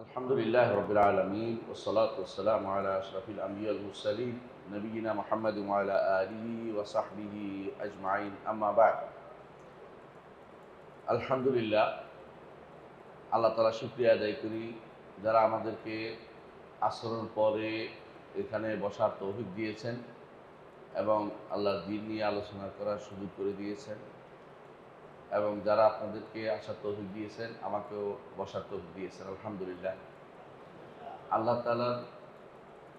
আলহামদুলিল্লাহ রবিল আলমিন ওসলাতাম আলা আশরাফিল আম্বিয়াল মুরসালিন নবীনা মোহাম্মদ ওয়ালা আলিহি ওয়াসাহবিহি আজমাইন আম্মা বাদ। আলহামদুলিল্লাহ, আল্লাহ তাআলা শুকরিয়া আদায় করি যারা আমাদেরকে আসরের পরে এখানে বসার তৌফিক দিয়েছেন এবং আল্লাহর দ্বীন নিয়ে আলোচনা করার সুযোগ করে দিয়েছেন, এবং যারা আপনাদেরকে আসার তৌফিক দিয়েছেন আমাকেও বসার তৌফিক দিয়েছেন। আলহামদুলিল্লাহ, আল্লাহ তাআলার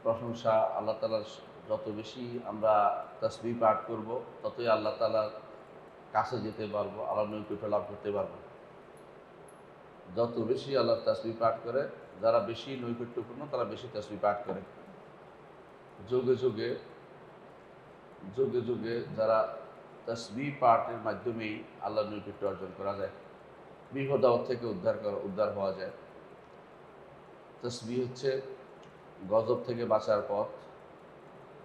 প্রশংসা। আল্লাহ তাআলার যত বেশি আমরা তাসবিহ পাঠ করব ততই আল্লাহ তাআলার কাছে যেতে পারবো, আল্লাহর নৈকট্য লাভ করতে পারবো। যত বেশি আল্লাহ তাসবিহ পাঠ করে, যারা বেশি নৈকট্যপূর্ণ তারা বেশি তাসবিহ পাঠ করে। যুগে যুগে যুগে যুগে যারা তাসবিহ পাঠের মাধ্যমেই আল্লাহর নৈকট্য অর্জন করা যায়, বিপদ আপদ থেকে উদ্ধার হওয়া যায়। তাসবিহ হচ্ছে গজব থেকে বাঁচার পথ,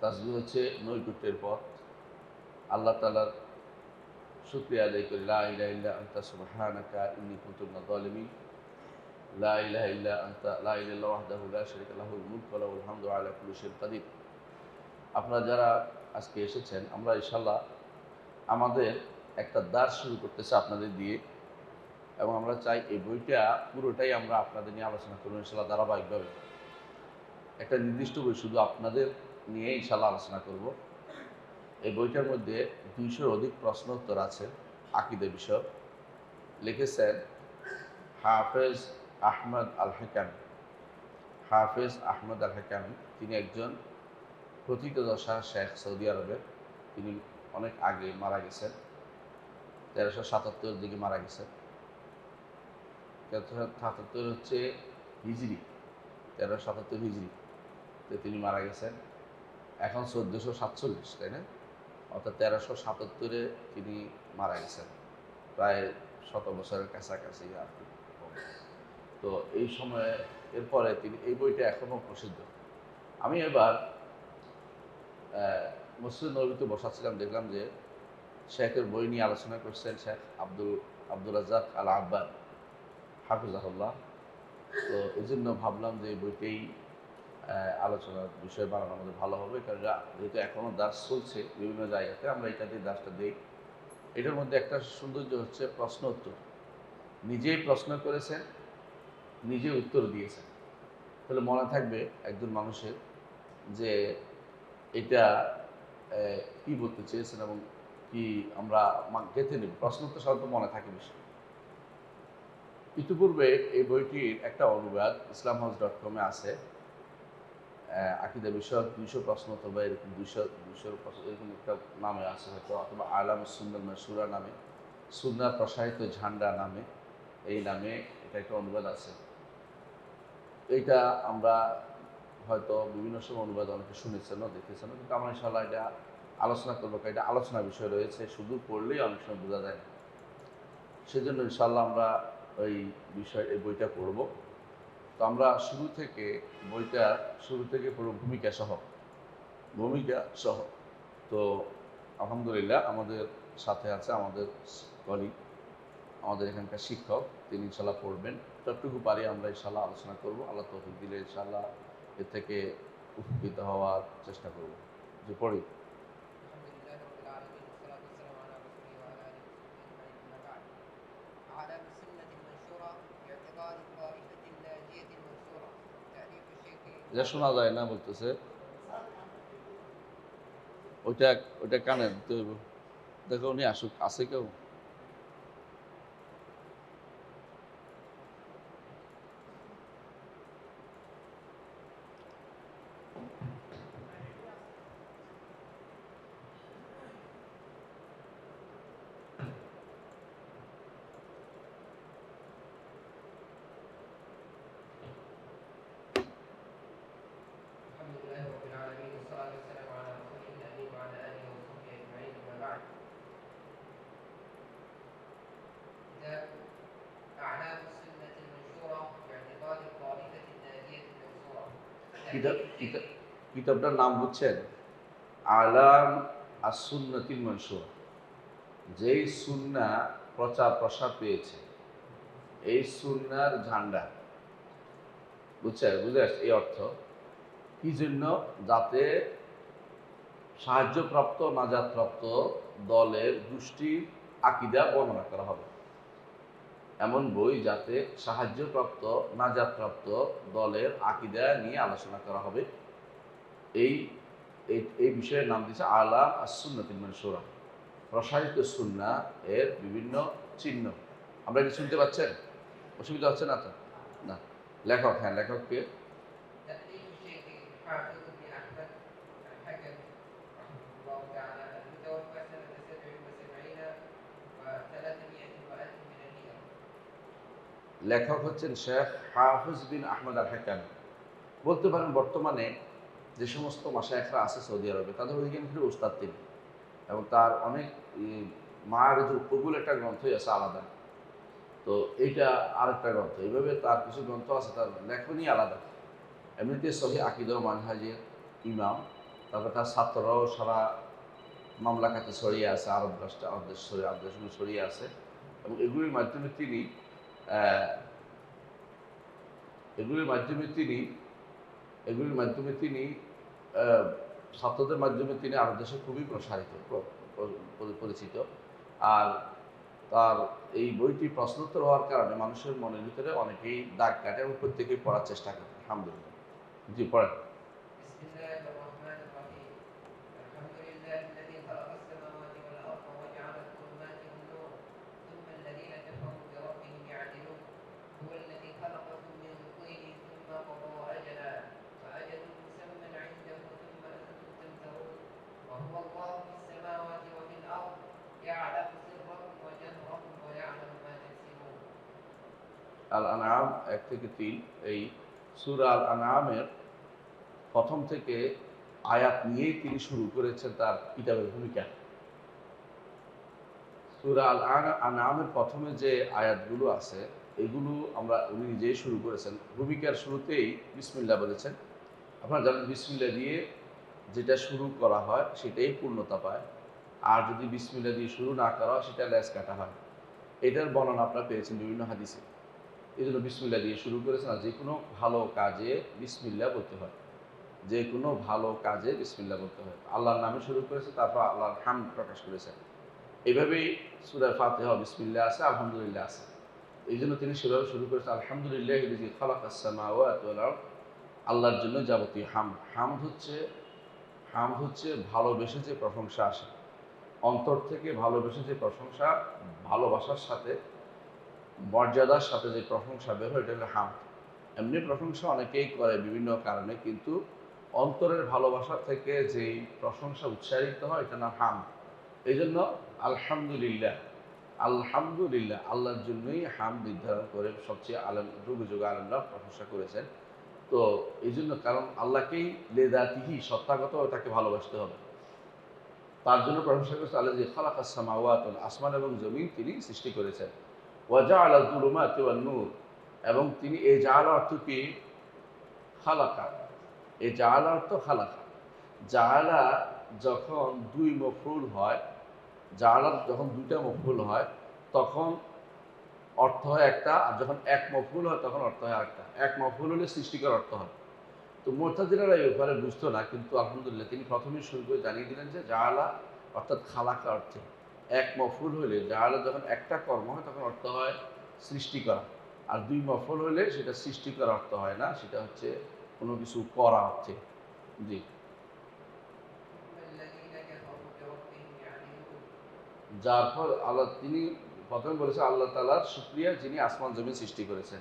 তাসবিহ হচ্ছে নৈকট্যের পথ। আল্লাহ তাআলার শুকরিয়া আদায় করি, লা ইলাহা ইল্লা আনতা সুবহানাকা ইন্নী কুনতু মিনাজ জালিমিন, লা ইলাহা ইল্লা আনতা লা ইলাহা ইল্লা ওয়াহদাহু লা শারীকা লাহুল মুলকু ওয়া লাহুল হামদু আলা কুল্লি শাইইন কাদির। আপনারা যারা আজকে এসেছেন, আমরা ইনশাআল্লাহ আমাদের একটা দার্স শুরু করতেছি আপনাদের দিয়ে, এবং আমরা চাই এই বইটা পুরোটাই আমরা আপনাদের নিয়ে আলোচনা করব ইনশাআল্লাহ ধারাবাহিকভাবে। একটা নির্দিষ্ট বই শুধু আপনাদের নিয়ে ইনশাআল্লাহ আলোচনা করব। এই বইটার মধ্যে 200-র অধিক প্রশ্ন উত্তর আছে আকীদা বিষয়। লিখেছেন হাফেজ আহমদ আল হাকামি। হাফেজ আহমদ আল হাকামি তিনি একজন প্রথিতযশা শেখ সৌদি আরবের। তিনি অনেক আগে মারা গেছেন, 1377 দিকে মারা গেছেন। 1377 হচ্ছে হিজরি, 1377 হিজরি তিনি মারা গেছেন। এখন 1447, তাই না? অর্থাৎ 1377-এ তিনি মারা গেছেন, প্রায় 100 বছরের কাছাকাছি আর কি। তো এই সময়ে এরপরে তিনি এই বইটা এখনও প্রসিদ্ধ। আমি এবার মসজিদ নববীতে বসাচ্ছিলাম, দেখলাম যে শেখের বই নিয়ে আলোচনা করছেন শেখ আব্দুর রাজ্জাক আল আব্বাদ হাফিজাহুল্লাহ। তো এই জন্য ভাবলাম যে এই বইটাই আলোচনার বিষয় বানানো আমাদের ভালো হবে, কারণ যেহেতু এখনও দাস চলছে বিভিন্ন জায়গাতে, আমরা এটাতে দাসটা দিই। এটার মধ্যে একটা সৌন্দর্য হচ্ছে প্রশ্ন উত্তর। নিজেই প্রশ্ন করেছেন, নিজে উত্তর দিয়েছেন, তাহলে মনে থাকবে একজন মানুষের যে এটা কি বলতে চেয়েছেন এবং কি আমরা গেঁথে নেব। প্রশ্ন তো সাধারণত মনে থাকে বেশি। ইতিপূর্বে এই বইটির একটা অনুবাদ islamhouse.com আছে। আকীদা বিষয়ক 200 প্রশ্ন অথবা এরকম 200 প্রশ্ন এরকম একটা নামে আছে হয়তো, অথবা আলাম সুন্নাহ মাসুরা নামে, সুন্নাহ প্রসারিত ঝান্ডা নামে, এই নামে এটা একটা অনুবাদ আছে। এইটা আমরা হয়তো বিভিন্ন সময় অনুবাদ অনেকে শুনেছেন, দেখেছেন, কিন্তু আমরা ইনশাআল্লাহ এটা আলোচনা করবো। এটা আলোচনা বিষয় রয়েছে, শুধু পড়লেই অনেক সময় বোঝা যায় না। সেজন্য ইনশাআল্লাহ আমরা ওই এই বইটা পড়ব। তো আমরা বইটা শুরু থেকে পড়ব ভূমিকা সহ। তো আলহামদুলিল্লাহ আমাদের সাথে আছে আমাদের কলিগ, আমাদের এখানকার শিক্ষক, তিনি ইনশাআল্লাহ পড়বেন। যতটুকু পারি আমরা ইনশাআল্লাহ আলোচনা করব। আল্লাহ তৌফিক দিলে ইনশাআল্লাহ এর থেকে উপকৃত হওয়ার চেষ্টা করব। যে পড়ি। এটা শোনা যায় না বলতেছে, ওইটা ওইটা কানে দিতে হইব। দেখো উনি আসুক, আছে কেউ? কিতাবটার নাম বুঝছেন? আলাম as-সুন্নাতিল মানসুরা। যেই সুন্নাহ প্রচার প্রসার পেয়েছে, এই সুন্নাহর ঝান্ডা। বুঝছে, বুঝে আসছে এই অর্থ কি জন্য? যাতে সাহায্যপ্রাপ্ত নাজাতপ্রাপ্ত দলের গোষ্ঠীর আকীদা বর্ণনা করা হবে। এমন বই যাতে সাহায্যপ্রাপ্ত নাজাতপ্রাপ্ত দলের আকীদা নিয়ে আলোচনা করা হবে। এই এই বিষয়ের নাম দিয়েছে আলাম আস-সুন্নাতিল মানসুরা, প্রসারিত সুন্নাহ এর বিভিন্ন চিহ্ন। আমরা কি শুনতে পাচ্ছেন? অসুবিধা হচ্ছে না তো? না। লেখক, হ্যাঁ লেখককে লেখক হচ্ছেন শেখ হাফিজ বিন আহমদ আল হাকামি। বলতে পারেন বর্তমানে যে সমস্ত মাশায়েখরা আছে সৌদি আরবে তাদের অধিকাংশের উস্তাদ তিনি, এবং তার অনেক মাআরিজুল কুবুল একটা গ্রন্থই আছে আলাদা। তো এইটা আরেকটা গ্রন্থ, এইভাবে তার কিছু গ্রন্থ আছে, তার লেখনই আলাদা। এমনিতে সহি আকীদা ও মানহাজের ইমাম। তারপর তার ছাত্ররাও সারা মামলাকাতে ছড়িয়ে আছে, আরব রাষ্ট্র, আরব দেশগুলো ছড়িয়ে আছে, এবং এগুলির মাধ্যমে তিনি এগুলির মাধ্যমে তিনি ছাত্রদের মাধ্যমে তিনি আরব দেশে খুবই প্রসারিত, পরিচিত। আর তার এই বইটি প্রশ্নোত্তর হওয়ার কারণে মানুষের মনের ভিতরে অনেকেই দাগ কাটে এবং প্রত্যেকেই পড়ার চেষ্টা করে। আলহামদুলিল্লাহ। জি, পড়েন। আল আনআম 1 থেকে 3, এই সূরা আল আনআমের প্রথম থেকে আয়াত নিয়েই তিনি শুরু করেছেন তার কিতাবের ভূমিকা। সূরা আল আনআমের প্রথমে যে আয়াতগুলো আছে এগুলো উনি নিজেই শুরু করেছেন। ভূমিকার শুরুতেই বিসমিল্লাহ বলেছেন। আপনারা জানেন বিসমিল্লাহ দিয়ে যেটা শুরু করা হয় সেটাই পূর্ণতা পায়, আর যদি বিসমিল্লাহ দিয়ে শুরু না করা হয় সেটা লেজ কাটা হয়। এটার বর্ণনা আপনারা পেয়েছেন বিভিন্ন হাদিসে। এই জন্য বিসমিল্লাহ দিয়ে শুরু করেছেন। আর যে কোনো ভালো কাজে বিসমিল্লাহ বলতে হয়, যে কোনো ভালো কাজে বিসমিল্লাহ বলতে হয়। আল্লাহর নামে শুরু করেছে, তারপর আল্লাহর হামদ প্রকাশ করেছেন। এইভাবেই সূরা ফাতিহা বিসমিল্লাহ আছে, আলহামদুলিল্লাহ আছে। এই জন্য তিনি সেভাবে শুরু করেছেন, আলহামদুলিল্লাহ যিনি খালাকাস সামাওয়াতি ওয়াল আরদ। আল্লাহর জন্য যাবতীয় হামদ হচ্ছে ভালোবেসে যে প্রশংসা আসে, অন্তর থেকে ভালোবেসে যে প্রশংসা, ভালোবাসার সাথে মর্যাদার সাথে যে প্রশংসা বের হয়, এটা হলো হামদ। এমনি প্রশংসা অনেকেই করে বিভিন্ন কারণে, কিন্তু অন্তরের ভালোবাসা থেকে যেই প্রশংসা উচ্চারিত হয় এটা নাম হামদ। এই জন্য আলহামদুলিল্লাহ আল্লাহর জন্যই হামদ নির্ধারণ করে সবচেয়ে যুগে যুগে আলেমরা প্রশংসা করেছেন। তো এই জন্য, কারণ আল্লাহকেই লেদাতিহি সত্তাগত তাকে ভালোবাসতে হবে, তার জন্য প্রশংসা করেছে আল্লাহ যে খালাকাস সামাওয়াতি, আসমান এবং জমিন তিনি সৃষ্টি করেছেন। ওয়া জাআলা যুলুমাতি ওয়ান নূর, এবং তিনি এই জাআলা অর্থ কি? খালাকা। এই জাআলা অর্থ খালাকা। জাআলা যখন দুই মফউল হয়, জাআলার যখন দুইটা মফউল হয় তখন অর্থ হয় একটা, আর যখন এক মফউল হয় তখন অর্থ হয় আরেকটা। এক মফউল হলে সৃষ্টিকর অর্থ হয়। তো মুরতাজিলারা এই ব্যাপারে বুঝতো না, কিন্তু আলহামদুলিল্লাহ তিনি প্রথমেই শুরু করে জানিয়ে দিলেন যে জাআলা অর্থাৎ খালাকা অর্থে এক মফউল হলে, জাআলা যখন একটা কর্ম হয় তখন অর্থ হয় সৃষ্টি করা, আর দুই মফউল হলে সেটা সৃষ্টি করা অর্থ হয় না, সেটা হচ্ছে কোনো কিছু করা অর্থে। জি। যার ফল আল্লাহ, তিনি প্রথমে বলেছে আল্লাহ তাআলার শুকরিয়া যিনি আসমান জমিন সৃষ্টি করেছেন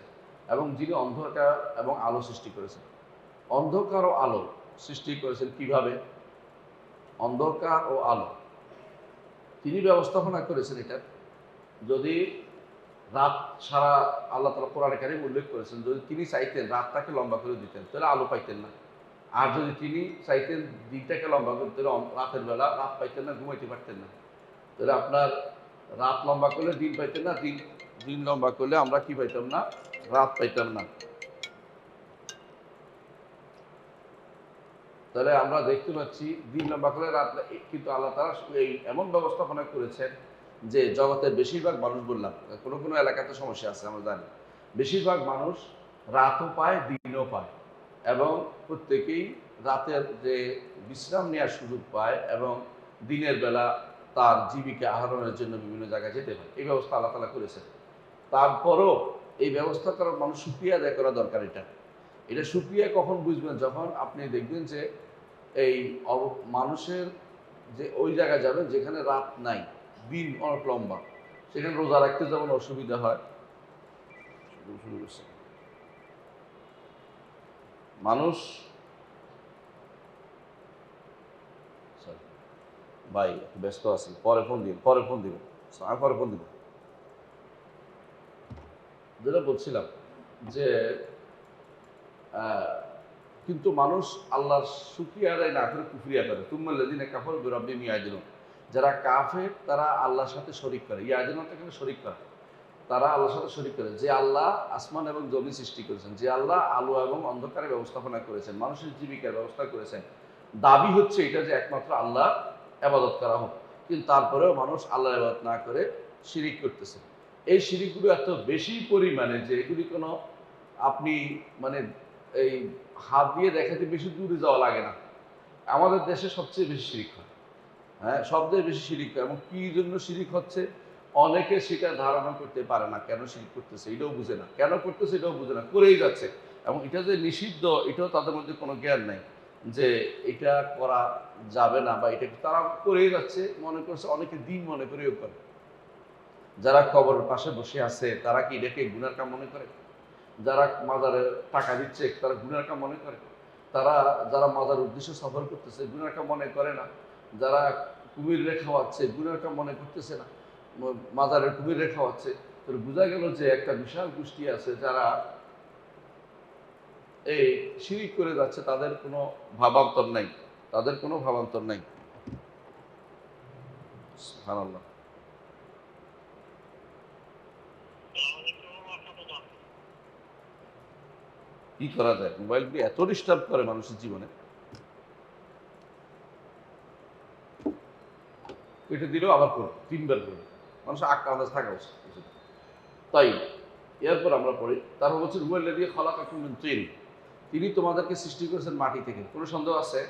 এবং যিনি অন্ধকার এবং আলো সৃষ্টি করেছেন। অন্ধকার ও আলো সৃষ্টি করেছেন কিভাবে? অন্ধকার ও আলো তিনি ব্যবস্থাপনা করেছেন। এটা যদি রাত সারা, আল্লাহ তাআলা কোরআনে কারীম উল্লেখ করেছেন, যদি তিনি চাইতেন রাতটাকে লম্বা করে দিতেন তাহলে আলো পাইতেন না, আর যদি তিনি চাইতেন দিনটাকে লম্বা করে তাহলে রাতের বেলা রাত পাইতেন না, ঘুমাইতে পারতেন না। তাহলে আপনার রাত লম্বা করলে দিন পাইতেন না, দিন লম্বা করলে আমরা কি পাইতাম না? রাত পাইতাম না। তাহলে আমরা দেখতে পাচ্ছি দিন লম্বা করে রাত, কিন্তু আল্লাহ তাআলা এই এমন ব্যবস্থাপনা করেছেন যে জগতের বেশিরভাগ মানুষ, বললাম কোনো কোনো এলাকাতে সমস্যা আছে আমরা জানি, বেশিরভাগ মানুষ রাতও পায় দিনও পায়, এবং প্রত্যেকেই রাতের যে বিশ্রাম নেওয়ার সুযোগ পায় এবং দিনের বেলা তার জীবিকা আহরণের জন্য বিভিন্ন জায়গায় যেতে পারে। এই ব্যবস্থা আল্লাহ তাআলা করেছেন। তারপরও এই ব্যবস্থা করার মানুষ শুকরিয়া আদায় করা দরকার। এটা শুকরিয়া কখন বুঝবেন? যখন আপনি দেখবেন যে এই মানুষের যে ওই জায়গায় যাবেন যেখানে রাত নাই, দিন অনেক লম্বা, সেখানে রোজা রাখতে যেমন অসুবিধা হয়, শুরু করছে মানুষ, sorry, ভাই একটু ব্যস্ত আছি, পরে ফোন দিন, আমি পরে ফোন দিব। যেটা বলছিলাম যে কিন্তু মানুষ আল্লাহর শুকরিয়া আদায় না করে কুফরিয়া করে। তুম্মাল্লাযীনা কাফারু বিরাব্বিহিম ইয়াদিলুন, যারা কাফের তারা আল্লাহর সাথে শরীক করে। ইয়াদিলুন থেকে শরীক করে, তারা আল্লাহর সাথে শরীক করে। যে আল্লাহ আসমান এবং জমি সৃষ্টি করেছেন, যে আল্লাহ আলো এবং অন্ধকারের ব্যবস্থাপনা করেছেন, মানুষের জীবিকার ব্যবস্থা করেছেন, দাবি হচ্ছে এটা যে একমাত্র আল্লাহ ইবাদত করা হোক, কিন্তু তারপরেও মানুষ আল্লাহর ইবাদত না করে শিরিক করতেছে। এই শিরিকগুলো এত বেশি পরিমাণে যে এগুলি কোনো আপনি মানে এই হাত দিয়ে দেখাতে বেশি দূরে যাওয়া লাগে না। আমাদের দেশে সবচেয়ে বেশি শিরিক হয়, হ্যাঁ সবচেয়ে বেশি শিরিক হয়। এবং কি জন্য শিরিক হচ্ছে অনেকে সেটা ধারণা করতে পারে না, কেন শিরিক করতেছে এটাও বুঝে না, কেন করতেছে এটাও বুঝে না, করেই যাচ্ছে। এবং এটা যে নিষিদ্ধ এটাও তাদের মধ্যে কোনো জ্ঞান নাই যে এটা করা যাবে না, বা এটা তারা করেই যাচ্ছে, মনে করছে অনেকে দিন মনে করেও করে। যারা কবরের পাশে বসে আছে তারা কি এটাকে গুনার কাম মনে করে? যারা মাজারে টাকা দিচ্ছে তারা গুনার কাম মনে করে? তারা যারা মাজার উদ্দেশ্যে সফর করতেছে গুনার কাম মনে করে না? যারা কুমির রেখা হচ্ছে গুনার কাম মনে করতেছে না? মাজারের কুমির রেখা হচ্ছে, তো বোঝা গেল যে একটা বিশাল গোষ্ঠী আছে যারা এই শিরিক করে যাচ্ছে, তাদের কোনো ভাবান্তর নাই, তাদের কোনো ভাবান্তর নাই। সুবহানাল্লাহ। কি করা যায়? মোবাইলগুলি এত ডিস্টার্ব করে মানুষের জীবনে, এটা দিলেও আবার করো, তিনবার করো, মানুষের আটটা আন্দাজ থাকা উচিত। তাই এরপর আমরা পড়ি, তারপর বলছে হুয়াল্লাযী খালাকাকুম মিন তিন, তিনি তোমাদেরকে সৃষ্টি করেছেন মাটি থেকে। কোনো সন্দেহ আছে?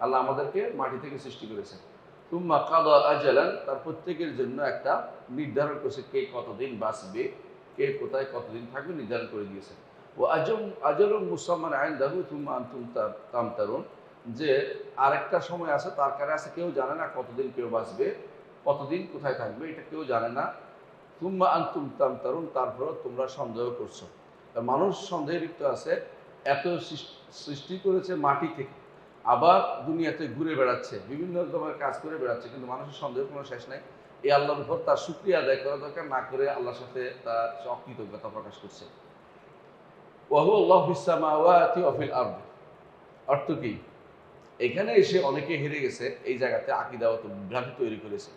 আল্লাহ আমাদেরকে মাটি থেকে সৃষ্টি করেছেন। তুম্মা কাদা আজালান, তার প্রত্যেকের জন্য একটা নির্ধারণ করেছে, কে কতদিন বাঁচবে, কে কোথায় কতদিন থাকবে নির্ধারণ করে দিয়েছেন। ও আজলুম মুসাম্মান ইনদাহু তুম্মা আনতুম তামতারুন, যে আরেকটা সময় আছে তার কাছে আছে, কেউ জানে না কতদিন কেউ বাঁচবে, কতদিন কোথায় থাকবে, এটা কেউ জানে না। তুম্মা আনতুম তামতারুন, তারপরও তোমরা সন্দেহ করছো। মানুষ সন্দেহে লিপ্ত আছে। এত সৃষ্টি করেছে মাটি থেকে, আবার দুনিয়াতে ঘুরে বেড়াচ্ছে, বিভিন্ন রকমের কাজ করে বেড়াচ্ছে, কিন্তু মানুষের সন্দেহের কোনো শেষ নাই। এই আল্লাহর উপর তার শুকরিয়া আদায় করা দরকার, না করে আল্লাহর সাথে তার অকৃতজ্ঞতা প্রকাশ করছে। ওয়াহু আল্লাহু ফিস সামাওয়াতি ওয়া ফিল আরদ, অর্থ কি? এখানে এসে অনেকে হেরে গেছে, এই জায়গাতে আকীদাগত বিভ্রান্তি তৈরি করেছে।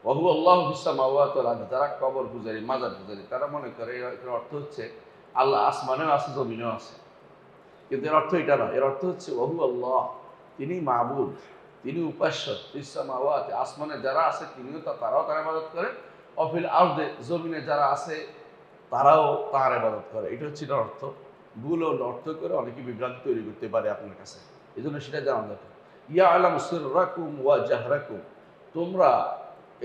ওয়াহু আল্লাহু ফিস সামাওয়াতি ওয়াল আরদ, যারা কবর পূজারী, মাজার পূজারী, তারা মনে করে এর অর্থ হচ্ছে আল্লাহ আসমানেও আছে জমিনেও আছে, কিন্তু এর অর্থ এটা না। এর অর্থ হচ্ছে ওহু আল্লাহ, তিনি মাবুদ, তিনি উপাস্য। ফিস সামাওয়াতি, আসমানে যারা আছে তিনিও তারাও তার ইবাদত করে, অফিল আরদে, জমিনে যারা আছে তারাও তার ইবাদত করে। এটা হচ্ছে এটার অর্থ। ভুল অর্থ করে অনেকে বিভ্রান্তি তৈরি করতে পারে আপনার কাছে, এই জন্য সেটা জানা দরকার। ইয়া আলামু সিররাকুম ওয়া জাহরাকুম, তোমরা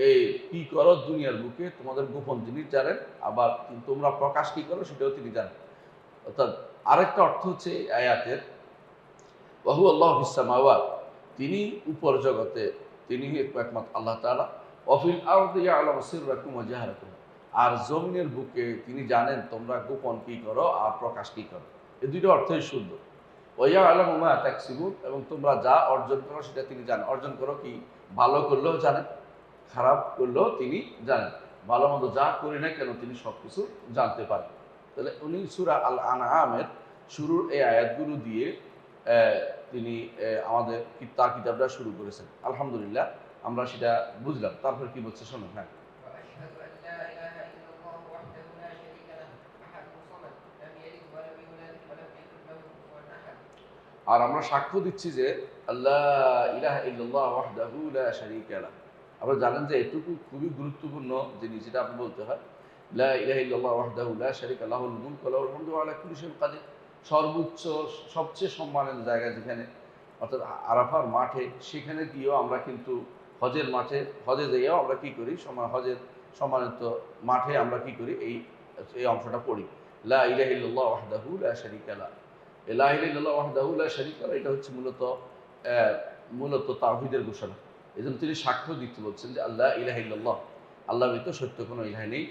এই কি করো দুনিয়ার বুকে, তোমাদের গোপন জিনিস জানেন, আবার তোমরা প্রকাশ কি করো সেটাও তিনি জানেন। অর্থাৎ আরেকটা অর্থ হচ্ছে এই আয়াতের, ওয়াহু আল্লাহু ফিস সামাওয়াত, তিনি উপর জগতে, তিনি একমাত্র আল্লাহ তাআলা। ওয়াফিল আরদি ইয়ালামু সিররাকুম ওয়া জাহরাকুম, আর জমিনের বুকে তিনি জানেন তোমরা গোপন কি করো আর প্রকাশ কি করো। এই দুইটা অর্থই শুদ্ধ। ওয়া ইয়ালামু মা তাকসিবুন, এবং তোমরা যা অর্জন করো সেটা তিনি জানেন। অর্জন করো কি, ভালো করলেও জানেন, খারাপ করলেও তিনি জানেন। ভালো মন্দ যা করি না কেন তিনি সবকিছু জানতে পারেন। তাহলে উনি সূরা আল আনআমের শুরুর এই আয়াতগুলো দিয়ে তিনি আমাদের তার কিতাবটা শুরু করেছেন। আলহামদুলিল্লাহ, আমরা সেটা বুঝলাম। তারপর কি বলছে শোনো। হ্যাঁ, আর আমরা সাক্ষ্য দিচ্ছি যে আল্লাহ ইলাহা ইল্লাল্লাহ ওয়াহদাহু লা শারীকা লাহ। আপনারা জানেন যে এটুকু খুবই গুরুত্বপূর্ণ জিনিস, যেটা আপনি বলতে হয়। লা ইলাহা ইল্লাল্লাহ ওয়াহদাহু লা শারীকা লাহুল মুলকু ওয়া লাহুল হামদু ওয়া আলা কুল্লি শাইইন কাদির। সর্বোচ্চ সবচেয়ে সম্মানের জায়গা যেখানে, অর্থাৎ আরাফার মাঠে, সেখানে গিয়েও আমরা কিন্তু হজের মাঠে, হজে যাইয়াও আমরা কি করি, হজের সম্মানিত মাঠে আমরা কি করি, এই এই অংশটা পড়ি, লা ইলাহা ইল্লাল্লাহ ওয়াহদাহু লা শারীকা লাহু। লা ইলাহা ইল্লাল্লাহ ওয়াহদাহু লা শারীকা লাহু, এটা হচ্ছে মূলত তাওহীদের ঘোষণা। এজন্য তিনি সাক্ষ্য দিতে বলছেন যে আল্লাহ ইলাহা ইল্লাল্লাহ, আল্লাহ ব্যতীত সত্য কোনো ইলাহ নেই,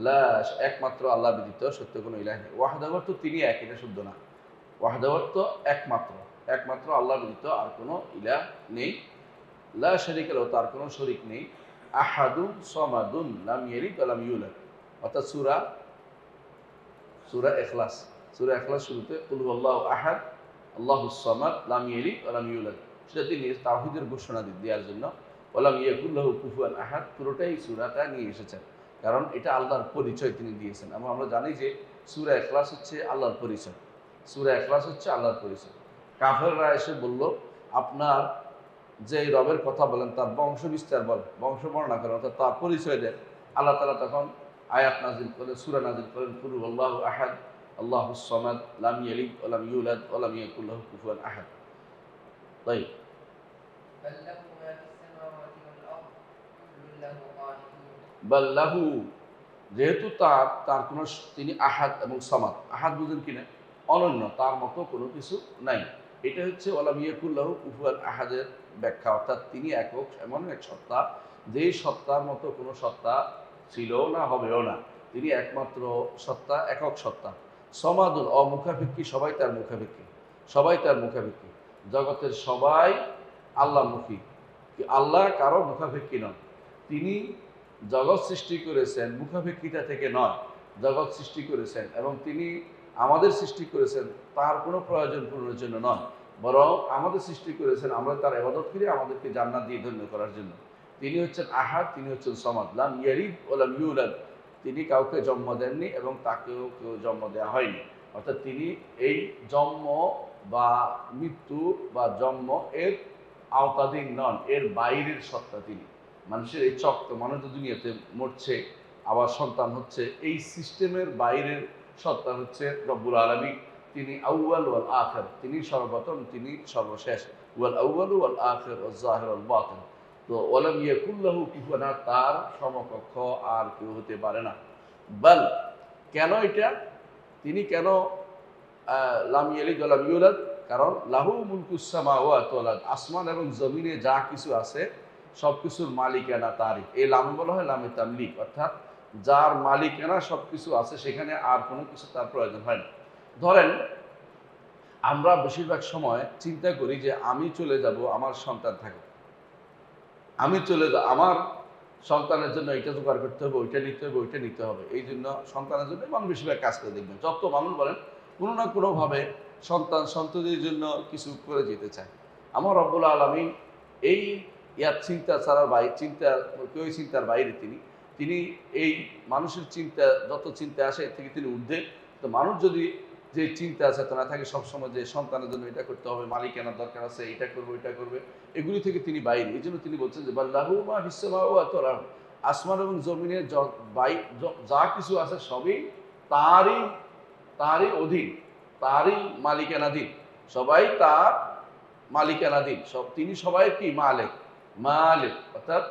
লা, একমাত্র আল্লাহ ব্যতীত সত্য কোনো ইলাহ নেই। ওয়াহদাহু তো তিনি এক, এটা শুদ্ধ না। ওয়াহদাহু তো একমাত্র, একমাত্র আল্লাহ ব্যতীত আর কোনো ইলাহ নেই। লা শারীকা লাহু, তার কোনো শরীক নেই। আহাদুন সামাদুন লাম ইয়ালিদ ওয়া লাম ইউলাদ, অর্থাৎ সূরা ইখলাস, সূরা ইখলাস শুরুতে কুল হুয়াল্লাহু আহাদ আল্লাহুস সামাদ লাম ইয়ালিদ ওয়া লাম ইউলাদ, সেটা তিনি তাওহীদের ঘোষণা দেওয়ার জন্য ওয়া লাম ইয়াকুল লাহু কুফুয়ান আহাদ পুরোটাই সূরাটা নিয়ে এসেছেন, কারণ এটা আল্লাহর পরিচয় তিনি দিয়েছেন। এবং আমরা জানি যে সূরা ইখলাস হচ্ছে আল্লাহর পরিচয়, সূরা ইখলাস হচ্ছে আল্লাহর পরিচয়। কাফেররা এসে বলল, আপনার যে রবের কথা বলেন তার বংশ বিস্তার বলেন, বংশ বর্ণনা করেন, অর্থাৎ তার পরিচয় দেন। আল্লাহ তাআলা তখন আয়াত নাজিল করেন, সূরা নাজিল করেন, কুল হুয়াল্লাহু আহাদ আল্লাহুস সামাদ লাম ইয়ালিদ ওয়া লাম ইউলাদ ওয়া লাম ইয়াকুল লাহু কুফুয়ান আহাদ। তাই বাল্লাহু, যেহেতু তার কোনো, তিনি আহাদ এবং সামাদ, আহাদ বুঝেন কিনা, অনন্য, তার মতো কোনো কিছু নাই। এটা হচ্ছে ওয়ালাম ইয়াকুল লাহু কুফুয়ান আহাদের ব্যাখ্যা, অর্থাৎ তিনি একক, এমন এক সত্তা, যেই সত্তার মতো কোনো সত্তা ছিল না, হবেও না। তিনি একমাত্র সত্তা, একক সত্তা। সমাদুল, অমুখাপেক্ষী, সবাই তার মুখাপেক্ষী, সবাই তার মুখাপেক্ষী। জগতের সবাই আল্লাহমুখী, আল্লাহ কারো মুখাপেক্ষী নন। তিনি জগৎ সৃষ্টি করেছেন মুখাপেক্ষিতা থেকে নয়, জগৎ সৃষ্টি করেছেন এবং তিনি আমাদের সৃষ্টি করেছেন তার কোনো প্রয়োজন পূরণের জন্য নয়, বরং আমাদের সৃষ্টি করেছেন আমরা তার ইবাদত করে আমাদেরকে জান্নাত দিয়ে ধন্য করার জন্য। তিনি হচ্ছেন আহাদ, তিনি হচ্ছেন সামাদ, লাম ইয়ালিদ ওয়া লাম ইউলাদ, তিনি কাউকে জন্ম দেননি এবং তাকেও কেউ জন্ম দেওয়া হয়নি। অর্থাৎ তিনি এই জন্ম বা মৃত্যু বা জন্ম এর আওতাধীন নন, এর বাইরের সত্তা তিনি। মানুষের এই চক্র, মানুষ দুনিয়াতে মরছে আবার সন্তান হচ্ছে, এই সিস্টেমের বাইরের সত্তা হচ্ছে রব্বুল আলামিন। তিনি আউয়াল ওয়াল আখির, তিনি সর্বপ্রথম, তিনি সর্বশেষ। ওয়াল আউয়াল ওয়াল আখির ওয়াল যাহির ওয়াল বাতিন। তো ওয়ালাম ইয়াকুল লাহু কুফুয়ান আহাদ, তার সমকক্ষ আর কেউ হতে পারে না। বাল, কেন এটা, তিনি কেন লাম ইয়ালিদ ওয়া লাম ইউলাদ, কারণ লাহু মুলকুস সামাওয়াতি ওয়াল আরদ, আসমান এবং জমিনে যা কিছু আছে সব কিছুর মালিকানা তারই। এই লামে বলা হয় লামে তামলিক, অর্থাৎ যার মালিকানা সব কিছু আছে, সেখানে আর কোনো কিছু তার প্রয়োজন হয় না। ধরেন আমরা বেশিরভাগ সময় চিন্তা করি যে আমি চলে যাব, আমার সন্তান থাকে, আমি চলে যাব, আমার সন্তানের জন্য এটা জোগাড় করতে হবে, ওইটা নিতে হবে, ওইটা নিতে হবে। এই জন্য সন্তানের জন্য মানুষ বেশিরভাগ কাজ করে, দেখবেন যত মানুষ বলেন কোনো না কোনোভাবে সন্ততির জন্য কিছু করে যেতে চায়। আমার রব্বুল আলামিন এই চিন্তা ছাড়ার বাইরে, চিন্তার বাইরে তিনি এই মানুষের চিন্তা, যত চিন্তা আসে এর থেকে তিনি ঊর্ধ্বে। তো মানুষ যদি যে চিন্তা আছে তা না থাকে, সবসময় যে সন্তানের জন্য এটা করতে হবে, মালিকানার দরকার আছে, এটা করবো ওইটা করবে, এগুলি থেকে তিনি বাইরে। এই জন্য তিনি বলছেন যে বাল্লাহু মা ফিস সামাওয়াতি ওয়াল আরদ, আসমান এবং জমিনের যা কিছু আছে সবই তারই অধীন, তারই মালিকানাধীন, সবাই তার মালিকানাধীন। তিনি সবাই কি মালিক, অর্থাৎ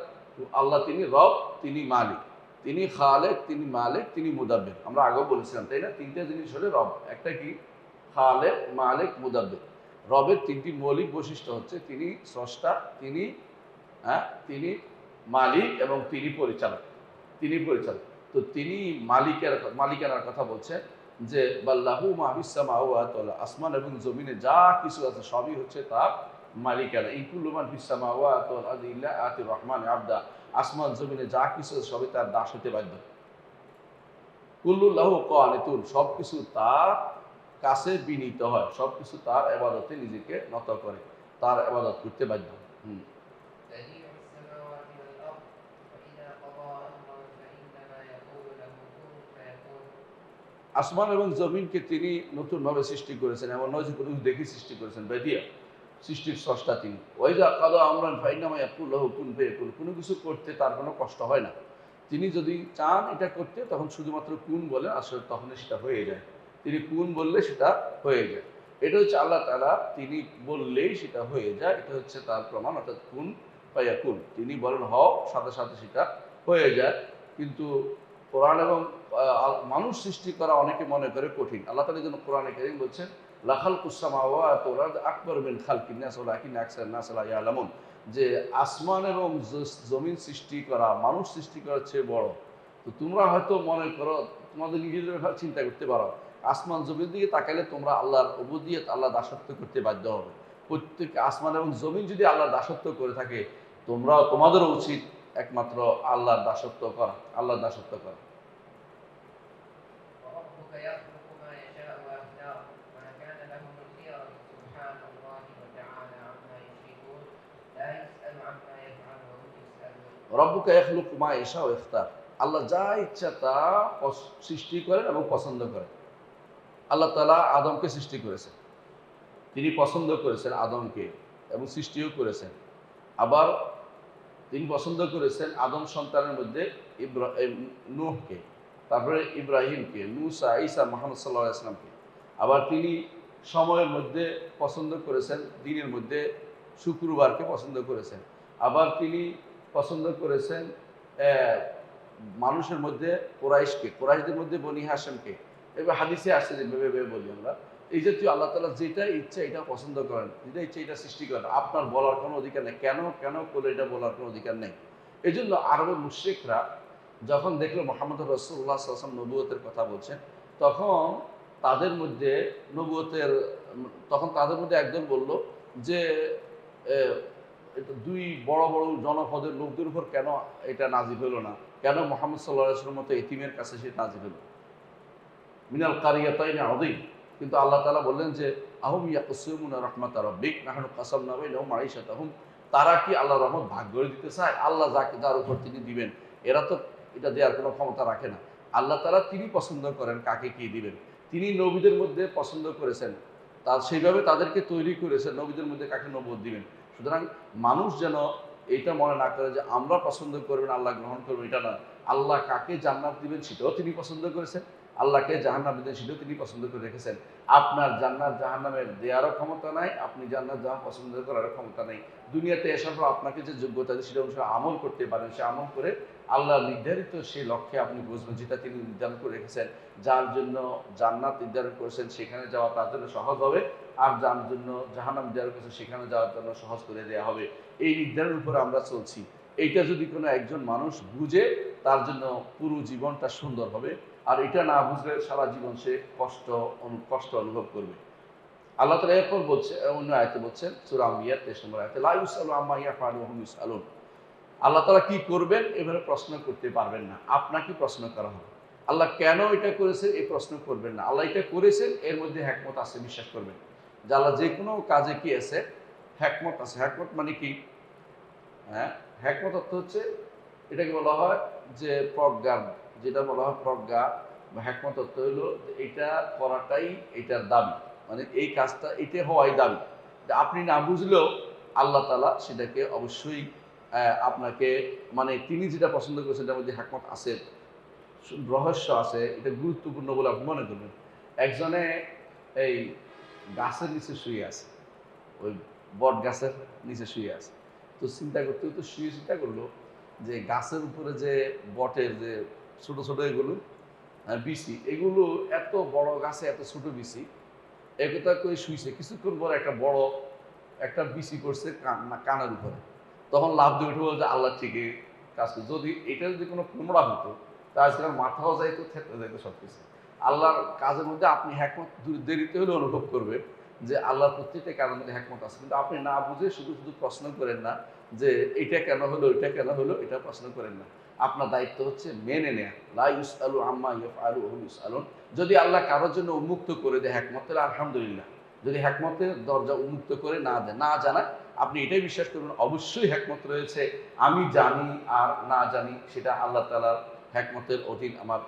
আল্লাহ তিনি রব, তিনি মালিক, তিনি খালেক, তিনি মালিক, তিনি মুদাব্বির। আমরা আগেও বলেছিলাম তাই না, তিনটা জিনিস হলে রব, একটা কি খালেক, মালিক, মুদাব্বির। রবের তিনটি মৌলিক বৈশিষ্ট্য হচ্ছে তিনি স্রষ্টা, তিনি মালিক এবং তিনি পরিচালক। তো তিনি মালিকানার কথা বলছেন যে বাল্লাহু মা ফিস সামাওয়াতি ওয়াল আরদ, আসমান এবং জমিনে যা কিছু আছে সবই হচ্ছে তার মালিকানা। ইন কুল্লু মান ফিস সামাওয়াতি ওয়াল আরদি ইল্লা আতির রহমানি আবদা, আসমান জমিনে যা কিছু আছে সবই তার দাস হতে বাধ্য। কুল্লু লাহু কানিতুন, সবকিছু তার কাছে বিনীত হয়, সবকিছু তার ইবাদতে নিজেকে নত করে, তার ইবাদত করতে বাধ্য। আসমান এবং জমিনকে তিনি নতুনভাবে সৃষ্টি করেছেন, এমন নয় যে কোনো দেখে সৃষ্টি করেছেন, বেদিয়া, সৃষ্টির স্রষ্টা তিনি। ওয়াইজা কাদা আমরান ফাইন্নামা ইয়াকুল লাহু কুন ফায়াকুন, কোনো কিছু করতে তার কোনো কষ্ট হয় না, তিনি যদি চান এটা করতে তখন শুধুমাত্র কুন বলে, আসলে তখনই সেটা হয়ে যায়। তিনি কুন বললে সেটা হয়ে যায়। এটা হচ্ছে আল্লাহ তাআলা, তিনি বললেই সেটা হয়ে যায়, এটা হচ্ছে তার প্রমাণ। অর্থাৎ কুন ফায়াকুন, তিনি বলেন হও, সাথে সাথে সেটা হয়ে যায়। কিন্তু কোরআন এবং মানুষ সৃষ্টি করা অনেকে মনে করে কঠিন। আল্লাহ তাআলা যেন কোরআনে কারীম বলছেন লাখালকুস সামাওয়াতি ওয়াল আরদি আকবার মিন খালকিন নাস ওয়ালাকিন্না আকসারান নাস লা ইয়ালামুন, যে আসমান এবং জমিন সৃষ্টি করা মানুষ সৃষ্টি করার চেয়ে বড়। তো তোমরা হয়তো মনে করো, তোমাদের নিজেদের ব্যাপারে চিন্তা করতে পারো, আসমান জমির দিকে তাকালে তোমরা আল্লাহর উবুদিয়ত, আল্লাহর দাসত্ব করতে বাধ্য হবে। প্রত্যেক আসমান এবং জমিন যদি আল্লাহর দাসত্ব করে থাকে, তোমাদেরও উচিত একমাত্র আল্লাহর দাসত্ব করা, আল্লাহর দাসত্ব করা। وربك يخلق ما يشاء ويختار ما كان لهم الخيرة سبحان الله وتعالى عما يشركون لا يسأل عما يفعل وهم يسألون রব্বুকা ইয়াখলুকু মা ইয়াশাউ ওয়া ইখতার, আল্লাহ যা ইচ্ছা তা সৃষ্টি করেন এবং পছন্দ করেন। আল্লাহ তাআলা আদমকে সৃষ্টি করেছেন, তিনি পছন্দ করেছেন আদমকে এবং সৃষ্টিও করেছেন। আবার তিনি পছন্দ করেছেন আদম সন্তানের মধ্যে নূহকে, তারপরে ইব্রাহিমকে, মুসা, ঈসা, মুহাম্মদ সাল্লাল্লাহু আলাইহি ওয়াসাল্লামকে। আবার তিনি সময়ের মধ্যে পছন্দ করেছেন, দিনের মধ্যে শুক্রবারকে পছন্দ করেছেন। আবার তিনি পছন্দ করেছেন মানুষের মধ্যে কোরাইশকে, কোরাইশদের মধ্যে বনি হাশেমকে। এবার হাদিসে আসছে যে ভেবে ভেবে বলি আমরা, এই জাতীয় আল্লাহ তাআলা যেটা ইচ্ছা এটা পছন্দ করেন, যেটা ইচ্ছা এটা সৃষ্টি করেন। আপনার বলার কোনো অধিকার নেই, কেন কেন করলে এটা বলার কোনো অধিকার নেই। এই জন্য আরবের মুশরিকরা যখন দেখলো মুহাম্মদ রাসূলুল্লাহ সাল্লাল্লাহু আলাইহি ওয়াসাল্লাম নবুয়তের কথা বলছেন, তখন তাদের মধ্যে তখন তাদের মধ্যে একজন বলল যে এটা দুই বড় বড় জনপদের লোকদের উপর কেন এটা নাজিল হলো না, কেন মুহাম্মদ সাল্লাল্লাহু আলাইহি ওয়াসাল্লাম মতো এতিমের কাছে সে নাজিল হলো, মিনাল কারিয়াতাইনি আযীম। কিন্তু আল্লাহ তাআলা বললেন যে আহুম ইয়াকসিমুনা রাহমাতা রাব্বিক নাহনু কাসামনা বাইনাহুম মাঈশাতাহুম, তারা কি আল্লাহর রহমত ভাগ করে দিতে চায়? আল্লাহ যাকে যার উপর তিনি দিবেন, এরা তো এটা দেওয়ার কোনো ক্ষমতা রাখে না। আল্লাহ তাআলা তিনি পছন্দ করেন কাকে কি দিবেন। তিনি নবীদের মধ্যে পছন্দ করেছেন, সেইভাবে তাদেরকে তৈরি করেছেন নবীদের মধ্যে কাকে নবুয়ত দিবেন। সুতরাং মানুষ যেন এইটা মনে না করে যে আমরা পছন্দ করবেন আল্লাহ গ্রহণ করবেন, এটা না। আল্লাহ কাকে জান্নাত দিবেন সেটাও তিনি পছন্দ করেছেন, আল্লাহকে জাহান্নাম দিবেন সেটাও তিনি পছন্দ করে রেখেছেন। আপনার জান্নাত জাহান্নামের দেওয়ারও ক্ষমতা নাই, আপনি জান্নাত জাহান্নাম পছন্দ করারও ক্ষমতা নেই। দুনিয়াতে এসার পর আপনাকে যে যোগ্যতা আছে সেটা অনুসারে আমল করতে পারেন, সে আমল করে আল্লাহ নির্ধারিত সেই লক্ষ্যে আপনি বুঝবেন, যেটা তিনি নির্ধারণ করে রেখেছেন। যার জন্য জান্নাত নির্ধারণ করেছেন সেখানে যাওয়া তার জন্য সহজ হবে, আর যার জন্য জাহান্নাম নির্ধারণ করেছেন সেখানে যাওয়ার জন্য সহজ করে দেওয়া হবে। এই নির্ধারণের উপরে আমরা চলছি। এইটা যদি কোনো একজন মানুষ বুঝে, তার জন্য পুরো জীবনটা সুন্দর হবে। আর এটা না বুঝলে সারা জীবন সে কষ্ট অনুভব করবে। আল্লাহ তাআলা এরপর বলছে, অন্য আয়াতে বলছেন সূরা আম্বিয়া 23 নম্বর আয়াতে, লা ইউসালু আম্মা ইয়াফআলু ওয়া হুম ইউসালুন। আল্লাহ তাআলা কি করবেন এভাবে প্রশ্ন করতে পারবেন না, আপনাকে প্রশ্ন করা হবে। আল্লাহ কেন এটা করেছেন এই প্রশ্ন করবেন না। আল্লাহ এটা করেছেন, এর মধ্যে হিকমত আছে, বিশ্বাস করবেন যে আল্লাহ যে কোনো কাজে কি আছে, হিকমত আছে। হিকমত মানে কি? হ্যাঁ, হিকমত অর্থ হচ্ছে, এটাকে বলা হয় যে প্রজ্ঞা, যেটা বলা হয় প্রজ্ঞা বা হিকমত অর্থ হলো এটা করাটাই এটার দাবি, মানে এই কাজটা এটা হওয়াই দাবি। আপনি না বুঝলেও আল্লাহ তাআলা সেটাকে অবশ্যই আপনাকে, মানে তিনি যেটা পছন্দ করেছেন সেটার মধ্যে হিকমত আছে, রহস্য আছে, এটা গুরুত্বপূর্ণ বলে আপনি মনে করবেন। একজনে এই গাছের নিচে শুয়ে আছে, ওই বট গাছের নিচে শুয়ে আছে। তো চিন্তা করতে তো শুয়ে চিন্তা করলো যে গাছের উপরে যে বটের যে ছোট ছোট এগুলো বিচি, এগুলো এত বড় গাছে এত ছোট বিচি, একথা করে শুইছে। কিছুক্ষণ পর একটা বড় একটা বিচি করছে কানের উপরে। তখন লাভ দিয়ে উঠে বলছে আল্লাহ ঠিকই কাজ করে। যদি এটা যদি কোনো কুমড়া হতো তাহলে সেখানে মাথাও যাইতো, থেতে যাইতো সব কিছু। আল্লাহর কাজের মধ্যে আপনি হিকমত দেরিতে হলে অনুভব করবে যে আল্লাহর প্রত্যেকটা কাজের মধ্যে হিকমত আছে। কিন্তু আপনি না বুঝে শুধু শুধু প্রশ্ন করেন না যে এটা কেন হলো, এটা কেন হলো, এটা প্রশ্ন করেন না। আপনার দায়িত্ব হচ্ছে মেনে নেয়া। লা ইউসআলু আম্মা ইয়াফআলু ওয়া হুম ইউসআলুন। যদি আল্লাহ কারোর জন্য উন্মুক্ত করে দেয় হিকমত, তাহলে আলহামদুলিল্লাহ। যদি হিকমতের দরজা উন্মুক্ত করে না দেয়, না জানায়, আপনি এটাই বিশ্বাস করবেন অবশ্যই হিকমত রয়েছে। আমি জানি আর না জানি সেটা আল্লাহ তাআলার হিকমতের অধীন। আমার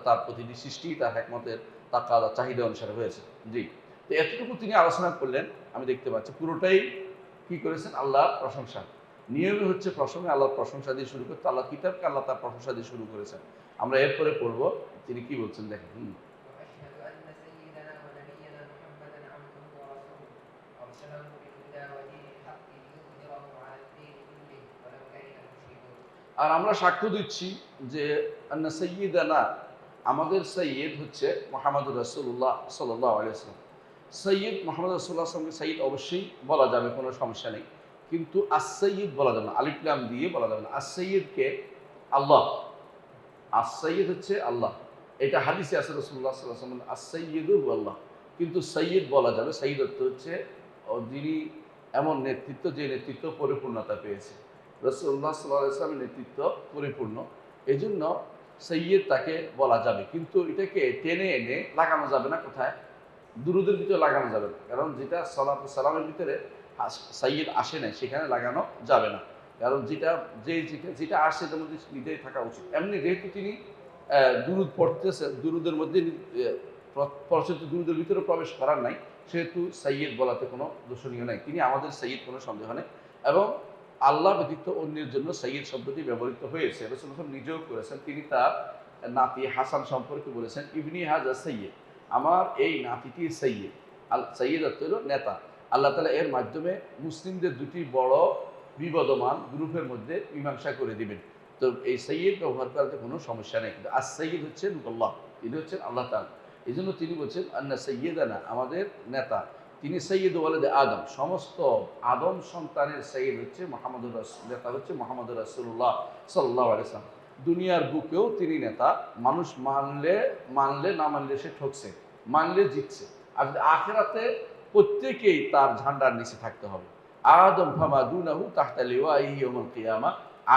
তার প্রতিটি সৃষ্টি তার হিকমতের তাকাদা চাহিদা অনুসারে হয়েছে। জি, তো এতটুকু তিনি আলোচনা করলেন, আমি দেখতে পাচ্ছি পুরোটাই কি করেছেন আল্লাহর প্রশংসা। নিয়মই হচ্ছে প্রথমে আল্লাহর প্রশংসা দিয়ে শুরু করতে, আল্লাহ কিতাবকে আল্লাহ তার প্রশংসা দিয়ে শুরু করেছেন। আমরা এরপরে পড়বো তিনি কি বলছেন দেখেন। وأشهد أن سيدنا ونبينا محمدا عبده ورسوله أرسله بالهدى ودين الحق ليظهره على الدين كله ولو كره المشركون। আর আমরা সাক্ষ্য দিচ্ছি যে আন্না সাইয়্যিদানা, আমাদের সৈয়দ হচ্ছে মুহাম্মদুর রাসূলুল্লাহ সাল্লাল্লাহু আলাইহি ওয়াসাল্লাম। সৈয়দ মুহাম্মদ রাসূলুল্লাহ সাল্লাল্লাহু আলাইহি ওয়াসাল্লামকে সৈয়দ অবশ্যই বলা যাবে, কোনো সমস্যা নেই, কিন্তু আস-সৈয়দ বলা যাবে না, আলিফ লাম দিয়ে বলা যাবে না। আস-সৈয়দকে আল্লাহ, আস-সৈয়দ হচ্ছে আল্লাহ, এটা হাদিসে আছে রাসূলুল্লাহ সাল্লাল্লাহু আলাইহি ওয়াসাল্লাম আস-সৈয়দু আল্লাহ, কিন্তু সৈয়দ বলা যাবে। সৈয়দ অর্থ হচ্ছে যিনি এমন নেতৃত্ব যে নেতৃত্ব পরিপূর্ণতা পেয়েছে। রাসূলুল্লাহ সাল্লাল্লাহু আলাইহি ওয়াসাল্লামের নেতৃত্ব পরিপূর্ণ, এই জন্য সৈয়দ তাকে বলা যাবে, কিন্তু এটাকে টেনে এনে লাগানো যাবে না। কোথায়? দুরুদের ভিতরে লাগানো যাবে না, কারণ যেটা সালাতু সালামের ভিতরে সৈয়দ আসে নাই সেখানে লাগানো যাবে না, কারণ যেটা আসে সেটার মধ্যে নিজেই থাকা উচিত। এমনি যেহেতু তিনি দুরুদ পড়তেছেন, দুরুদের মধ্যে প্রচলিত দুরুদের ভিতরে প্রবেশ করার নাই, সেহেতু সৈয়দ বলাতে কোনো দোষণীয় নাই, তিনি আমাদের সৈয়দ, কোনো সন্দেহ নেই। এবং আল্লাহ ব্যতীত অন্যের জন্য সৈয়দ শব্দটি ব্যবহৃত হয়েছে, রাসূলুল্লাহ নিজেও করেছেন। তিনি তার নাতি হাসান সম্পর্কে বলেছেন ইবনি হাজা সৈয়দ, আমার এই নাতিটি সৈয়দ। সৈয়দ অর্থ হল নেতা। আল্লাহ তাআলা এর মাধ্যমে মুসলিমদের দুটি বড় বিবদমান গ্রুপের মধ্যে মীমাংসা করে দিবেন। তো এই সৈয়দ ব্যবহার করাতে কোনো সমস্যা নেই, কিন্তু আস সৈয়দ হচ্ছেন আল্লাহ, তিনি হচ্ছেন আল্লাহ তাআলা। এই জন্য তিনি বলছেন আন্না সৈয়দানা, আমাদের নেতা। তিনি সৈয়দ ওয়ালাদে আদম, সমস্ত আদম সন্তানের সৈয়দ হচ্ছে মুহাম্মদুর রাসূল, নেতা হচ্ছে মুহাম্মদুর রাসূলুল্লাহ সাল্লাল্লাহু আলাইহি ওয়াসাল্লাম। দুনিয়ার বুকেও তিনি নেতা, মানুষ মানলে না মানলে সে ঠকছে, মানলে জিতছে। আর আখিরাতে প্রত্যেকেই তার ঝান্ডার নিচে থাকতে হবে। আদম ফামা দুনাহু তাহতা লিওয়াইহি ইয়াউমুল কিয়ামা,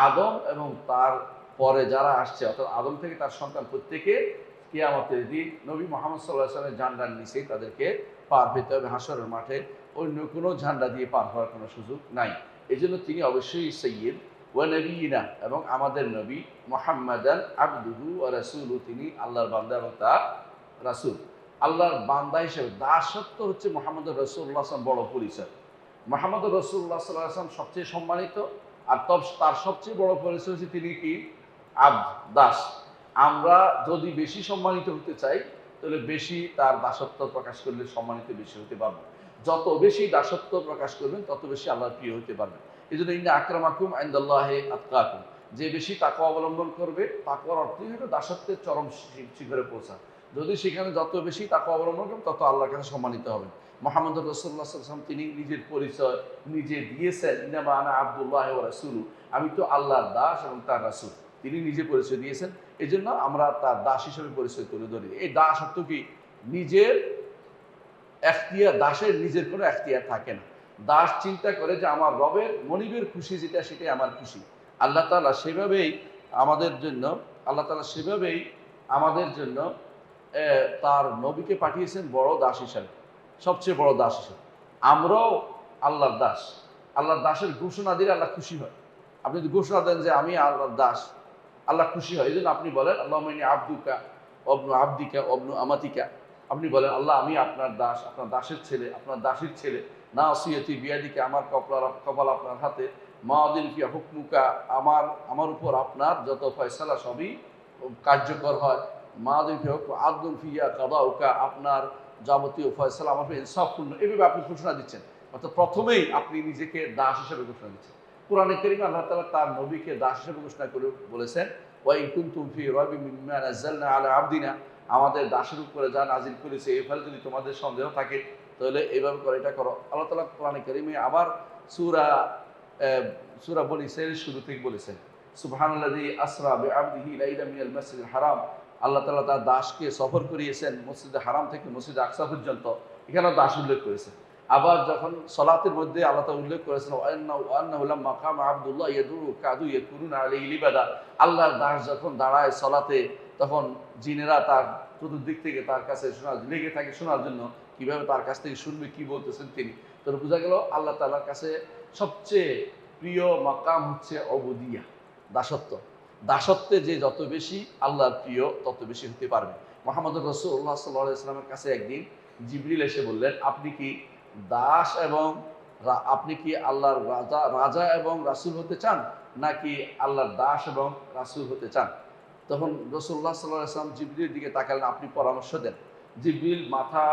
আদম এবং তার পরে যারা আসছে, অর্থাৎ আদম থেকে তার সন্তান প্রত্যেকে কিয়ামতের দিন নবী মুহাম্মদ সাল্লাল্লাহু আলাইহি ওয়াসাল্লামের ঝান্ডার নিচেই তাদেরকে পার পেতে হবে। হাসরের মাঠে অন্য কোনো ঝান্ডা দিয়ে পার হওয়ার কোনো সুযোগ নাই। এই জন্য তিনি অবশ্যই সৈয়দ ওয়া নবিয়িনা, এবং আমাদের নবী মুহাম্মাদান আবদুহু ওয়া রাসূলুহু, তিনি আল্লাহর বান্দা এবং তার রাসূল। আল্লাহর বান্দা হিসেবে দাসত্ব হচ্ছে মুহাম্মদুর রাসূলুল্লাহ সাল্লাল্লাহু আলাইহি ওয়াসাল্লাম বড় পরিচয়। মুহাম্মদুর রাসূলুল্লাহ সাল্লাল্লাহু আলাইহি ওয়াসাল্লাম সবচেয়ে সম্মানিত, আর তার সবচেয়ে বড় পরিচয় হচ্ছে তিনি কি? আব্দ, দাস। আমরা যদি বেশি সম্মানিত হতে চাই, তাহলে বেশি তার দাসত্ব প্রকাশ করলে সম্মানিত বেশি হতে পারবে। যত বেশি দাসত্ব প্রকাশ করবেন তত বেশি আল্লাহর প্রিয় হতে পারবেন। এই জন্য ইন্না আকরামাকুম ইনদাল্লাহি আতকাকুম, যে বেশি তাকওয়া অবলম্বন করবে, তাকওয়ার অর্থই হলো দাসত্বের চরম শিখরে পৌঁছা। যদি সেখানে যত বেশি তাকওয়া অবলম্বন করবেন তত আল্লাহর কাছে সম্মানিত হবেন। মুহাম্মদুর রাসূলুল্লাহ সাল্লাল্লাহু আলাইহি ওয়াসাল্লাম তিনি নিজের পরিচয় নিজে দিয়েছেন, ইন্নামা আনা আবদুল্লাহি ওয়া রাসূলুহু, আমি তো আল্লাহর দাস এবং তার রাসূল। তিনি নিজে পরিচয় দিয়েছেন, এই জন্য আমরা তার দাস হিসেবে পরিচয় তুলে ধরি। এই দাস অর্থ কি? নিজের এখতিয়ার, দাসের নিজের কোনো এখতিয়ার থাকে না। দাস চিন্তা করে যে আমার রবের মনিবের খুশি যেটা, সেটাই আমার খুশি। আল্লাহ তাআলা সেভাবেই আমাদের জন্য, আল্লাহ তাআলা সেভাবেই আমাদের জন্য তার নবীকে পাঠিয়েছেন বড় দাস হিসাবে, সবচেয়ে বড় দাস হিসাবে। আমরাও আল্লাহর দাস। আল্লাহর দাসের ঘোষণা দিলে আল্লাহ খুশি হয়। আপনি যদি ঘোষণা দেন যে আমি আল্লাহর দাস, আল্লাহ খুশি হয়। এই জন্য আপনি বলেন আল্লাহুম্মা ইন্নী আবদুকা ওয়াবনু আবদিকা ওয়াবনু আমাতিকা, আপনি বলেন আল্লাহ আমি আপনার দাস, আপনার দাসের ছেলে, আপনার দাসীর ছেলে। নাসিয়াতি বিয়াদিকা, আমার কপাল আপনার হাতে। মাদিন ফিয়া হুকমুকা, আমার উপর আপনার যত ফয়সালা সবই কার্যকর হয়। মাদিন ফিয়া হুকম আদলুন ফিয়া কাদাউকা, আপনার যাবতীয় ফয়সালা আমার উপর ইনসাফপূর্ণ। এভাবে আপনি ঘোষণা দিচ্ছেন, অর্থাৎ প্রথমেই আপনি নিজেকে দাস হিসেবে ঘোষণা দিচ্ছেন। কোরআনে কারীমে আল্লাহ তাআলা তার নবীকে দাস হিসেবে ঘোষণা করে বলেছেন ওয়া ইন কুনতুম ফি রাইবিন মিম্মা নাযালনা আলা আবদিনা, আমাদের দাসের উপরে যা নাজিল করেছে এই ফলে যদি তোমাদের সন্দেহ থাকে তাহলে এইভাবে করো, এটা করো। আল্লাহ তাআলা কোরআনে কারীমে আবার সূরা বনী ইসরাঈলের শুরু থেকে বলেছেন সুবহানাল্লাযী আসরা বিআবদিহি লাইলাম মিনাল মাসজিদিল হারাম, আল্লাহ তাআলা তার দাসকে সফর করিয়েছেন মসজিদে হারাম থেকে মসজিদে আকসা পর্যন্ত, এখানে দাস উল্লেখ করেছেন। আবার যখন সলাতের মধ্যে আল্লাহ তাআলা উল্লেখ করেছেন ওয়ান্নাহু লাম্মা কামা আবদুল্লাহ ইয়াদুরু কাদু ইয়াকুরুনা আলাইহি লিবাদা, আল্লাহর দাস যখন দাঁড়ায় সলাতে তখন জিনেরা তার চতুর্দিক থেকে তার কাছে লেগে থাকে শোনার জন্য, কিভাবে তার কাছ থেকে শুনবে কি বলতেছেন তিনি। তো বোঝা গেল আল্লাহ তাআলার কাছে সবচেয়ে প্রিয় মাকাম হচ্ছে অবুদিয়া, দাসত্ব। দাসত্বে যে যত বেশি আল্লাহর প্রিয় তত বেশি হতে পারবে। মুহাম্মদুর রাসূলুল্লাহ সাল্লাল্লাহু আলাইহি ওয়াসাল্লামের কাছে একদিন জিবরিল এসে বললেন আপনি কি দাস এবং আপনি কি আল্লাহর রাজা রাজা এবং রাসূল হতে চান, নাকি আল্লাহর দাস এবং রাসূল হতে চান? তখন রাসূলুল্লাহ সাল্লাল্লাহু আলাইহি ওয়াসাল্লাম জিবরিলের দিকে তাকালেন, আপনি পরামর্শ দেন। জিবরিল মাথা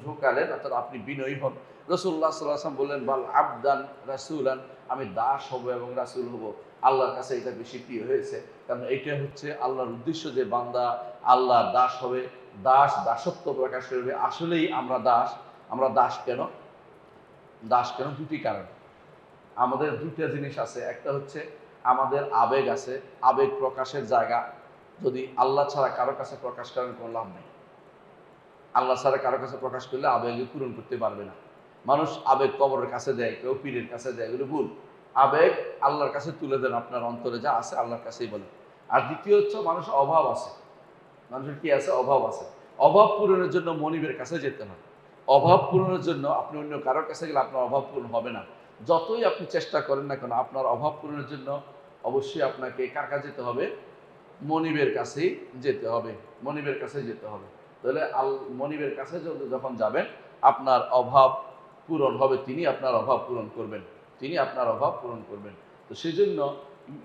ঝুঁকালেন, অর্থাৎ আপনি বিনয়ী হন। রাসূলুল্লাহ সাল্লাল্লাহু আলাইহি ওয়াসাল্লাম বললেন, বাল আবদান রাসূলান, আমি দাস হব এবং রাসূল হব। আল্লাহর কাছে এটা বেশি প্রিয় হয়েছে, কারণ এইটা হচ্ছে আল্লাহর উদ্দেশ্য যে বান্দা আল্লাহর দাস হবে, দাসত্ব প্রকাশ করবে। আসলেই আমরা দাস। আমরা দাস কেন? দাস কেন? দুটি কারণ। আমাদের দুইটা জিনিস আছে। একটা হচ্ছে আমাদের আবেগ আছে, আবেগ প্রকাশের জায়গা। যদি আল্লাহ ছাড়া কারো কাছে প্রকাশ করার কোনো লাভ নেই। আল্লাহ ছাড়া কারো কাছে প্রকাশ করলে আবেগ পূরণ করতে পারবে না। মানুষ আবেগ কবরের কাছে দেয়, কেউ পীরের কাছে দেয়, এগুলো ভুল। আবেগ আল্লাহর কাছে তুলে দেন, আপনার অন্তরে যা আছে আল্লাহর কাছেই বলেন। আর দ্বিতীয় হচ্ছে মানুষের অভাব আছে। মানুষের কি আছে? অভাব আছে। অভাব পূরণের জন্য মনিবের কাছে যেতে হয়। অভাব পূরণের জন্য আপনি অন্য কারোর কাছে গেলে আপনার অভাব পূরণ হবে না। যতই আপনি চেষ্টা করেন না কেন, আপনার অভাব পূরণের জন্য অবশ্যই আপনাকে কার কাছে যেতে হবে? মনিবের কাছেই যেতে হবে। মনিবের কাছে যেতে হবে। তাহলে মনিবের কাছে যখন যাবেন, আপনার অভাব পূরণ হবে, তিনি আপনার অভাব পূরণ করবেন। তিনি আপনার অভাব পূরণ করবেন। তো সেজন্য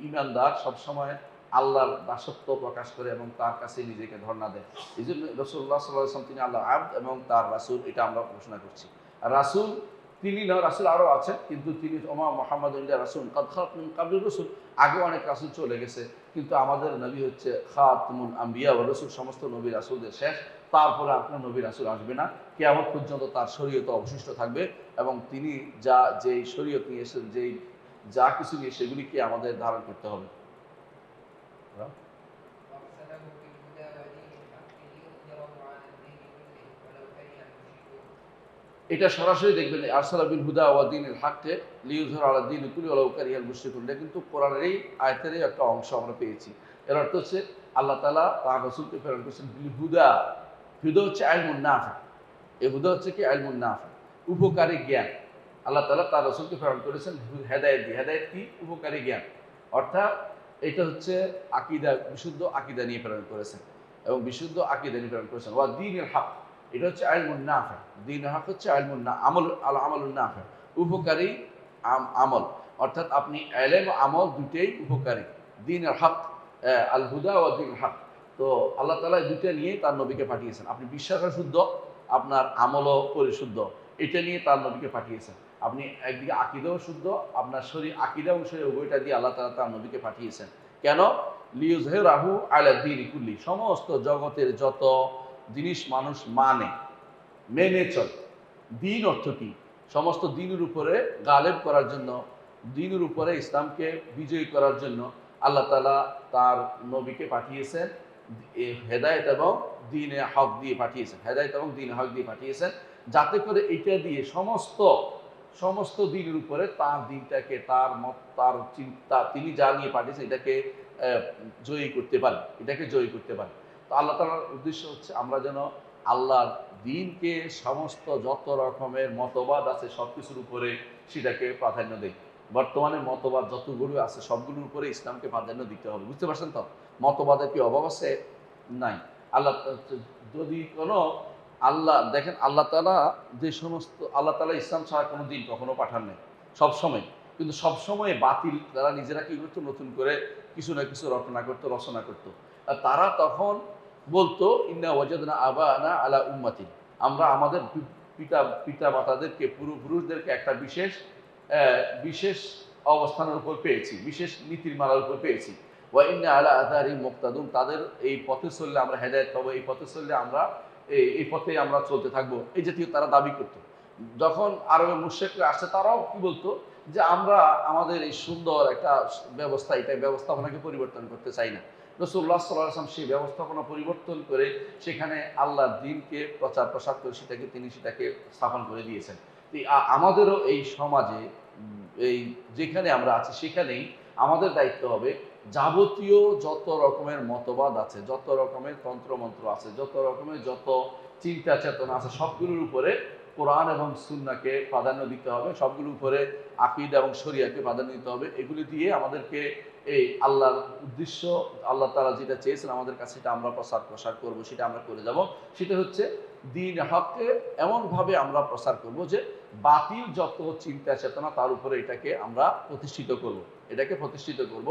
ঈমানদার সবসময় আল্লাহর দাসত্ব প্রকাশ করে এবং তার কাছে নিজেকে ধর্ণা দেয়। এই জন্য রাসূলুল্লাহ সাল্লাল্লাহু আলাইহি ওয়াসাল্লাম তিনি আল্লাহর আবদ এবং তার রাসূল, এটা আমরা ঘোষণা করছি। আর রাসূল তিনি না, রাসূল আরও আছেন, কিন্তু তিনি ওমা মুহাম্মাদুন ইল্লা রাসূল কাদ খালাত মিন ক্বাবলির রাসূল, আগে অনেক রাসূল চলে গেছে, কিন্তু আমাদের নবী হচ্ছে খাতামুল আম্বিয়া ওয়া রাসূল, সমস্ত নবী রাসূলদের শেষ। তারপরে আপনার নবী রাসূল আসবে না, কিয়ামত পর্যন্ত তার শরীয়ত অবশিষ্ট থাকবে এবং তিনি যেই শরীয়ত নিয়ে এসেছেন, যা কিছু নিয়ে, সেগুলিকে আমাদের ধারণ করতে হবে। وأرسله بالهدى ودين الحق ليظهره على الدين كله ولو كره المشركون। এটা সরাসরি দেখবেন, আরসালা বিল হুদা ওয়া দীনিল হাক্কে লিইয়ুযহিরা আলা দীনি কুল্লি ওয়ালাউ কারিহাল মুশরিকুন। এটা কিন্তু কোরআনের এই আয়াতেরই একটা অংশ আমরা পেয়েছি। এর অর্থ হচ্ছে আল্লাহ তাআলা তার রাসূলকে প্রেরণ করেছেন বিল হুদা। হুদা হচ্ছে ইলমুন নাফি। এই হুদা হচ্ছে কি? ইলমুন নাফি, উপকারী জ্ঞান। আল্লাহ তাআলা তার রাসূলকে প্রেরণ করেছেন হেদায়েত দিয়ে। হেদায়েত কি? উপকারী জ্ঞান। অর্থাৎ এটা হচ্ছে আকীদা, বিশুদ্ধ আকীদা নিয়ে প্রেরণ করেছেন এবং বিশুদ্ধ আকীদা নিয়ে প্রেরণ করেছেন। ওয়া দীনিল হক, এটা হচ্ছে ইলমুন নাফি। দ্বীন হক হচ্ছে ইলমুন না আমল, আল আমালুন নাফি, উপকারী আমল। অর্থাৎ আপনি ইলম আমল দুটেই উপকারী। দ্বীনুল হক, আল হুদা ওয়া দ্বীনুল হক। তো আল্লাহ তাআলা দুইটা নিয়ে তার নবীকে পাঠিয়েছেন। আপনি বিশ্বাসও শুদ্ধ, আপনার আমলও পরিশুদ্ধ, এটা নিয়ে তার নবীকে পাঠিয়েছেন। আপনি একদিকে আকীদাও শুদ্ধ, আপনার শরীর আকীদা এবং শরীর উভয়টা দিয়ে আল্লাহ তাআলা তার নবীকে পাঠিয়েছেন। কেন? লিইয়ুযহিরাহু আলা দীনি কুল্লি, সমস্ত জগতের যত জিনিস মানুষ মেনে চলে। দিন অর্থ কি? সমস্ত দিনের উপরে গালেব করার জন্য, দিনের উপরে ইসলামকে বিজয়ী করার জন্য আল্লাহ তাআলা তার নবীকে পাঠিয়েছেন, হেদায়েত এবং দ্বীনে হক দিয়ে পাঠিয়েছেন। হেদায়েত এবং দ্বীনে হক দিয়ে পাঠিয়েছেন, যাতে করে এটা দিয়ে সমস্ত দিনের উপরে তার দিনটাকে, তার মত, তার চিন্তা, তিনি যা নিয়ে পাঠিয়েছেন এটাকে জয়ী করতে পারেন, এটাকে জয়ী করতে পারেন। তো আল্লাহ তাআলার উদ্দেশ্য হচ্ছে আমরা যেন আল্লাহর দ্বীনকে সমস্ত যত রকমের মতবাদ আছে সব কিছুর উপরে সেটাকে প্রাধান্য দেয়। বর্তমানে মতবাদ যতগুলো আছে সবগুলোর উপরে ইসলামকে প্রাধান্য দিতে হবে। বুঝতে পারছেন তো? মতবাদের কি অভাব আছে? নাই। আল্লাহ যদি কোনো আল্লাহ দেখেন, আল্লাহ তাআলা যে সমস্ত, আল্লাহ তাআলা ইসলাম ছাড়া কোনো দিন কখনো পাঠান নাই, সবসময়। কিন্তু সবসময় বাতিল তারা নিজেরা কি করতো? নতুন করে কিছু না কিছু রচনা করতো। আর তারা তখন বলতো ইন্না ওয়াজাদনা আবানা আলা উম্মাতিন, আমরা আমাদের পিতা মাতাদেরকে, পূর্বপুরুষদেরকে একটা বিশেষ অবস্থানের উপর পেয়েছি, বিশেষ নীতির মালার উপর পেয়েছি। ওয়া ইন্না আলা আযারিহিম মুক্তাদুন, তাদের এই পথে চললে আমরা হেদায়েত পাবো, এই পথে চললে আমরা এই পথে আমরা চলতে থাকবো, এই জাতীয় তারা দাবি করতো। যখন আরবের মুশরিকরা আসছে, তারাও কি বলতো? যে আমরা আমাদের এই সুন্দর একটা ব্যবস্থা, এটা ব্যবস্থাপনাকে পরিবর্তন করতে চাই না। রাসূলুল্লাহ সাল্লাল্লাহু আলাইহি ওয়াসাল্লাম সেই ব্যবস্থাপনা পরিবর্তন করে সেখানে আল্লাহর দ্বীনকে প্রচার প্রসার করে সেটাকে স্থাপন করে দিয়েছেন। আমাদেরও এই সমাজে, এই যেখানে আমরা আছি সেখানেই আমাদের দায়িত্ব হবে যাবতীয় যত রকমের মতবাদ আছে, যত রকমের তন্ত্রমন্ত্র আছে, যত চিন্তা চেতনা আছে, সবগুলোর উপরে কোরআন এবং সুন্নাহকে প্রাধান্য দিতে হবে, সবগুলোর উপরে আকীদা এবং শরিয়াকে প্রাধান্য দিতে হবে। এগুলি দিয়ে আমাদেরকে এই আল্লাহর উদ্দেশ্য, আল্লাহ তাআলা যেটা চেয়েছেন আমাদের কাছে সেটা আমরা প্রসার করব, সেটা আমরা করে যাব। সেটা হচ্ছে দ্বীন হককে এমনভাবে আমরা প্রসার করব যে বাতিল যত চিন্তা চেতনা তার উপরে এটাকে আমরা প্রতিষ্ঠিত করব, এটাকে প্রতিষ্ঠিত করব।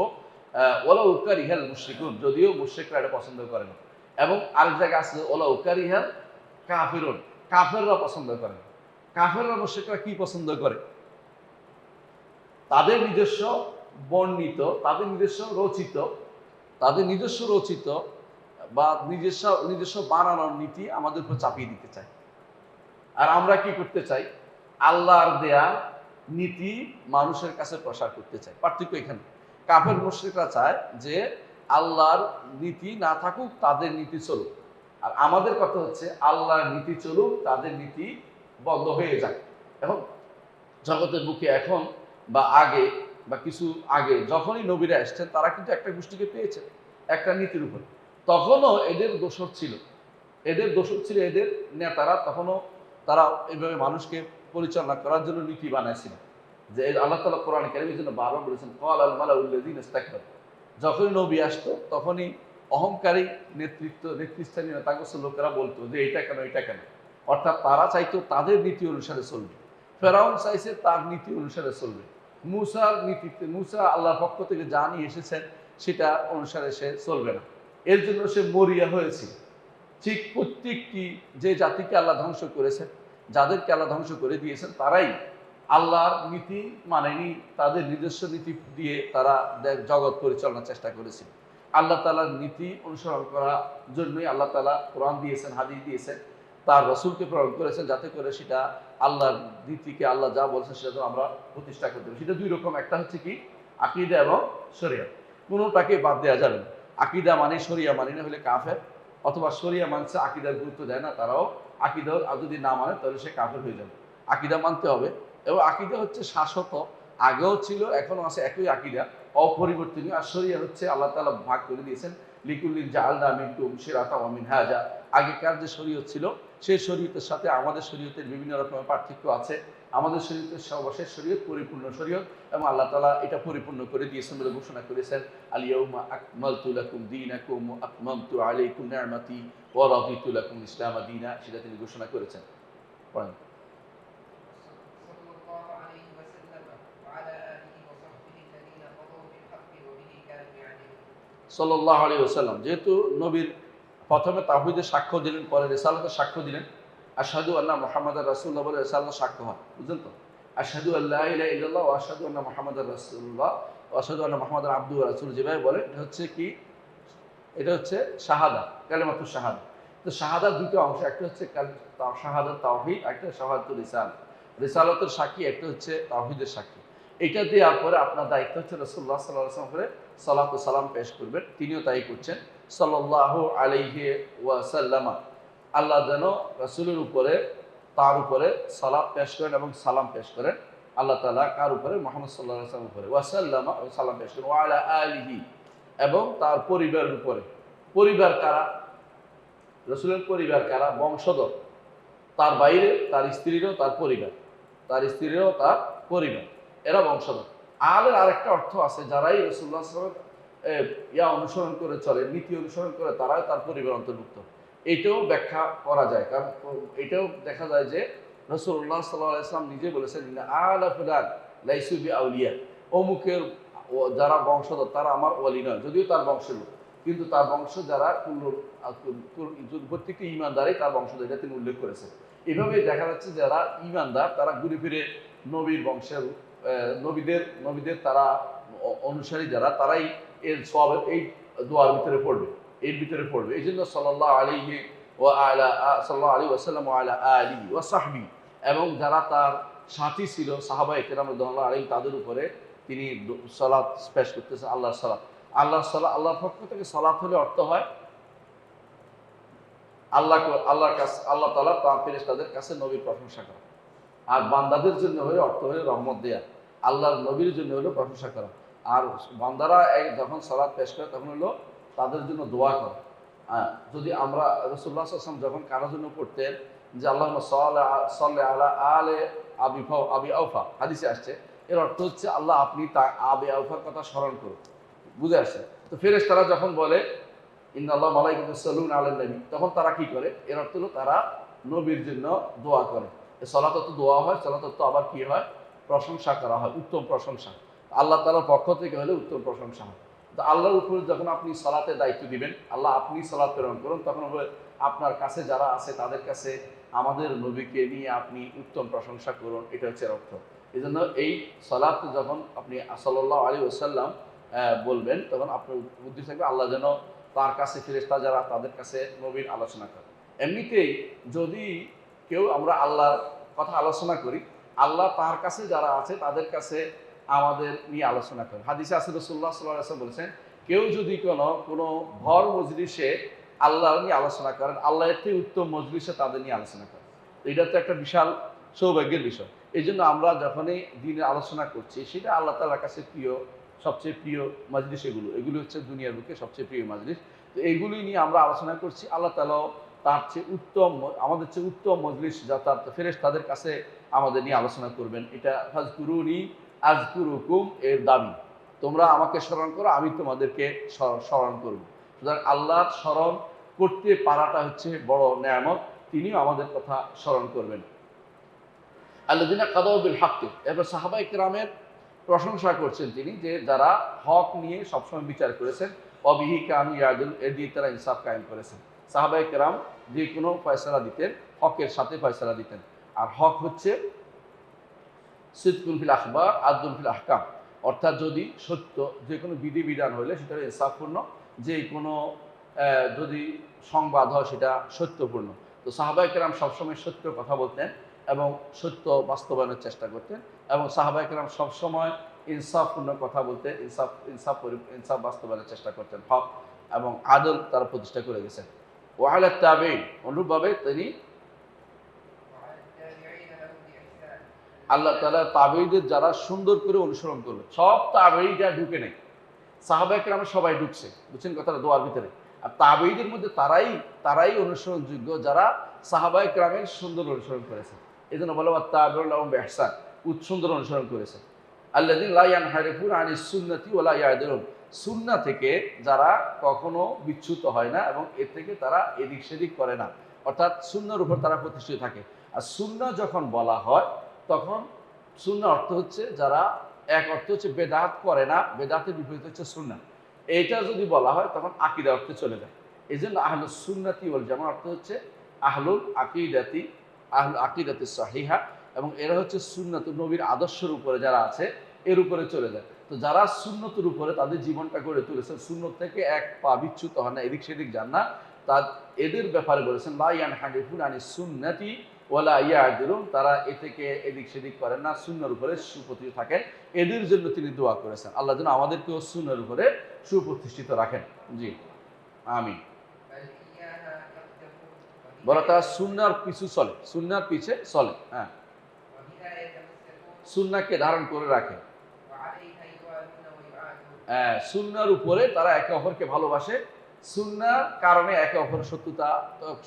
ওলা উকারিহাল মুশরিকুন, যদিও মুশরিকরা এটা পছন্দ করে না। এবং আরেক জায়গায় আছে ওলা উকারিহাল কাফিরুন, কাফেররা পছন্দ করে না। কাফেররা মুশরিকরা কি পছন্দ করে? তাদের নিজস্ব বর্ণিত, তাদের নিজস্ব রচিত বা নিজস্ব বানানোর নীতি আমাদের উপর চাপিয়ে দিতে চায়। আর আমরা কি করতে চাই? আল্লাহর দেয়া নীতি মানুষের কাছে প্রসার করতে চাই। পার্থক্য এখানে। কাফের মুশরিকরা চায় যে আল্লাহর নীতি না থাকুক, তাদের নীতি চলুক। আর আমাদের কথা হচ্ছে আল্লাহর নীতি চলুক, তাদের নীতি বন্ধ হয়ে যাক। এখন জগতের বুকে এখন বা আগে বা কিছু আগে যখনই নবীরা এসছেন, তারা কিন্তু একটা গোষ্ঠীকে পেয়েছেন একটা নীতির উপর। তখনও এদের দোষর ছিল, এদের নেতারা তখনও তারা এইভাবে মানুষকে পরিচালনা করার জন্য নীতি বানাইছিল। যে আল্লাহ তাআলা কোরআন কারীমের জন্য বারবার বলেছেন ক্বাল আল মালাউল্লাযীনা ইসতাকবারু, যখনই নবী আসতো তখনই অহংকারী নেতৃস্থানীয় নেতাগোষ্ঠীর লোকেরা বলতো যে এটা কেন, অর্থাৎ তারা চাইতো তাদের নীতি অনুসারে চলবে। ফেরাউন চাইছে তার নীতি অনুসারে চলবে। মুসা আল্লাহর পক্ষ থেকে যা নিয়ে এসেছেন সেটা অনুসারে সে চলবে না, এর জন্য সে মরিয়া হয়েছে। ঠিক প্রত্যেকটি যে জাতিকে আল্লাহ ধ্বংস করেছেন, যাদেরকে আল্লাহ ধ্বংস করে দিয়েছেন, তারাই আল্লাহর নীতি মানেনি, তাদের নিজস্ব নীতি দিয়ে তারা জগৎ পরিচালনার চেষ্টা করেছে। আল্লাহ তাআলার নীতি অনুসরণ করার জন্যই আল্লাহ তাআলা কোরআন দিয়েছেন, হাদিস দিয়েছেন, তার রাসূলকে প্রেরণ করেছেন, যাতে করে সেটা আল্লাহর নীতিকে আল্লাহ যা বলছেন সেটা আমরা প্রতিষ্ঠা করতে পারি। সেটা দুই রকম, একটা হচ্ছে কি আকীদা এবং শরিয়ত। কোনোটাকে বাদ দেওয়া যাবে না। আকীদা মানে শরিয়া মানে না হলে কাফের, অথবা শরিয়া মানছে আকীদার গুরুত্ব দেয় না, তারাও আকীদা যদি না মানে তাহলে সে কাফের হয়ে যাবে। আকীদা মানতে হবে। এবং আকীদা হচ্ছে শাশ্বত, আগেও ছিল এখনো আছে একই আকীদা, অপরিবর্তনীয়। আর শরিয়া হচ্ছে আল্লাহ তাআলা ভাগ করে দিয়েছেন লিকুল্লিন জাআলনা মিনকুম শিরাতাও ওয়া মিনহাজা। আগেকার যে শরীয়ত ছিল সেই শরীয়তের সাথে আমাদের শরীয়তের বিভিন্ন রকমের পার্থক্য আছে। আমাদের শরীয়তের সর্বশেষ শরীয়ত পরিপূর্ণ শরীয়ত, এবং আল্লাহ তাআলা এটা পরিপূর্ণ করে দিয়েছেন বলে ঘোষণা করেছেন আল ইয়াউমা আকমালতু লাকুম দীনাকুম ওয়া আতমামতু আলাইকুম নি'মাতি ওয়া রাদিতু লাকুম ইসলামা দীনা, সেটা তিনি ঘোষণা করেছেন। পড়েন। সাল্লাল্লাহু আলাইহি ওয়াসাল্লাম যেহেতু নবীর প্রথমে তাওহীদের সাক্ষ্য দিলেন, পরে রিসালাতের সাক্ষ্য দিলেন। আশহাদু আন্না মুহাম্মাদার রাসূলুল্লাহ বলে রিসালাতের সাক্ষ্য হয়, বুঝলেন তো? আশহাদু আল্লা ইলাহা ইল্লাল্লাহ ওয়া আশহাদু আন্না মুহাম্মাদার রাসূলুল্লাহ ওয়া আশহাদু আন্না মুহাম্মাদান আবদুহু ওয়া রাসূলুহু, যেভাবে বলে এটা হচ্ছে কি, এটা হচ্ছে শাহাদা, কালিমাতুশ শাহাদা। তো শাহাদার দুটো অংশ, একটা হচ্ছে শাহাদাত তাওহীদ, একটা শাহাদাতুর রিসালাত। রিসালাতের সাক্ষী, একটা হচ্ছে তাওহীদের সাক্ষী। এটা দেওয়ার পরে আপনার দায়িত্ব হচ্ছে রাসূলুল্লাহ সাল্লাল্লাহু আলাইহি ওয়াসাল্লাম করে সালাত ও সালাম পেশ করবেন। তিনিও তাই করছেন সাল্লাল্লাহু আলাইহি ওয়াসাল্লাম। আল্লাহ যেন রাসূলের উপরে, তার উপরে সালাত পেশ করেন এবং সালাম পেশ করেন। আল্লাহ তাআলা কার উপরে? মুহাম্মদ সাল্লাল্লাহু আলাইহি ওয়াসাল্লামের উপরে। ওয়াসাল্লাম, সালাম পেশ করেন। ওয়া আলা আলিহি, এবং তার পরিবারের উপরে। পরিবার কারা? রাসূলের পরিবার কারা? বংশধর, তার বাইরে তার স্ত্রীরও তার পরিবার, এরা বংশধর। আলের আরেকটা অর্থ আছে, যারাই রাসূলুল্লাহ সাল্লাল্লাহু আলাইহি ওয়াসাল্লাম অনুসরণ করে চলে, নীতি অনুসরণ করে, তারাই তার পরিবার অন্তর্ভুক্ত। এটাও ব্যাখ্যা করা যায়, কারণ এটাও দেখা যায় যে রাসূলুল্লাহ সাল্লাল্লাহু আলাইহি ওয়াসাল্লাম নিজে বলেছেন ইন্না আলা ফুলান লাইসু বিআউলিয়া, অমুকের যারা বংশধর তারা আমার ওয়ালি নয়, যদিও তার বংশের লোক, কিন্তু তার বংশ যারা প্রত্যেকটি ঈমানদারই তার বংশধর, এটা তিনি উল্লেখ করেছেন। এভাবে দেখা যাচ্ছে যারা ঈমানদার তারা ঘুরে ফিরে নবীর বংশের, নবীদের তারা অনুসারী যারা, তারাই এর সব এই দোয়ার ভিতরে পড়বে, এর ভিতরে পড়বে। এই জন্য সাল্লাল্লাহু আলাইহি ওয়াসাল্লাম ওয়া আলা আলিহি ওয়া সাহবিহি, এবং যারা তার সাথী ছিল সাহাবায়ে কেরাম রাদিয়াল্লাহু আলাইহিম, তাদের উপরে তিনি সালাত পেশ করতেছেন। আল্লাহর আল্লাহর পক্ষ থেকে সালাত হলে অর্থ হয় আল্লাহর কাছে, আল্লাহ তাআলা তার ফেরেশতাদের কাছে নবীর প্রশংসা করা। আর বান্দাদের জন্য হলে অর্থ হলে রহমত দেয়া, আল্লাহর নবীর জন্য হলো প্রশংসা করা। আর বান্দারা যখন সালাত পেশ করে তখন হলো তাদের জন্য দোয়া করা। যদি আমরা রাসূলুল্লাহ সাল্লাল্লাহু আলাইহি ওয়াসাল্লাম যখন কারোর জন্য পড়তেন যে আল্লাহুম্মা সাল্লি আলা আলে আবি আওফা, হাদিসে আসছে, এর অর্থ হচ্ছে আল্লাহ আপনি তা আবি আওফার কথা স্মরণ করুন। বুঝে আসছে? তো ফেরেশতারা যখন বলে ইন্নাল্লাহ মালাইকাতু ইউসাল্লুনা আলান নবী, তখন তারা কি করে? এর অর্থ হলো তারা নবীর জন্য দোয়া করে। সালাত তো দোয়া হয়, সালাত তো আবার কি হয়? প্রশংসা করা হয়, উত্তম প্রশংসা। আল্লাহ তাআলার পক্ষ থেকে হলে উত্তম প্রশংসা হয়। তো আল্লাহর উপর যখন আপনি সালাতের দায়িত্ব দিবেন, আল্লাহ আপনি সালাত প্রেরণ করুন, তখন হবে আপনার কাছে যারা আছে তাদের কাছে আমাদের নবীকে নিয়ে আপনি উত্তম প্রশংসা করুন, এটা হচ্ছে এর অর্থ। এজন্য এই সালাত যখন আপনি সাল্লাল্লাহু আলাইহি ওয়াসাল্লাম বলবেন, তখন আপনার বুদ্ধি থাকবে আল্লাহ যেন তার কাছে ফেরেশতা যারা তাদের কাছে নবীর আলোচনা করে। এমনিতেই যদি কেউ আমরা আল্লাহর কথা আলোচনা করি, আল্লাহ তার কাছে যারা আছে তাদের কাছে আমাদের নিয়ে আলোচনা করে। হাদিসে আছে রাসূলুল্লাহ সাল্লাল্লাহু আলাইহি ওয়াসাল্লাম বলেছেন, কেউ যদি কোনো ভর মজলিসে আল্লাহ নিয়ে আলোচনা করেন, আল্লাহ এর থেকে উত্তম মজলিসে তাদের নিয়ে আলোচনা করেন। তো এটা তো একটা বিশাল সৌভাগ্যের বিষয়। এই জন্য আমরা যখনই দিনের আলোচনা করছি, সেটা আল্লাহ তাআলার কাছে প্রিয়, সবচেয়ে প্রিয় মজলিস এগুলো হচ্ছে দুনিয়ার বুকে সবচেয়ে প্রিয় মজলিস। তো এইগুলি নিয়ে আমরা আলোচনা করছি, আল্লাহ তাআলাও তার চেয়ে উত্তম, আমাদের চেয়ে উত্তম মজলিস যা তার ফেরেশতাদের কাছে আমাদের নিয়ে আলোচনা করবেন। এটা ফাজকুরুনি আযকুরুকুম এর দাবি। তোমরা আমাকে স্মরণ করো, আমি তোমাদেরকে স্মরণ করব। সুতরাং আল্লাহর স্মরণ করতে পারাটা হচ্ছে বড় নেয়ামত, তিনিও আমাদের কথা স্মরণ করবেন। আল্লাযিনা কাদাউ বিল হাক্কি, এরপর সাহাবায়ে কেরামের প্রশংসা করছেন তিনি, যে যারা হক নিয়ে সবসময় বিচার করেছেন, অবিহি কানু ইয়াদুল, এর দিয়ে তারা ইনসাফ কায়েম করেছেন। সাহাবায়ে কেরাম যে কোনো ফয়সালা দিতেন হকের সাথে ফয়সালা দিতেন। আর হক হচ্ছে সিদকুল ফিল আখবার আদলুল ফিল আহকাম, অর্থাৎ যদি সত্য যে কোনো বিধিবিধান হলে সেটা ইনসাফপূর্ণ, যে কোনো যদি সংবাদ হয় সেটা সত্যপূর্ণ। তো সাহাবায়ে কেরাম সবসময় সত্য কথা বলতেন এবং সত্য বাস্তবায়নের চেষ্টা করতেন, এবং সাহাবায়ে কেরাম সবসময় ইনসাফপূর্ণ কথা বলতে ইনসাফ বাস্তবায়নের চেষ্টা করতেন। হক এবং আদল তারা প্রতিষ্ঠা করে গেছেন। ওয়ালা তাবিঈন, অনুরূপভাবে তিনি وعلى التابعين لهم بإحسان আল্লাহ তাআলা তাবেঈদের যারা সুন্দর করে অনুসরণ করবে, সব তাবেঈরা ঢুকে নেই, সাহাবায়ে কেরাম সবাই ঢুকছে, বুঝছেন কথাটা, দোয়ার ভিতরে। আর তাবেঈদের মধ্যে তারাই অনুসরণযোগ্য যারা সাহাবায়ে কেরামের সুন্দর অনুসরণ করেছে। এই জন্য বলা হয় তাবেঈন লাহুম বিইহসান, সুন্দর অনুসরণ করেছে। আল্লাযীনা লা ইয়ানহারিফুনা আনিস সুন্নাতি ওয়া লা ইয়াদিলুন, সুন্নাহ থেকে যারা কখনো বিচ্যুত হয় না এবং এর থেকে তারা এদিক সেদিক করে না, অর্থাৎ সুন্নাহর উপর তারা প্রতিষ্ঠিত থাকে। আর সুন্নাহ যখন বলা হয় তখন সুন্নাহ অর্থ হচ্ছে যারা, এক অর্থ হচ্ছে বেদাত করে না, বেদাতের বিপরীত হচ্ছে সুন্নাহ। এইটা যদি বলা হয় তখন আকীদা অর্থে চলে যায়। এই জন্য আহলুস সুন্নাতি ওয়াল জামাত অর্থ হচ্ছে আহলুল আকিদাতি সহিহা, এবং এরা হচ্ছে সুন্নাত, নবীর আদর্শের উপরে যারা আছে এর উপরে চলে যায়। তো যারা সুন্নতের উপরে তাদের জীবনটা গড়ে তুলেছেন, সুন্নত থেকে এক পা বিচ্যুত হয় না, এদিক সেদিক যান না, তা এদের ব্যাপারে বলেছেন লা ইয়ানহারিফুনা আনিস সুন্নাতি ওয়ালা ইয়াদিলুন, তারা এ থেকে এদিক সেদিক করেন না, সুন্নাহর উপরে সুপ্রতিষ্ঠিত থাকেন। এদের জন্য তিনি দোয়া করেছেন, আল্লাহ যেন আমাদেরকেও সুন্নাহর উপরে সুপ্রতিষ্ঠিত রাখেন। জি, আমিন। بل إياها يقتفون বড় তারা সুন্নাহর পিছু চলে, সুন্নাহর পিছে চলে, হ্যাঁ, وبها يتمسكون সুন্নাহকে ধারণ করে রাখে। وعليها يوالون ويعادون সুন্নাহর উপরে তারা একে অপরকে ভালোবাসে, সুন্নাহর কারণে একে অপরের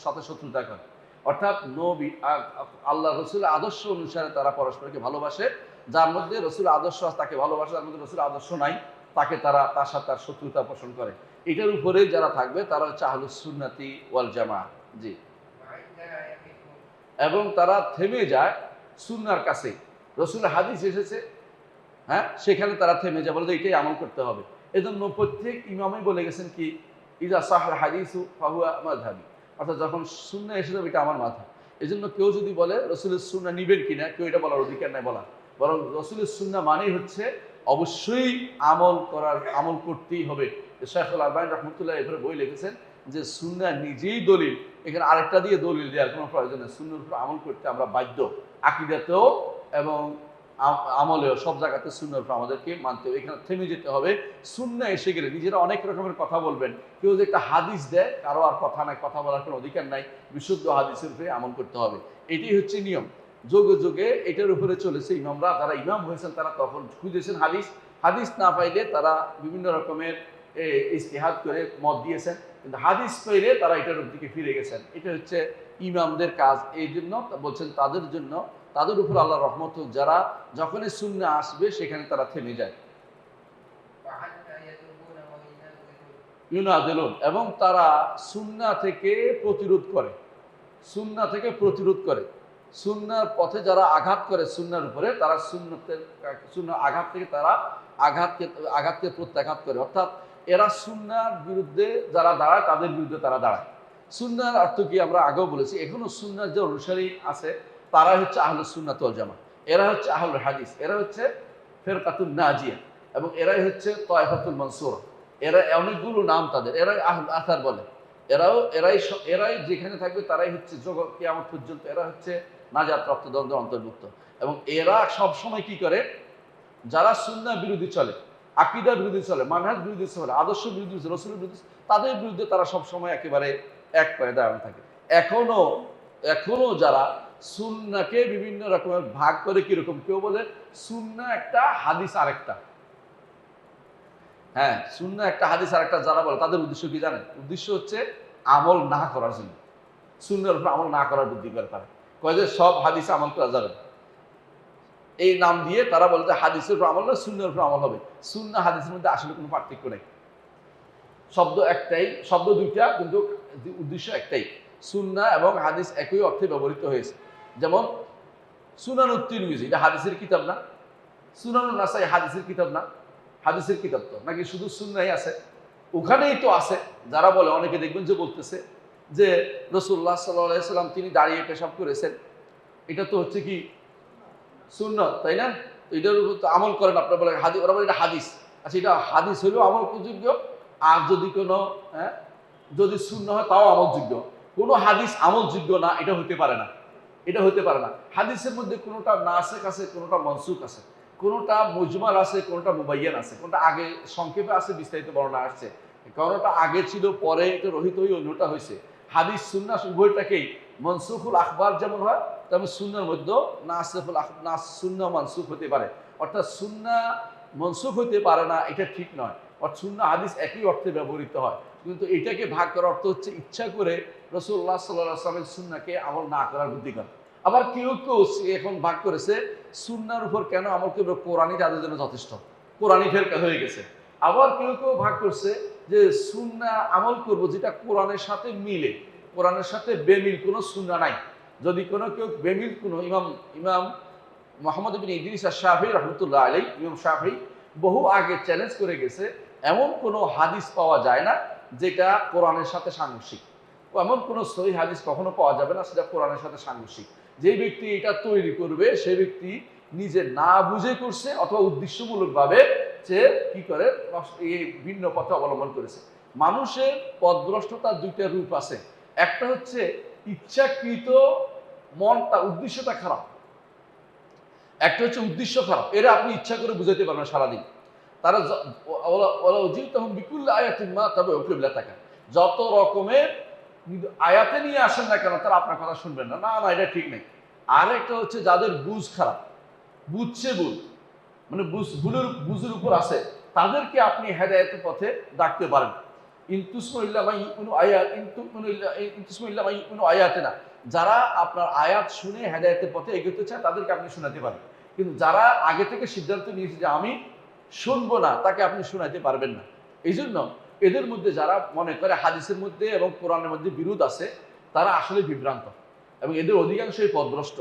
সাথে শত্রুতা করে। অর্থাৎ নবী আল্লাহ রসুলের আদর্শ অনুসারে তারা পরস্পরকে ভালোবাসে। যার মধ্যে রসুল আদর্শ আছে তাকে ভালোবাসে, যার মধ্যে রসুল আদর্শ নাই তার সাথে তার শত্রুতা পোষণ করে। এটার উপরে যারা থাকবে তারা হচ্ছে আহলুস সুন্নাতি ওয়াল জামাআহ। জি, وعندها يقفون এবং তারা থেমে যায় সুন্নাহর কাছে। রসুলের হাদিস এসেছে, হ্যাঁ, সেখানে তারা থেমে যায়, বলে যে এটাই আমল করতে হবে। এজন্য প্রত্যেক ইমামই বলে গেছেন কি, ইজা সাহাল হাদিসু ফাহুয়া মাযহাবি, অর্থাৎ যখন সুন্নাহ এসে যাবে এটা আমার মাযহাব। এজন্য কেউ যদি বলে রসুলের সুন্নাহ নিবেন কিনা, কেউ এটা বলার অধিকার নাই বলা, বরং রসুলের সুন্নাহ মানেই হচ্ছে অবশ্যই আমল করতেই হবে। শাইখুল আলবানী রাহমাতুল্লাহ এবারে বই লিখেছেন যে সুন্নাহ নিজেই দলিল, এখানে আরেকটা দিয়ে দলিল দেওয়ার কোনো প্রয়োজন নেই। সুন্নাহর উপর আমল করতে আমরা বাধ্য, আকীদাতেও এবং আমলেও সব জায়গাতে সুন্নাহর উপর আমাদেরকে মানতে হবে। এখানে থেমে যেতে হবে। সুন্নাহ এসে গেলে নিজেরা অনেক রকমের কথা বলবেন, কেউ যে একটা হাদিস দেয় কারো আর কথা নাই, কথা বলার কোনো অধিকার নাই, বিশুদ্ধ হাদিসের উপরে আমল করতে হবে, এটাই হচ্ছে নিয়ম। যুগে যুগে এটার উপরে চলেছে। ইমামরা যারা ইমাম হয়েছেন তারা তখন খুঁজেছেন হাদিস না পাইলে তারা বিভিন্ন রকমের ইজতিহাদ করে মত দিয়েছেন, কিন্তু হাদিস পাইলে তারা এটার দিকে ফিরে গেছেন। এটা হচ্ছে ইমামদের কাজ। এই জন্য বলছেন তাদের উপর আল্লাহ রহমত হোক, যারা যখনই সুন্নাহ আসবে সেখানে তারা থেমে যায়। وعنها يذوبون ইউনাদিলুন, এবং তারা সুন্নাহ থেকে প্রতিরোধ করে, সুন্নাহ থেকে প্রতিরোধ করে। সুন্নাহর পথে যারা আঘাত করে সুন্নাহর উপরে, তারা সুন্নাহ আঘাত থেকে তারা আঘাতকে প্রত্যাঘাত করে। অর্থাৎ এরা সুন্নাহর বিরুদ্ধে যারা দাঁড়ায় তাদের বিরুদ্ধে তারা দাঁড়ায়। সুন্নাহর অর্থ কি আমরা আগেও বলেছি, এখনো সুন্নাহর যে অনুসারী আছে তারা হচ্ছে আহলুস সুন্নাত ওয়াল জামাত, এরা হচ্ছে আহলুল হাদিস, এরা হচ্ছে ফিরকাতুন নাজিয়া, এবং এরাই হচ্ছে তায়েফাতুল মানসুরা। এরা অনেকগুলো নাম তাদের, এরাই আহলুল আসার বলে। এরাই যেখানে থাকবে তারাই হচ্ছে জগৎ কিয়ামত পর্যন্ত এরা হচ্ছে নাজাত প্রাপ্ত দ্বন্দ্বের অন্তর্ভুক্ত। এবং এরা সব সময় কি করে, যারা সুন্নাহ বিরোধী চলে, আকীদা বিরোধী চলে, মানহাজ বিরোধী চলে, আদর্শ বিরোধী চলে, রাসূলের বিরোধী, তাদের বিরুদ্ধে তারা সব সময় একেবারে এক পায়ে দাঁড়ানো থাকে। এখনো যারা সুন্নাহকে বিভিন্ন রকমের ভাগ করে, কিরকম, কেউ বলে সুন্নাহ একটা হাদিস আরেকটা, হ্যাঁ সুন্নাহ একটা হাদিস আরেকটা, যারা বলে তাদের উদ্দেশ্য কি জানেন? উদ্দেশ্য হচ্ছে আমল না করার জন্য, সুন্নাহর উপর আমল না করার বুদ্ধি করে তারা কয় যে সব হাদিসে আমল করা যাবে, এই নাম দিয়ে তারা বলে যে হাদিসের উপর আমল না, সুন্নাহর উপর আমল হবে। সুন্নাহ হাদিসের মধ্যে আসলে কোনো পার্থক্য নেই, শব্দ একটাই, শব্দ দুইটা, কিন্তু উদ্দেশ্য একটাই। সুন্নাহ এবং হাদিস একই অর্থে ব্যবহৃত হয়েছে। যেমন সুনানুত তিরমিজি, এটা হাদিসের কিতাব না? সুনানুন নাসাই হাদিসের কিতাব না? হাদিসের কিতাব তো, নাকি শুধু সুন্নাহই আছে? ওখানেই তো আছে। যারা বলে, অনেকে দেখবেন যে বলতেছে যে রাসূলুল্লাহ সাল্লাল্লাহু আলাইহি সাল্লাম তিনি দাঁড়িয়ে পেশাব করেছেন, এটা তো হচ্ছে কি সুন্নাত, তাই না? এটার উপর তো আমল করেন আপনারা, বলে হাদিস, ওরা বলে এটা হাদিস। আচ্ছা, এটা হাদিস হলেও আমল যোগ্য, আর যদি কোনো যদি সুন্নাহ হয় তাও আমলযোগ্য। কোনো হাদিস আমলযোগ্য না, এটা হতে পারে না, এটা হতে পারে না। হাদিসের মধ্যে কোনোটা নাসিখ আছে, কোনোটা মনসুখ আছে, কোনোটা মুজমাল আছে, কোনোটা মুবাইয়ান আছে, কোনোটা আগে সংক্ষেপে আছে, বিস্তারিত বর্ণনা আসছে, কোনোটা আগে ছিল পরে এটা রহিত হয়ে অন্যটা হয়েছে। হাদিস সুন্নাহ উভয়টাকেই, মনসুখুল আখবার যেমন হয় তেমন সুন্নাহর মধ্যেও সুন্নাহ মানসুখ হতে পারে। অর্থাৎ সুন্নাহ মনসুখ হতে পারে না, এটা ঠিক নয়। অর্থাৎ সুন্নাহ হাদিস একই অর্থে ব্যবহৃত হয়, কিন্তু এটাকে ভাগ করার অর্থ হচ্ছে ইচ্ছা করে রাসূলুল্লাহ সাল্লাল্লাহু আলাইহি ওয়াসাল্লামের সুন্নাহকে আমল না করার বুদ্ধি করে। আবার কেউ কেউ এখন ভাগ করেছে সুন্নাহর উপর কেন আমল করবে, কোরআনই তাদের জন্য যথেষ্ট, কোরআনই ফেরকা হয়ে গেছে। আবার কেউ কেউ ভাগ করছে যে সুন্নাহ আমল করব যেটা কোরআনের সাথে মিলে, কোরআনের সাথে বেমিল কোনো সুন্নাহ নাই। যদি কোনো কেউ বেমিল কোনো ইমাম মুহাম্মদ ইবনে ইদ্রিস আশ-শাফিঈ রাহমাতুল্লাহ আলাইহি, ইমাম শাফিঈ বহু আগে চ্যালেঞ্জ করে গেছে, এমন কোনো হাদিস পাওয়া যায় না যেটা কোরআনের সাথে সাংঘর্ষিক। এমন কোনো সহিহ হাদিস কখনো পাওয়া যাবে না সেটা কোরআনের সাথে সাংঘর্ষিক। যে ব্যক্তি এটা তৈরি করবে সে ব্যক্তি নিজে না বুঝে করছে, অথবা উদ্দেশ্যমূলকভাবে সে কি করে এই ভিন্ন পথে অবলম্বন করেছে। মানুষের পথভ্রষ্টতার দুইটা রূপ আছে। একটা হচ্ছে ইচ্ছাকৃত, মনটা উদ্দেশ্যটা খারাপ, একটা হচ্ছে উদ্দেশ্য খারাপ, এরা আপনি ইচ্ছা করে বুঝাইতে পারবেন সারাদিন। তারা যত রকমের আয়াতে নিয়ে আসেন না কেন, তারা আপনার কথা শুনবেন না, না না এটা ঠিক নেই। আর একটা হচ্ছে যাদের বুঝ খারাপ, বুঝছে ভুল, মানে বুঝের উপর আছে, তাদেরকে আপনি হেদায়েতের পথে ডাকতে পারেন। যারা আপনার আয়াত শুনে হেদায়েতের পথে এগোতে চায় তাদেরকে আপনি শোনাতে পারেন, কিন্তু যারা আগে থেকে সিদ্ধান্ত নিয়েছে যে আমি শুনবো না, তাকে আপনি শোনাতে পারবেন না। এই জন্য এদের মধ্যে যারা মনে করে হাদিসের মধ্যে এবং কোরআনের মধ্যে বিরোধ আছে, তারা আসলে বিভ্রান্ত, এবং এদের অধিকাংশই পথভ্রষ্ট,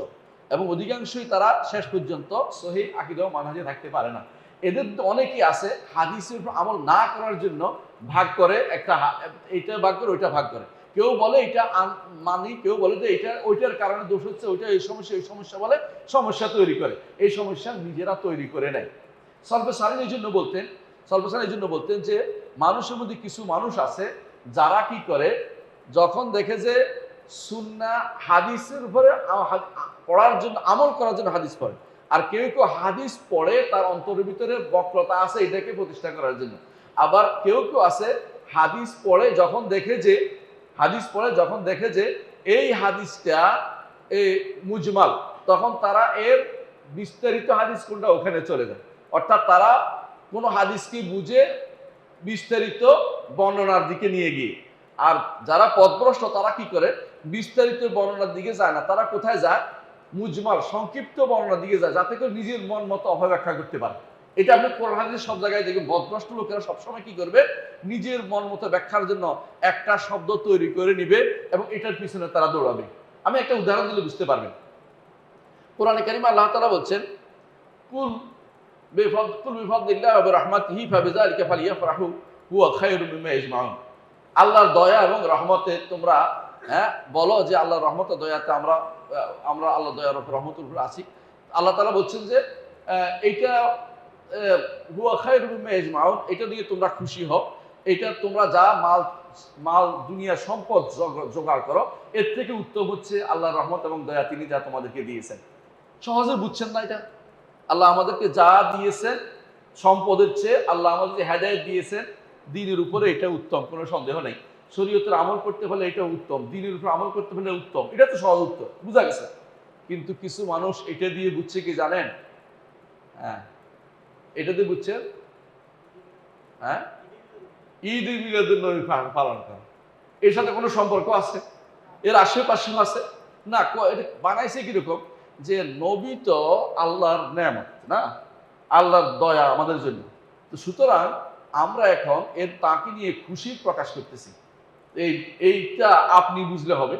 এবং অধিকাংশই তারা শেষ পর্যন্ত সহিহ আকীদা ও মানহাজে থাকতে পারে না। এদের অনেকেই আছে হাদিসের উপর আমল না করার জন্য ভাগ করে, একটা এইটা ভাগ করে ওইটা ভাগ করে। কেউ বলে এটা মানি, কেউ বলে যে এটা ওইটার কারণে দোষ হচ্ছে, ওইটা এই সমস্যা বলে সমস্যা তৈরি করে। এই সমস্যা নিজেরা তৈরি করে নেয়। সলফে এই জন্য বলতেন যে মানুষের মধ্যে কিছু মানুষ আছে যারা কি করে, যখন দেখে যে সুন্নাহ হাদিসের উপরে পড়ার জন্য, আমল করার জন্য হাদিস পড়ে, আর কেউ কেউ হাদিস পড়ে তার অন্তরের ভিতরে বক্রতা আছে এটাকে প্রতিষ্ঠা করার জন্য। আবার কেউ কেউ আছে হাদিস পড়ে যখন দেখে যে এই হাদিসটা মুজমাল, তখন তারা এর বিস্তারিত হাদিস কোনটা ওখানে চলে যায়। অর্থাৎ তারা কোনো হাদিসকে বুঝে বিস্তারিত বর্ণনার দিকে নিয়ে গিয়ে, আর যারা পথভ্রষ্ট তারা কি করে, বিস্তারিত বর্ণনার দিকে যায় না, তারা কোথায় যায়, মুজমাল সংক্ষিপ্ত বর্ণনার দিকে যায়, যাতে করে নিজের মন মতো অপব্যাখ্যা করতে পারে। এটা আপনি কোরআন হাদিসে সব জায়গায় দেখবেন। বদভ্রষ্ট লোকেরা সবসময় কি করবে, নিজের মন মতো ব্যাখ্যার জন্য একটা শব্দ তৈরি করে নিবে এবং এটার পিছনে তারা দৌড়াবে। আমি একটা উদাহরণ দিলে বুঝতে পারবেন। কোরআনে কারিমে আল্লাহ তাআলা বলছেন, কুল বিফাদলিল্লাহি ওয়া বিরহমাতিহি ফাবিযালিকা ফালিয়াফরাহু হুয়া খায়রুম মিম্মা ইয়াজমাউন। আল্লাহর দয়া এবং রহমতে তোমরা বলো যে আল্লাহর রহমত ও দয়াতে আমরা আল্লাহর দয়ার উপর রহমতের উপর আছি। আল্লাহ তাআলা বলছেন যে এইটা হুয়া খায়রুম মিম্মা ইয়াজমাউন, এটা দিয়ে তোমরা খুশি হও। এটা তোমরা যা মাল দুনিয়া সম্পদ জোগাড় করো, এর থেকে উত্তম হচ্ছে আল্লাহর রহমত এবং দয়া, তিনি যা তোমাদেরকে দিয়েছেন। সহজে বুঝছেন না এটা? আল্লাহ আমাদেরকে যা দিয়েছেন সম্পদের চেয়ে আল্লাহ আমাদেরকে হেদায়েত দিয়েছেন, দ্বীনের উপরে এটা উত্তম, কোনো সন্দেহ নেই। শরীয়তের আমল করতে হলে এটা উত্তম, দ্বীনের উপর আমল করতে হলে উত্তম, এটা তো সহজ উত্তর, বুঝা গেছে। কিন্তু কিছু মানুষ এটা দিয়ে বুঝছে কি জানেন? এটা দিয়ে বুঝছেন ঈদ মিলাদুন নবী পালন করা। এর সাথে কোনো সম্পর্ক আছে? এর আশেপাশেও আছে না? এটা বানাইছে কিরকম যে নবী তো আল্লাহর নেয়ামত না, আল্লাহর দয়া আমাদের জন্য। তো সুতরাং আমরা এখন তাকে নিয়ে খুশি প্রকাশ করতেছি। এইটা আপনি বুঝলে হবে।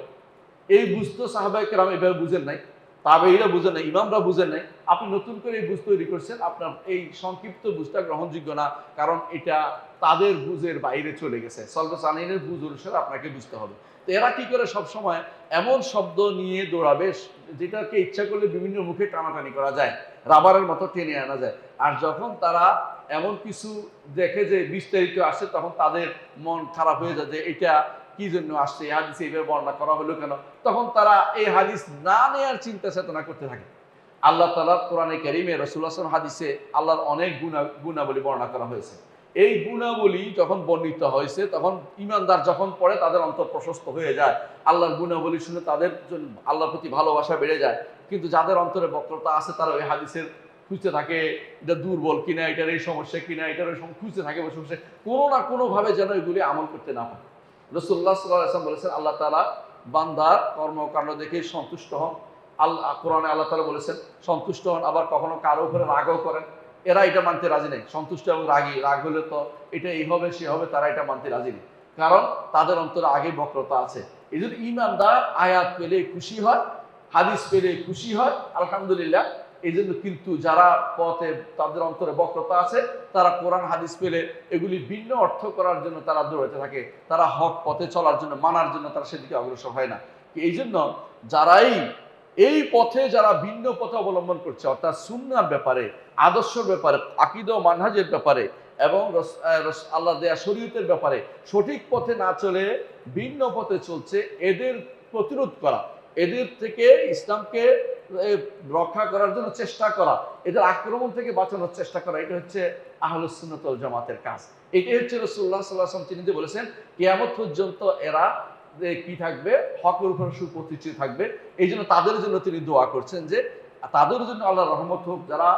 এই বুঝতো সাহাবায়ে কেরাম এভাবে বুঝেন নাই, তাবেঈরা বুঝেন নাই, ইমামরা বুঝেন নাই। আপনি নতুন করে এই বুঝ তৈরি করছেন। আপনার এই সংক্ষিপ্ত বুঝটা গ্রহণযোগ্য না, কারণ এটা তাদের বুঝের বাইরে চলে গেছে। সলবে সানিনের বুঝ অনুসারে আপনাকে বুঝতে হবে। তো এরা কি করে সবসময় এমন শব্দ নিয়ে দৌড়াবে যেটাকে ইচ্ছা করলে বিভিন্ন মুখে টানাটানি করা যায়, রাবারের মতো টেনে আনা যায়। আর যখন তারা এমন কিছু দেখে যে বিস্তারিত আসে, তখন তাদের মন খারাপ হয়ে যায় যে এটা কি জন্য আসছে, এই হাদিসে এইভাবে বর্ণনা করা হলো কেন। তখন তারা এই হাদিস না নেওয়ার চিন্তা চেতনা করতে থাকে। আল্লাহ তাআলা কোরআনে কারিমে রাসূলুল্লাহ সাল্লাল্লাহু আলাইহি ওয়াসাল্লাম হাদিসে আল্লাহর অনেক গুণাবলী বর্ণনা করা হয়েছে। এই গুণাবলী যখন বর্ণিত হয়েছে, তখন ঈমানদার যখন পড়ে তাদের অন্তর প্রশস্ত হয়ে যায়। আল্লাহর গুণাবলী শুনে তাদের জন্য আল্লাহর প্রতি ভালোবাসা বেড়ে যায়। কিন্তু যাদের অন্তরে বক্রতা আছে, তারা ওই হাদিসের খুঁজতে থাকে, এটা দুর্বল কিনা, এটার এই সমস্যা কিনা, এটার ওই খুঁজতে থাকে বসে বসে, কোনো না কোনোভাবে যেন এগুলি আমল করতে না পারে। রাসূলুল্লাহ সাল্লাল্লাহু আলাইহি ওয়াসাল্লাম বলেছেন, আল্লাহ তাআলা বান্দার কর্মকাণ্ড দেখে সন্তুষ্ট হন। কোরআনে আল্লাহ তাআলা বলেছেন সন্তুষ্ট হন, আবার কখনো কারো উপরে রাগও করেন। এরা এটা মানতে রাজি নেই। সন্তুষ্ট এবং রাগ হলে তো এটা এই হবে সে হবে, তারা এটা মানতে রাজি নেই, কারণ তাদের অন্তরে আগে বক্রতা আছে। এই জন্য ঈমানদার আয়াত পেলে খুশি হয়, হাদিস পেলে খুশি হয়, আলহামদুলিল্লাহ। এই জন্য কিন্তু যারা পথে তাদের অন্তরে বক্রতা আছে, তারা কোরআন হাদিস পেলে এগুলি ভিন্ন অর্থ করার জন্য তারা দৌড়াতে থাকে। তারা হক পথে চলার জন্য, মানার জন্য তারা সেদিকে অগ্রসর হয় না। এই জন্য যারাই এই পথে, যারা ভিন্ন পথে অবলম্বন করছে, অর্থাৎ সুন্নাহর ব্যাপারে, আদর্শের ব্যাপারে, আকীদা ও মানহাজের ব্যাপারে এবং আল্লাহ দেয়া শরীয়তের ব্যাপারে সঠিক পথে না চলে ভিন্ন পথে চলছে, এদের প্রতিরোধ করা, এদের থেকে ইসলামকে রক্ষা করার জন্য চেষ্টা করা, এদের আক্রমণ থেকে বাঁচানোর চেষ্টা করা, এটা হচ্ছে আহলুস সুন্নাত ওয়াল জামাতের কাজ। এটাই হচ্ছে রাসূলুল্লাহ সাল্লাল্লাহু আলাইহি ওয়াসাল্লাম তিনি যে বলেছেন কিয়ামত পর্যন্ত এরা কি থাকবে, হকের উপর সুপ্রতিষ্ঠিত থাকবে। এই জন্য তাদের জন্য তিনি দোয়া করছেন যে তাদের জন্য আল্লাহর রহমত হোক, যারা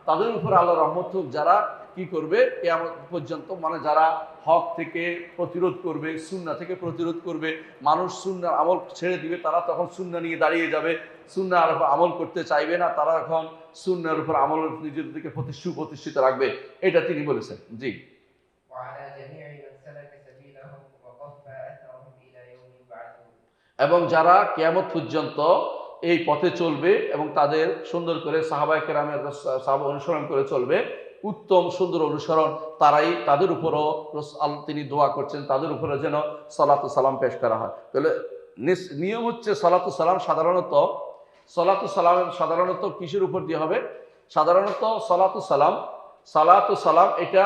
তাদের উপর আল্লাহর রহমত হোক, যারা কি করবে কিয়ামত পর্যন্ত, মানে যারা হক থেকে প্রতিরোধ করবে, সুন্নাহ থেকে প্রতিরোধ করবে, মানুষ সুন্নাহর আমল ছেড়ে দিবে, তারা তখন সুন্নাহ নিয়ে দাঁড়িয়ে যাবে, সুন্নাহর উপর আমল করতে চাইবে না, তারা এখন সুন্নাহর উপর আমল নিজেদেরকে সুপ্রতিষ্ঠিত রাখবে, এটা তিনি বলেছেন। জি। এবং যারা কিয়ামত পর্যন্ত এই পথে চলবে এবং তাদের সুন্দর করে সাহাবায়ে কেরামের অনুসরণ করে চলবে, উত্তম সুন্দর অনুসরণ, তারাই, তাদের উপরও তিনি দোয়া করছেন তাদের উপরে যেন সালাতু সালাম পেশ করা হয়। তাহলে নিয়ম হচ্ছে সালাতু সালাম সাধারণত কিসের উপর দিয়ে হবে? সাধারণত সালাতু সালাম এটা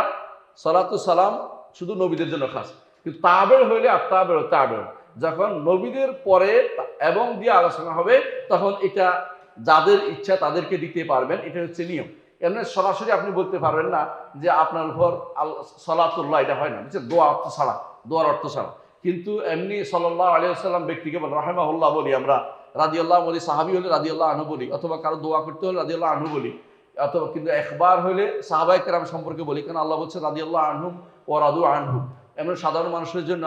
সালাতু সালাম শুধু নবীদের জন্য খাস, কিন্তু তাবের হইলে আর তাবের যখন নবীদের পরে এবং দিয়ে আলোচনা হবে, তখন এটা যাদের ইচ্ছা তাদেরকে দিতে পারবেন, এটা হচ্ছে নিয়ম। এমনি সরাসরি আপনি বলতে পারবেন না যে আপনার উপর সালাতুল্লাহ, এটা হয় না, বুঝছেন? দোয়ার অর্থ ছাড়া। কিন্তু এমনি সাল্লাল্লাহু আলাইহি ওয়াসাল্লাম ব্যক্তিকে বলি রাহিমাহুল্লাহ বলি, আমরা রাদিয়াল্লাহু বলি, সাহাবী হলে রাদিয়াল্লাহু আনহু বলি, অথবা কারো দোয়া করতে হলে রাদিয়াল্লাহু আনহু বলি, অথবা কিন্তু একবার হলে সাহাবায়ে কেরাম সম্পর্কে বলি, কারণ আল্লাহ বলছে রাদিয়াল্লাহু আনহুম ওয়া রাদু আনহু। এমন সাধারণ মানুষের জন্য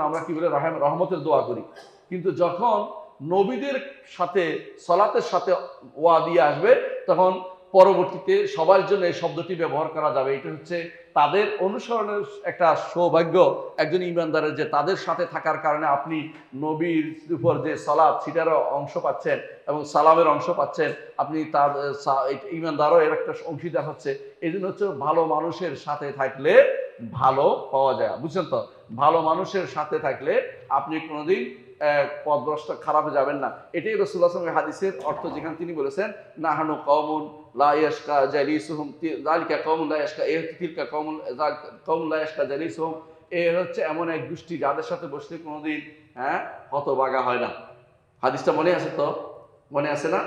আমরা কি বলে রহমতের দোয়া করি। কিন্তু যখন নবীদের সাথে সালাতের সাথে ওয়া দিয়ে আসবে, তখন পরবর্তীতে সবার জন্য এই শব্দটি ব্যবহার করা যাবে। এটা হচ্ছে তাদের অনুসরণের একটা সৌভাগ্য একজন ইমানদারের, যে তাদের সাথে থাকার কারণে আপনি নবীর উপর যে সালাত সেটারও অংশ পাচ্ছেন এবং সালামের অংশ পাচ্ছেন, আপনি তার ইমানদারও এর একটা অংশীদার হচ্ছে। এই জন্য হচ্ছে ভালো মানুষের সাথে থাকলে ভালো পাওয়া যায়, বুঝছেন তো? ভালো মানুষের সাথে থাকলে আপনি কোনোদিন পথভ্রষ্ট খারাপে যাবেন না। এটাই রাসূলুল্লাহ সাল্লাল্লাহু আলাইহি হাদিসের অর্থ, যেখানে তিনি বলেছেন নাহানু কওমুন লা ইয়াশকা জালিসুহুম যালিকা কওমুন লা ইয়াশকা তিলকা কওমুন কওমুন লা ইয়াশকা জালিসুহুম। এর হচ্ছে এমন এক গোষ্ঠী যাদের সাথে বসলে কোনোদিন হতবাগা হয় না। হাদিসটা মনে আছে তো? মনে আছে না?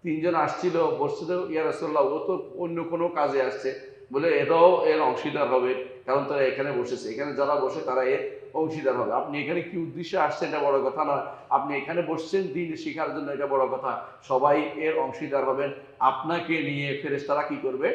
তিনজন আসছিল, বসছিল, ইয়া রাসূলুল্লাহ ও তো অন্য কোনো কাজে আসছে, বলে এটাও এর অংশীদার হবে, কারণ তারা এখানে বসেছে, এখানে যারা বসে তারা এর অংশীদার হবে। আপনি এখানে কি উদ্দেশ্যে আসছেন এটা বড় কথা নয়, আপনি এখানে বসছেন দিন শেখার জন্য, এটা বড় কথা। সবাই এর অংশীদার হবেন। আপনাকে নিয়ে ফেরেশতারা কি করবে?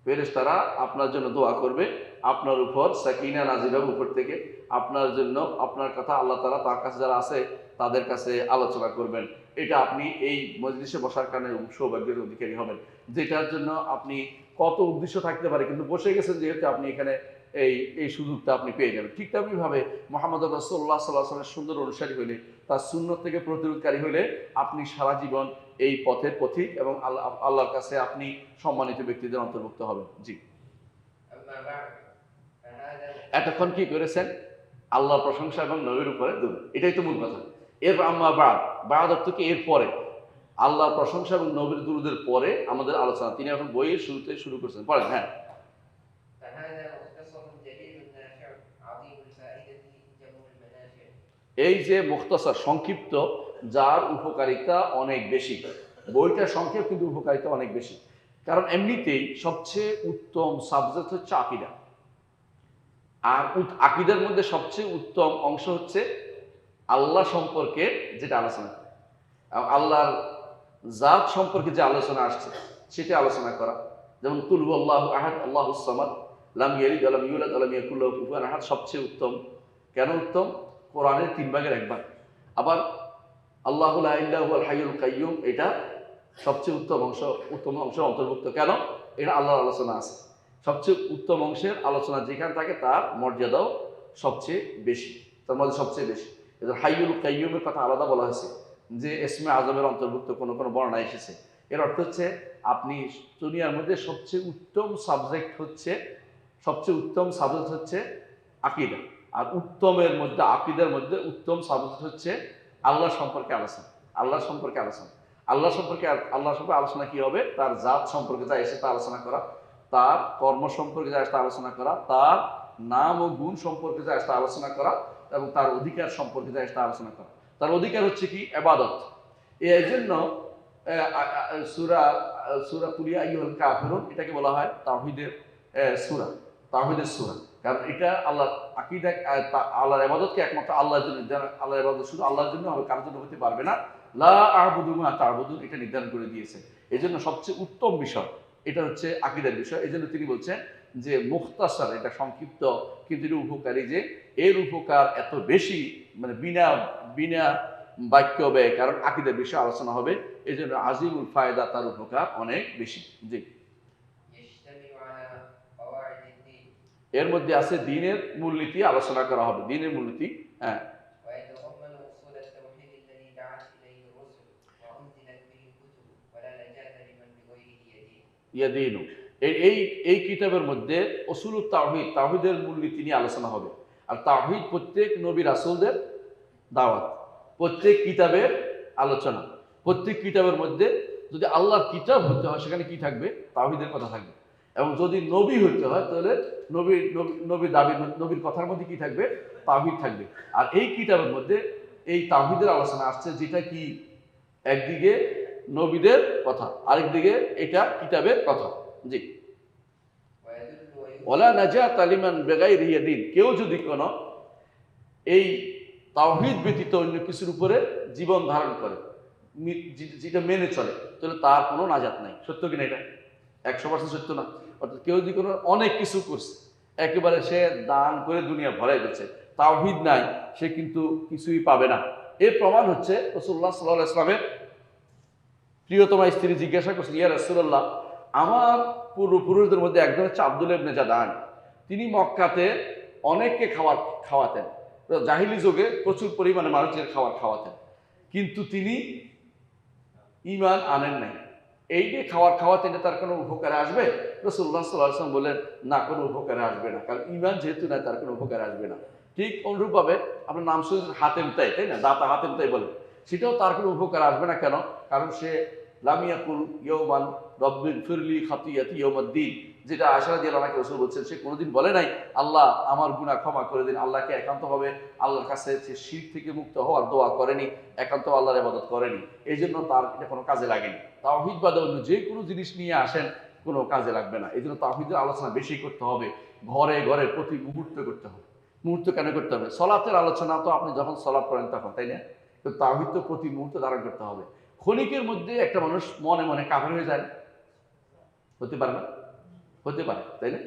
ফেরেশতারা আপনার জন্য দোয়া করবে, আপনার উপর সাকিনা নাজিল হবে উপর থেকে, আপনার জন্য আপনার কথা আল্লাহ তাআলা তার কাছে যারা আছে তাদের কাছে আলোচনা করবেন। এটা আপনি এই মজলিসে বসার কারণে সৌভাগ্যের অধিকারী হবেন, যেটার জন্য আপনি কত উদ্দেশ্য থাকতে পারে, কিন্তু বসে গেছেন যেহেতু আপনি এখানে এই সুযোগটা আপনি পেয়ে যাবেন। ঠিক তেমনিভাবে মুহাম্মদ রাসূলুল্লাহ সাল্লাল্লাহু আলাইহি ওয়াসাল্লামের সুন্দর অনুসারী হইলে, তার সুন্নত থেকে প্রতিরোধকারী হইলে আপনি সারা জীবন এই পথের পথিক এবং আল্লাহর কাছে আপনি সম্মানিত ব্যক্তিদের অন্তর্ভুক্ত হবেন। জি, أما بعد فهذا এতক্ষণ কি করেছেন? আল্লাহর প্রশংসা এবং নবীর উপরে দুরূদ, এটাই তো মূল কথা। এর আম্মা বাদ, বাদ অর্থ কি? এর পরে, আল্লাহর প্রশংসা এবং নবীর দুরূদের পরে আমাদের আলোচনা। তিনি এখন বইয়ের শুরুতে শুরু করছেন, পড়েন। হ্যাঁ, فهذا مختصر جليل نافع عظيم الفائدة جمع المنافع এই যে মুখতাসার, সংক্ষিপ্ত, যার উপকারিতা অনেক বেশি। বইটা সংক্ষেপ কিন্তু উপকারিতা অনেক বেশি, কারণ এমনিতেই সবচেয়ে উত্তম সাবজেক্ট হচ্ছে আকীদা। আর আকীদার মধ্যে সবচেয়ে উত্তম অংশ হচ্ছে আল্লাহ সম্পর্কে যেটা আলোচনা, আল্লাহর জাত সম্পর্কে যে আলোচনা আসছে সেটা আলোচনা করা। যেমন কুল হুয়াল্লাহু আহাদ আল্লাহুস সামাদ লাম ইয়ালিদ ওয়া লাম ইউলাদ ওয়া লাম ইয়াকুল লাহু কুফুয়ান আহাদ সবচেয়ে উত্তম। কেন উত্তম? কোরআনের 3 ভাগের 1 ভাগ। আবার আল্লাহু লা ইলাহা হুয়াল হাইয়ুল কাইয়্যুম, এটা সবচেয়ে উত্তম অংশ অন্তর্ভুক্ত। কেন? এটা আল্লাহর আলোচনা আছে। সবচেয়ে উত্তম অংশের আলোচনা যেখানে থাকে তার মর্যাদাও সবচেয়ে বেশি, তার মধ্যে সবচেয়ে বেশি। এদের হাইয়ুল কাইয়্যুমের কথা আলাদা বলা হয়েছে, যে ইসমে আজমের অন্তর্ভুক্ত কোনো বর্ণনা এসেছে। এর অর্থ হচ্ছে আপনি দুনিয়ার মধ্যে সবচেয়ে উত্তম সাবজেক্ট হচ্ছে আকীদা। আর উত্তমের মধ্যে, আকীদার মধ্যে উত্তম সাবজেক্ট হচ্ছে আল্লাহ সম্পর্কে আলোচনা। আল্লাহ সম্পর্কে আলোচনা কি হবে? তার জাত সম্পর্কে যা এসে তা আলোচনা করা, তার কর্ম সম্পর্কে যা এসে আলোচনা করা, তার নাম ও গুণ সম্পর্কে যা এসে আলোচনা করা, এবং তার অধিকার সম্পর্কে যা এসে আলোচনা করা। তার অধিকার হচ্ছে কি? ইবাদত। এই জন্য সূরা কুল ইয়া আইয়ুহাল কাফিরুন এটাকে বলা হয় তাওহীদের সূরা, কারণ এটা আল্লাহ আকীদা, আল্লাহর ইবাদতকে একমাত্র আল্লাহর জন্য, আল্লাহর ইবাদত শুধু আল্লাহর জন্য হবে, কারোর জন্য হতে পারবে না। লা আ'বুদু মা তা'বুদুন, এটা নির্ধারণ করে দিয়েছে। এজন্য সবচেয়ে উত্তম বিষয় এটা হচ্ছে আকীদার বিষয়। এজন্য তিনি বলছেন যে মুখতাসার, এটা সংক্ষিপ্ত কিন্তু এটা উপকারী, যে এর উপকার এত বেশি, মানে বিনা বাক্য ব্যয়, কারণ আকীদার বিষয়ে আলোচনা হবে। এই জন্য আজিমুল ফায়দা, তার উপকার অনেক বেশি। জি, يشتمل على قواعد الدين এর মধ্যে আছে দ্বীনের মূলনীতি, আলোচনা করা হবে দ্বীনের মূলনীতি। হ্যাঁ, ويتضمن أصول التوحيد الذي دعت إليه الرسل وأنزلت به الكتب ولا نجاة لمن بغيره يدين ইয়াদিনু, এই কিতাবের মধ্যে উসুলুত তাওহীদ, তাওহীদের মূলনীতি নিয়ে আলোচনা হবে। আর তাওহীদ প্রত্যেক নবী রাসূলদের দাওয়াত, প্রত্যেক কিতাবের আলোচনা। প্রত্যেক কিতাবের মধ্যে যদি আল্লাহর কিতাব হতে হয় সেখানে কি থাকবে? তাওহীদের কথা থাকবে। এবং যদি নবী হতে হয় তাহলে নবীর কথার মধ্যে কি থাকবে? তাওহীদ থাকবে। আর এই কিতাবের মধ্যে এই তাওহীদের আলোচনা আসছে, যেটা কি একদিকে নবীদের কথা, আরেকদিকে এটা কিতাবের কথা। জি, ويدل ওয়ালা নাজাত লিমান বিগাইরি ইয়াদিন, কেউ যদি কোনো এই তাওহীদ ব্যতীত অন্য কিছুর উপরে জীবন ধারণ করে, যেটা মেনে চলে, তাহলে তার কোনো নাজাত নাই। সত্য কিনা? এটা 100% সত্য না? অর্থাৎ কেউ যদি কোনো অনেক কিছু করছে, একেবারে সে দান করে দুনিয়া ভরাই দিচ্ছে, তাওহীদ নাই, সে কিন্তু কিছুই পাবে না। এর প্রমাণ হচ্ছে রাসূলুল্লাহ সাল্লাল্লাহু আলাইহি ওয়াসাল্লামের প্রিয়তমা স্ত্রী জিজ্ঞাসা করছেন, ইয়া রাসূলুল্লাহ, আমার পূর্বপুরুষদের মধ্যে একজন হচ্ছে আব্দুল্লাহ ইবনে জাদান, তিনি মক্কাতে অনেককে খাওয়াতেন, জাহিলি যুগে প্রচুর পরিমাণে মানুষের খাওয়াতেন, কিন্তু তিনি ঈমান আনেন নাই। এই যে খাওয়াতেন, তার কোনো উপকারে আসবে? রাসূলুল্লাহ সাল্লাল্লাহু আলাইহি ওয়াসাল্লাম বললেন, না, কোনো উপকারে আসবে না, কারণ ঈমান যেহেতু নাই তার কোনো উপকারে আসবে না। ঠিক অনুরূপভাবে আপনার নাম শুনেছেন হাতেম তাই, তাই না? দাতা হাতেম তাই বলে, সেটাও তার কোনো উপকার আসবে না। কেন? কারণ সে লাম ইয়াকুল ইয়াওমান রব্বির ফিরলি খাতিয়াতি ইয়াউমাদ্দিন, যেটা আয়েশা রাদিয়াল্লাহু আনহা রাসূল বলছেন, সে কোনোদিন বলে নাই আল্লাহ আমার গুনাহ ক্ষমা করে দিন। আল্লাহকে একান্তভাবে আল্লাহর কাছে সে শিরক থেকে মুক্ত হওয়ার দোয়া করেনি, একান্ত আল্লাহর ইবাদত করেনি, এই জন্য তার এটা কোনো কাজে লাগেনি। তাওহীদ বাদে অন্য যে কোনো জিনিস নিয়ে আসেন, কোনো কাজে লাগবে না। এই জন্য তাওহীদের আলোচনা বেশি করতে হবে, ঘরে ঘরে প্রতি মুহূর্তে করতে হবে। মুহূর্ত কেন করতে হবে? সলাতের আলোচনা তো আপনি যখন সলাৎ করেন তখন, তাই না? তো তাওহীদ তো প্রতি মুহূর্তে ধারণ করতে হবে। ক্ষণিকের মধ্যে একটা মানুষ মনে মনে কাফের হয়ে যায়, হতে পারে না? হতে পারে, তাই না?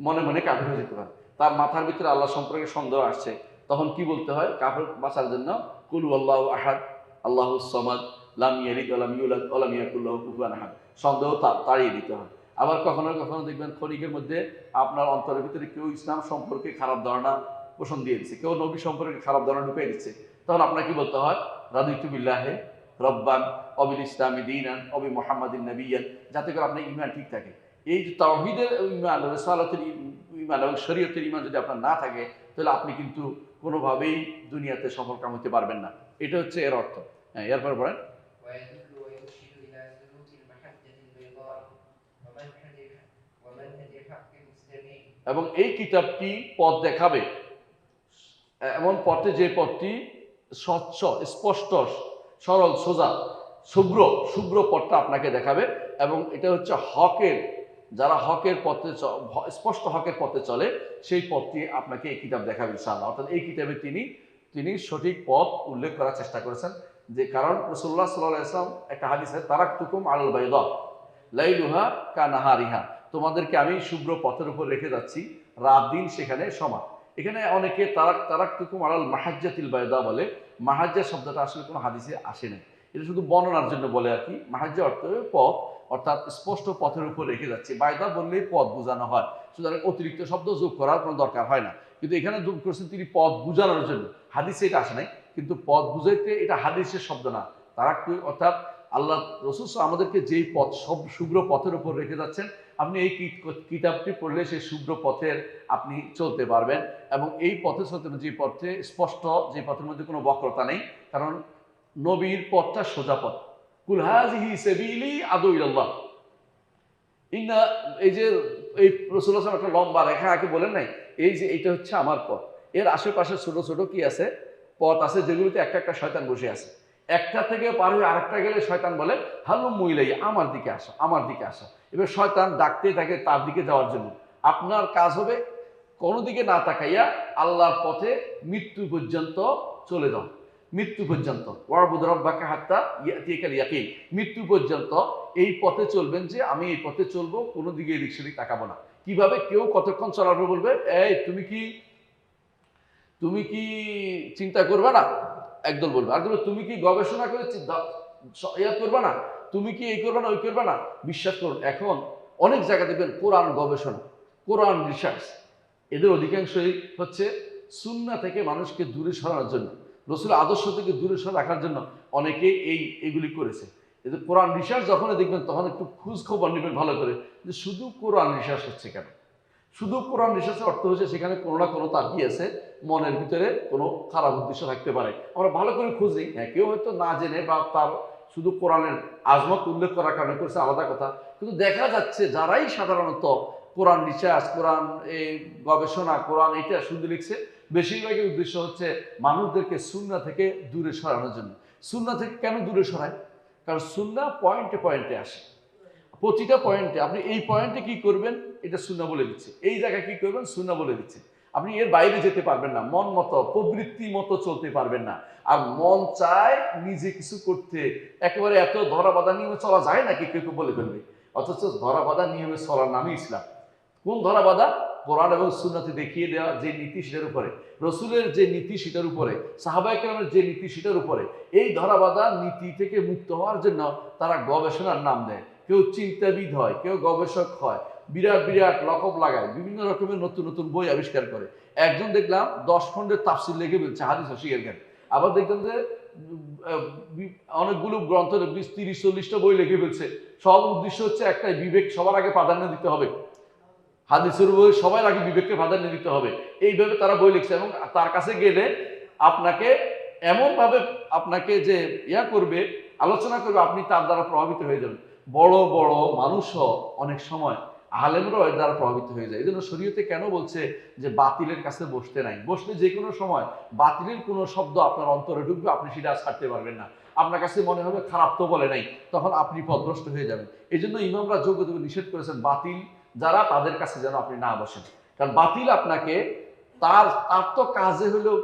মনে মনে কাফের হয়ে যেতে পারে, তার মাথার ভিতরে আল্লাহ সম্পর্কে সন্দেহ আসছে, তখন কি বলতে হয়? কাফের বাঁচার জন্য কুল আল্লাহু আহাদ আল্লাহুস সামাদ লাম ইয়ালিদ ওয়া লাম ইউলাদ ওয়া লাম ইয়াকুল লাহু কুফুয়ান আহাদ, সন্দেহ তাড়িয়ে দিতে হয়। আবার কখনো কখনো দেখবেন ক্ষণিকের মধ্যে আপনার অন্তরের ভিতরে কেউ ইসলাম সম্পর্কে খারাপ ধারণা পোষণ দিয়ে দিচ্ছে, কেউ নবী সম্পর্কে খারাপ ধারণা ঢুকিয়ে দিচ্ছে, তখন আপনার কি বলতে হয়? রাদিতু বিল্লাহি রব্বান অবিল ইসলামী দীনান অবি মুহাম্মাদিন নবিয়্যান, যাতে করে আপনার ঈমান ঠিক থাকে। এই যে তাওহীদের ঈমান, রিসালাতের ঈমান এবং শরীয়তের ঈমান যদি আপনার না থাকে, তাহলে আপনি কিন্তু কোনোভাবেই দুনিয়াতে সফল কাম হতে পারবেন না। এটা হচ্ছে এর অর্থ। হ্যাঁ, এরপর পড়েন। ويدل ويرشد إلى سلوك المحجة البيضاء ومنهج الحق المستبين। এবং এই কিতাবটি পথ দেখাবে, এমন পথে যে পথটি স্বচ্ছ, স্পষ্ট, সরল, সোজা, শুভ্র পথটা আপনাকে দেখাবে। এবং এটা হচ্ছে হকের, যারা হকের পথে স্পষ্ট হকের পথে চলে, সেই পথটি আপনাকে এই কিতাব দেখাবে ইনশাআল্লাহ। অর্থাৎ এই কিতাবে তিনি সঠিক পথ উল্লেখ করার চেষ্টা করেছেন। যে কারণ রাসূলুল্লাহ সাল্লাল্লাহু আলাইহি ওয়াসাল্লাম একটা হাদিসে, তারাকতুকুম আলাল বাইদা লাইলুহা কানাহারিহা, তোমাদেরকে আমি শুভ্র পথের উপর রেখে যাচ্ছি, রাত দিন সেখানে সমান। এখানে অনেকে তারাকতুকুম আলাল মাহাজ্জাতিল বাইদা বলে। মাহাজ্জা শব্দটা আসলে কোনো হাদিসে আসে না, এটা শুধু বর্ণনার জন্য বলে আর কি। মাহাজ্জা অর্থ পথ, অর্থাৎ স্পষ্ট পথের উপর রেখে যাচ্ছে। বাইদা বললেই পথ বোঝানো হয়, সুতরাং অতিরিক্ত শব্দ যোগ করার কোনো দরকার হয় না। কিন্তু এখানে যোগ করছেন তিনি পথ বুঝানোর জন্য, হাদিসে এটা আসে নাই, কিন্তু পথ বুঝাইতে এটা হাদিসের শব্দ না। অর্থাৎ আল্লাহ রাসূল আমাদেরকে যেই পথ, সব শুভ্র পথের উপর রেখে যাচ্ছেন, আপনি এই কিতাবটি পড়লে সেই শুভ্র পথের আপনি চলতে পারবেন। এবং এই পথে চলতে, যে পথে স্পষ্ট, যে পথের মধ্যে কোনো বক্রতা নেই, কারণ নবীর পথটা সোজা পথ। কুল হাযিহি সাবিলি আদউ ইলাল্লাহ, ইন্না, এই যে এই রাসূলুল্লাহ সাল্লাল্লাহু আলাইহি ওয়াসাল্লাম একটা লম্বা রেখা আঁকে বলেন নাই, এই যে এটা হচ্ছে আমার পথ, এর আশেপাশে ছোট ছোট কি আছে? পথ আছে, যেগুলোতে একটা একটা শয়তান বসে আছে। একটা থেকে পার হয়ে আরেকটা গেলে শয়তান বলে হালুম্মু ইলাইয়া, আমার দিকে আসো, আমার দিকে আসো। এবার শয়তান ডাকতে থাকে তার দিকে যাওয়ার জন্য। আপনার কাজ হবে কোনো দিকে না তাকাইয়া আল্লাহর পথে মৃত্যু পর্যন্ত চলে যাও, মৃত্যু পর্যন্ত। ওয়াবুদ রাব্বাকা হাত্তা ইয়াতিয়াকাল ইয়াকিন, মৃত্যু পর্যন্ত এই পথে চলবেন, যে আমি এই পথে চলবো, কোনো দিকে এদিক সেদিক তাকাবো না। কিভাবে? কেউ কতক্ষণ চলার পর বলবে, এই তুমি কি চিন্তা করবে না? একদল বলবে। আর বলবে, তুমি কি গবেষণা করে করবে না? তুমি কি এই করবে না, ওই করবে না? বিশ্বাস করুন, এখন অনেক জায়গা দেখবেন কোরআন গবেষণা, কোরআন রিসার্চ, এদের অধিকাংশই হচ্ছে সুন্নাহ থেকে মানুষকে দূরে সরানোর জন্য, রাসূলের আদর্শ থেকে দূরে সরে রাখার জন্য অনেকে এইগুলি করেছে। এদের কোরআন রিসার্চ যখনই দেখবেন, তখন একটু খোঁজ খবর নেবেন ভালো করে, যে শুধু কোরআন রিসার্চ হচ্ছে কেন। শুধু কোরআন রিসার্চের অর্থ হচ্ছে সেখানে কোনো না কোনো তার কি আছে, মনের ভিতরে কোনো খারাপ উদ্দেশ্য থাকতে পারে। আমরা ভালো করে খোঁজ নিই, হ্যাঁ, কেউ হয়তো না জেনে বা তার শুধু কোরআনের আজমত উল্লেখ করার কারণে করেছে, আলাদা কথা। কিন্তু দেখা যাচ্ছে যারাই সাধারণত কোরআন রিসার্চ, কোরআন এই গবেষণা, কোরআন এটা শুধু লিখছে, বেশিরভাগই উদ্দেশ্য হচ্ছে মানুষদেরকে সুন্নাহ থেকে দূরে সরানোর জন্য। সুন্নাহ থেকে কেন দূরে সরায়? কারণ সুন্নাহ পয়েন্টে পয়েন্টে আসে, প্রতিটা পয়েন্টে আপনি এই পয়েন্টে কি করবেন এটা সুন্নাহ বলে দিচ্ছে, এই জায়গায় কি করবেন সুন্নাহ বলে দিচ্ছে। আপনি এর বাইরে যেতে পারবেন না, মন মতো প্রবৃত্তি মতো চলতে পারবেন না। আর মন চায় নিজে কিছু করতে, একেবারে এত ধরা বাঁধা নিয়মে চলা যায় নাকি কেউ কেউ বলে ফেলবে, অথচ ধরা বাঁধা নিয়মে চলার নামই ইসলাম। কোন ধরা বাঁধা? কোরআন এবং সুন্নাতে দেখিয়ে দেওয়া যে নীতি সেটার উপরে, রসুলের যে নীতি সেটার উপরে, সাহাবায়ে কেরামের যে নীতি সেটার উপরে, এই ধরাবাঁধা নীতি থেকে মুক্ত হওয়ার জন্য তারা গবেষণার নাম দেয়। কেউ চিন্তাবিদ হয়, কেউ গবেষক হয়, বিরাট বিরাট লকব লাগায়, বিভিন্ন রকমের নতুন নতুন বই আবিষ্কার করে। একজন দেখলাম 10 খণ্ডের তাফসীর লিখে ফেলছে হাদিস অস্বীকার করে। আবার দেখলাম যে অনেকগুলো গ্রন্থ 20-30-40টা বই লিখে ফেলছে। সব উদ্দেশ্য হচ্ছে একটাই, বিবেক সবার আগে প্রাধান্য দিতে হবে, হাদিসের বই সবার আগে বিবেককে প্রাধান্য দিতে হবে, এইভাবে তারা বই লিখছে। এবং তার কাছে গেলে আপনাকে এমনভাবে আপনাকে যে করবে, আলোচনা করবে, আপনি তার দ্বারা প্রভাবিত হয়ে যাবেন। বড় বড় মানুষও অনেক সময় আলেমরাও এর দ্বারা প্রভাবিত হয়ে যায়। এই জন্য শরীয়তে কেন বলছে যে বাতিলের কাছে বসতে নাই, বসলে যে কোনো সময় বাতিলের কোনো শব্দ আপনার অন্তরে ঢুকবে, আপনি সেটা ছাড়তে পারবেন না। আপনার কাছে মনে হবে খারাপ তো বলে নাই, তখন আপনি পথভ্রষ্ট হয়ে যাবেন। এই জন্য ইমামরা যোগ্য নিষেধ করেছেন বাতিল যারা, তাদের কাছে যেন আপনি না বসেন। কারণ বাতিল আপনাকে তার তো কাজে হলেও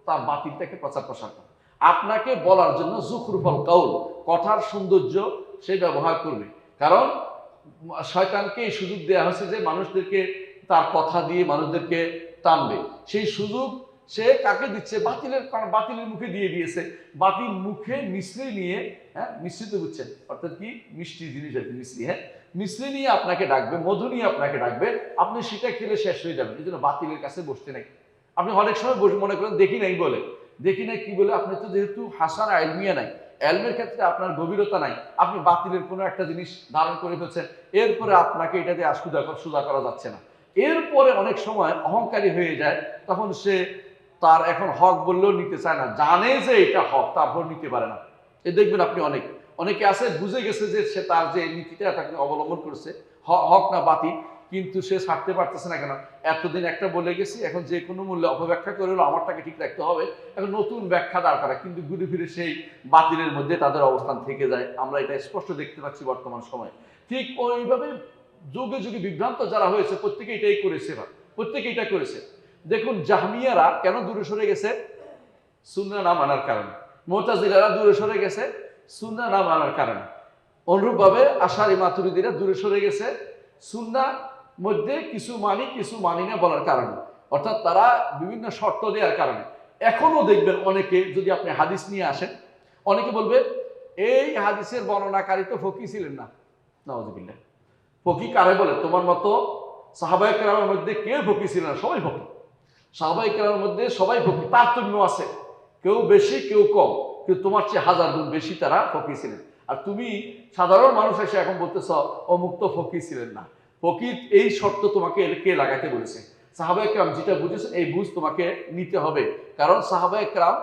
তার বাতিলটাকে প্রচার প্রসার করে, আপনাকে বলার জন্য জুখরুফল কাউল, কথার সৌন্দর্য সে ব্যবহার করবে। কারণ শয়তানকে এই সুযোগ দেওয়া হয়েছে যে মানুষদেরকে তার কথা দিয়ে মানুষদেরকে টানবে। সেই সুযোগ সে কাকে দিচ্ছে? বাতিলের, কারণ বাতিলের মুখে দিয়ে দিয়েছে। বাতিল মুখে মিশ্রি নিয়ে, মিশ্রিত বুঝছেন, অর্থাৎ কি মিষ্টি জিনিস আছে, মিশ্রি, মিশ্রি নিয়ে আপনাকে ডাকবে, মধু নিয়ে আপনাকে ডাকবে, আপনি সেটা খেলে শেষ হয়ে যাবেন। এই জন্য বাতিলের কাছে বসতে নাই। আপনি অনেক সময় মনে করেন দেখি নাই বলে, দেখি নাই কি বলে, আপনি তো যেহেতু হাসান আইলমিয়া নাই, এলমের ক্ষেত্রে আপনার গভীরতা নাই, আপনি বাতিলের কোনো একটা জিনিস ধারণ করে ফেলছেন, এরপরে আপনাকে এটা দিয়ে সুদা করা যাচ্ছে না। এরপরে অনেক সময় অহংকারী হয়ে যায়, তখন সে তার এখন হক বললেও নিতে চায় না, জানে যে এটা হক, তারপর নিতে পারে না। এ দেখবেন আপনি অনেকে আছে বুঝে গেছে যে সে তার যে নীতিটা তাকে অবলম্বন করছে হক না বাতিল, কিন্তু সে ছাড়তে পারতেছে না। কেন? এতদিন একটা বলে গেছি, এখন যে কোনো মূল্যে অপব্যাখ্যা করে হলো আমারটাকে ঠিক রাখতে হবে, এখন নতুন ব্যাখ্যা দাঁড় করা, কিন্তু ঘুরে ফিরে সেই বাতিলের মধ্যে তাদের অবস্থান থেকে যায়। আমরা এটা স্পষ্ট দেখতে পাচ্ছি বর্তমান সময়ে। ঠিক ওইভাবে যুগে যুগে বিভ্রান্ত যারা হয়েছে প্রত্যেকে এটাই করেছে, প্রত্যেকে এটা করেছে। দেখুন জাহমিয়ারা কেন দূরে সরে গেছে? সুন্নাহ না মানার কারণে। মুতাজিলারা দূরে সরে গেছে সুন্নাহ না মানার কারণে। অনুরূপভাবে আশারি মাতুরিদিরা দূরে সরে গেছে সুন্নাহ মধ্যে কিছু মানি কিছু মানি না বলার কারণে, অর্থাৎ তারা বিভিন্ন শর্ত দেওয়ার কারণে। এখনো দেখবেন অনেকে, যদি আপনি হাদিস নিয়ে আসেন, অনেকে বলবে এই হাদিসের বর্ণনাকারী তো ফকি ছিলেন না। নাউযুবিল্লাহ। ফকি কারে বলে? তোমার মতো সাহাবায়ে কেরামের মধ্যে কেউ ফকি ছিলেন না, সবাই ফকি। সাহাবায়ে কেরামের মধ্যে সবাই ফকি, তারতম্য আছে, কেউ বেশি কেউ কম, কিন্তু তোমার চেয়ে 1000 গুণ বেশি তারা ফকি ছিলেন। আর তুমি সাধারণ মানুষ এসে এখন বলতেছ অমুক তো ফকি ছিলেন না। ফকির এই শর্ত তোমাকে কে লাগাতে বলেছে? সাহাবায়ে কেরাম যেটা বুঝেছে এই বুঝ তোমাকে নিতে হবে। কারণ সাহাবায়ে কেরাম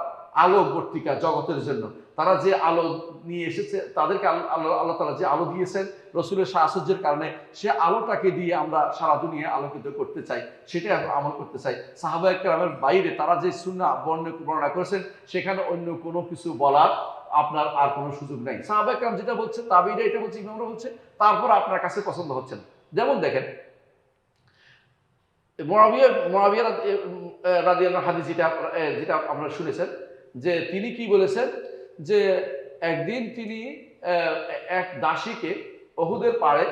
আলোকবর্তিকা জগতের জন্য, তারা যে আলো নিয়ে এসেছে, তাদেরকে আল্লাহ তাআলা যে আলো দিয়েছেন রসুলের সাহচর্যের কারণে, সে আলোটাকে দিয়ে আমরা সারা দুনিয়া আলোকিত করতে চাই, সেটাই আমল করতে চাই। সাহাবায়ে কেরামের বাইরে তারা যে সুন্নাহ বর্ণনা করেছেন, সেখানে অন্য কোনো কিছু বলার আপনার আর কোনো সুযোগ নাই। সাহাবায়ে কেরাম যেটা বলছে, তাবিঈরা এটা বলছে, ইমামরা বলছে, তারপর আপনার কাছে পছন্দ হচ্ছে না। যেমন দেখেন মুআবিয়া রাদিয়াল্লাহু হাদিস যেটা আপনারা শুনেছেন, যে তিনি কি বলেছেন, যে একদিন তিনি এক দাসীকে ওহুদের পাড়ে,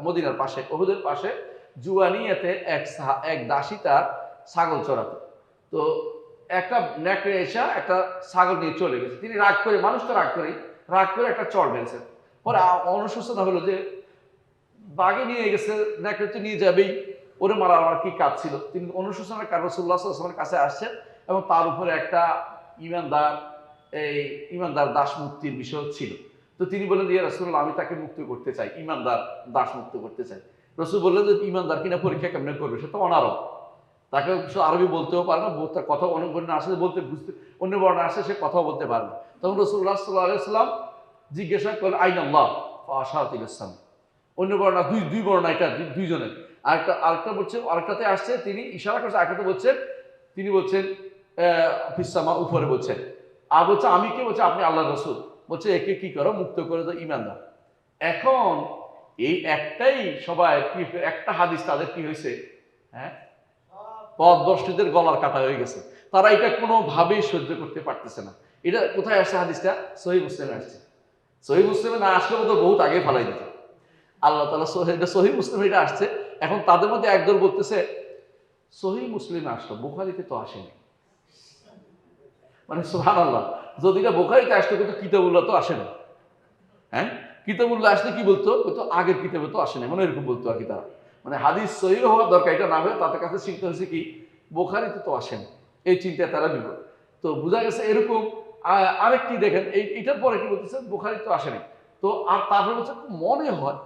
মদিনার পাশে ওহুদের পাশে জুয়ানিয়াতে এক দাসী তার ছাগল চড়াতো। তো একটা নেকড়ে এসে একটা ছাগল নিয়ে চলে গেছে। তিনি রাগ করে, মানুষ তো রাগ করে একটা চড় মেরেছেন। পরে অনুশোচনা হলো যে বাগে নিয়ে গেছে, নেকড়ে তো নিয়ে যাবেই, ওরে মারার আমার কি কাজ ছিল। তিনি অনুশোচনার কারণে রাসূলুল্লাহ সাল্লাল্লাহু আলাইহি ওয়াসাল্লামের কাছে আসছেন, এবং তার উপরে একটা ইমানদার দাস মুক্তির বিষয় ছিল। তো তিনি বললেন, ইয়া রাসূলুল্লাহ, আমি তাকে মুক্ত করতে চাই, ইমানদার দাস মুক্ত করতে চাই। রাসূল বললেন যে ইমানদার কিনা পরীক্ষা কেমনে করবে, সে তো অনারব, তাকে আরবি বলতেও পারে না, তার কথা অনেক বর্ণনা আসে বলতে, বুঝতে অন্য বর্ণনা আসে সে কথাও বলতে পারে না। তখন রাসূলুল্লাহ সাল্লাল্লাহু আলাইহি ওয়াসাল্লাম জিজ্ঞাসা করলেন আইনাল্লাহ, ফাআশারাত ইলাস-সাম। অন্য বর্ণনা দুই বর্ণনা, এটা দুইজনের। আরেকটা বলছে, আরেকটাতে আসছে তিনি ইশারা করছে, আরেকটাতে বলছেন, তিনি বলছেন ফিস-সামা, উপরে বলছেন। আর বলছে আমি কে? বলছে আপনি আল্লাহর রাসূল। বলছে একে কি করো? মুক্ত করে দাও, ইমানদার। এখন এই একটাই সবাই কি, একটা হাদিস তাদের কি হয়েছে, পথভ্রষ্টদের গলার কাটা হয়ে গেছে। তারা এটা কোনোভাবেই সহ্য করতে পারতেছে না। এটা কোথায় আসছে হাদিসটা? সহিহ মুসলিমে আসছে। সহিহ মুসলিমে না আসলে তো বহুত আগে ফালাই দিত। আল্লাহ তাআলা সহিহ মুসলিমে এটা আসছে। এখন তাদের মধ্যে একদল বলতেছে সহি মুসলিমে আসলো, বুখারীতে তো আসেনি। মানে সুবহানাল্লাহ, যদি এটা বুখারীতে আসতো কিন্তু কিতাবুল্লাহ তো আসেনি। হ্যাঁ, কিতাবুল্লাহ আসলে কি বলতো, বলতো আগের কিতাবে তো আসেনি, মানে এরকম বলতো আর কি তারা। মানে হাদিস সহিহ হওয়া দরকার, এটা না হলে তাদের কাছে চিন্তা হয়েছে কি বুখারীতে তো আসেনি, এই চিন্তায় তারা নিল। তো বোঝা গেছে এরকম। আরেকটি দেখেন, এইটার পরে কি বলতেছে, বুখারী তো আসেনি। তো আর তারপরে বলছে মনে হয়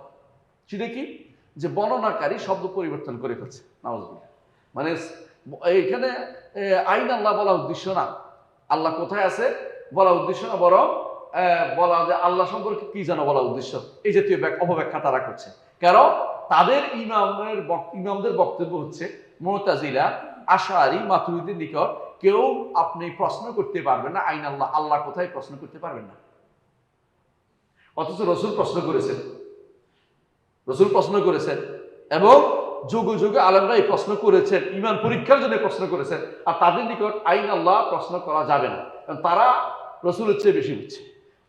সেটা কি, যে বর্ণনাকারী শব্দ পরিবর্তন করে ফেলছে, নাউজুবিল্লাহ। মানে এইখানে আইন আল্লাহ বলা উদ্দেশ্য না, আল্লাহ কোথায় আছে বলা উদ্দেশ্য না, বরং বলা যে আল্লাহ সম্পর্কে কি যেন বলা উদ্দেশ্য, এই জাতীয় অপব্যাখ্যা তারা করছে। কারণ তাদের ইমামদের বক্তব্য হচ্ছে মুতাজিলা, আশআরী, মাতুরিদীর নিকট কেউ আপনি প্রশ্ন করতে পারবেন না আইন আল্লাহ, আল্লাহ কোথায় প্রশ্ন করতে পারবেন না। অথচ রসুল প্রশ্ন করেছেন, রসুল প্রশ্ন করেছেন, এবং যুগে যুগে আলেমরা এই প্রশ্ন করেছেন, ঈমান পরীক্ষার জন্য প্রশ্ন করেছেন। আর তাদের নিকট আইন আল্লাহ প্রশ্ন করা যাবে না, কারণ তারা রসুলের চেয়ে বেশি বুঝছে।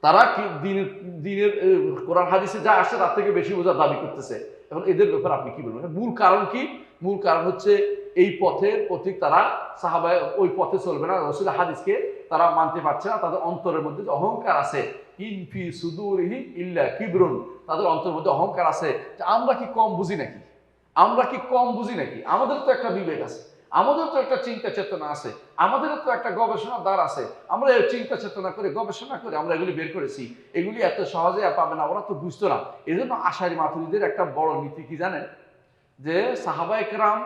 তারা কি দিনের কোরআন হাদিসে যা আসছে তার থেকে বেশি বোঝার দাবি করতেছে। এখন এদের ব্যাপারে আপনি কি বলবেন? মূল কারণ কি? মূল কারণ হচ্ছে এই পথের পথিক তারা, সাহাবায়ে ওই পথে চলবে না, রসুলের হাদিসকে তারা মানতে পারছে না। তাদের অন্তরের মধ্যে যে অহংকার আছে, ইনফি সুদুরিহিম ইল্লা কিবরুন, তাদের অন্তরের মধ্যে অহংকার আছে যে আমরা কি কম বুঝি নাকি, আমরা কি কম বুঝি নাকি, আমাদের তো একটা বিবেক আছে, আমাদের তো একটা চিন্তা চেতনা আছে, আমাদের তো একটা গবেষণার দ্বার আছে, আমরা চিন্তা চেতনা করে গবেষণা করে আমরা এগুলি বের করেছি, এগুলি এত সহজে পাবে না, ওরা তো বুঝতো না। এই জন্য আশারি মাতুরিদের একটা বড় নীতি কি জানেন, যে সাহাবায়ে কেরাম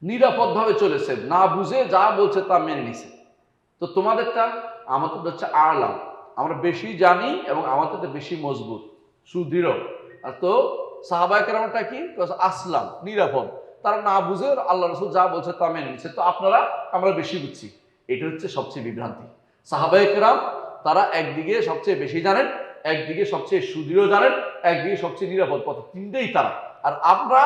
নিরাপদভাবে চলেছে, না বুঝে যা বলছে তা মেনে নিছে। তো তোমাদেরটা, আমাদের হচ্ছে আলাম, আমরা বেশি জানি এবং আমাদের বেশি মজবুত সুদৃঢ়। আর তো সাহাবায়ে কেরামটা কি আসলাম, নিরাপদ, তারা না বুঝে আল্লাহ রসুল যা বলছে তা মেনে নিচ্ছে। তো আমরা বেশি বুঝছি, এটা হচ্ছে সবচেয়ে বিভ্রান্তি। সাহাবায়ে কেরাম তারা একদিকে সবচেয়ে বেশি জানেন, একদিকে সবচেয়ে সুদৃঢ় জানেন, একদিকে সবচেয়ে নিরাপদ পথে, তিনটেই তারা। আর আমরা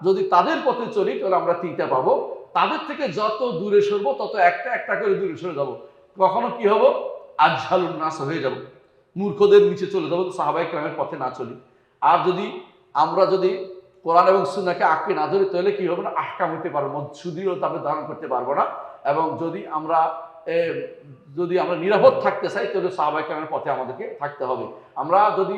যদি তাদের পথে চলি তাহলে আমরা তিনটা পাবো। তাদের থেকে যত দূরে সরবো তত একটা একটা করে দূরে সরে যাবো। কখনো কি হবো, আজহালুন নাস হয়ে যাব, মূর্খদের নিচে চলে যাবো, সাহাবায়ে কেরামের পথে না চলি। আর আমরা যদি কোরআন এবং সুন্নাহকে আঁকড়ে না ধরি তাহলে কি হবে না, আহকাম হইতে পারবো, সুদৃঢ় তাদের ধারণ করতে পারবো না। এবং যদি আমরা নিরাপদ থাকতে চাই তাহলে সাহাবায়ে কেরামের পথে আমাদেরকে থাকতে হবে। আমরা যদি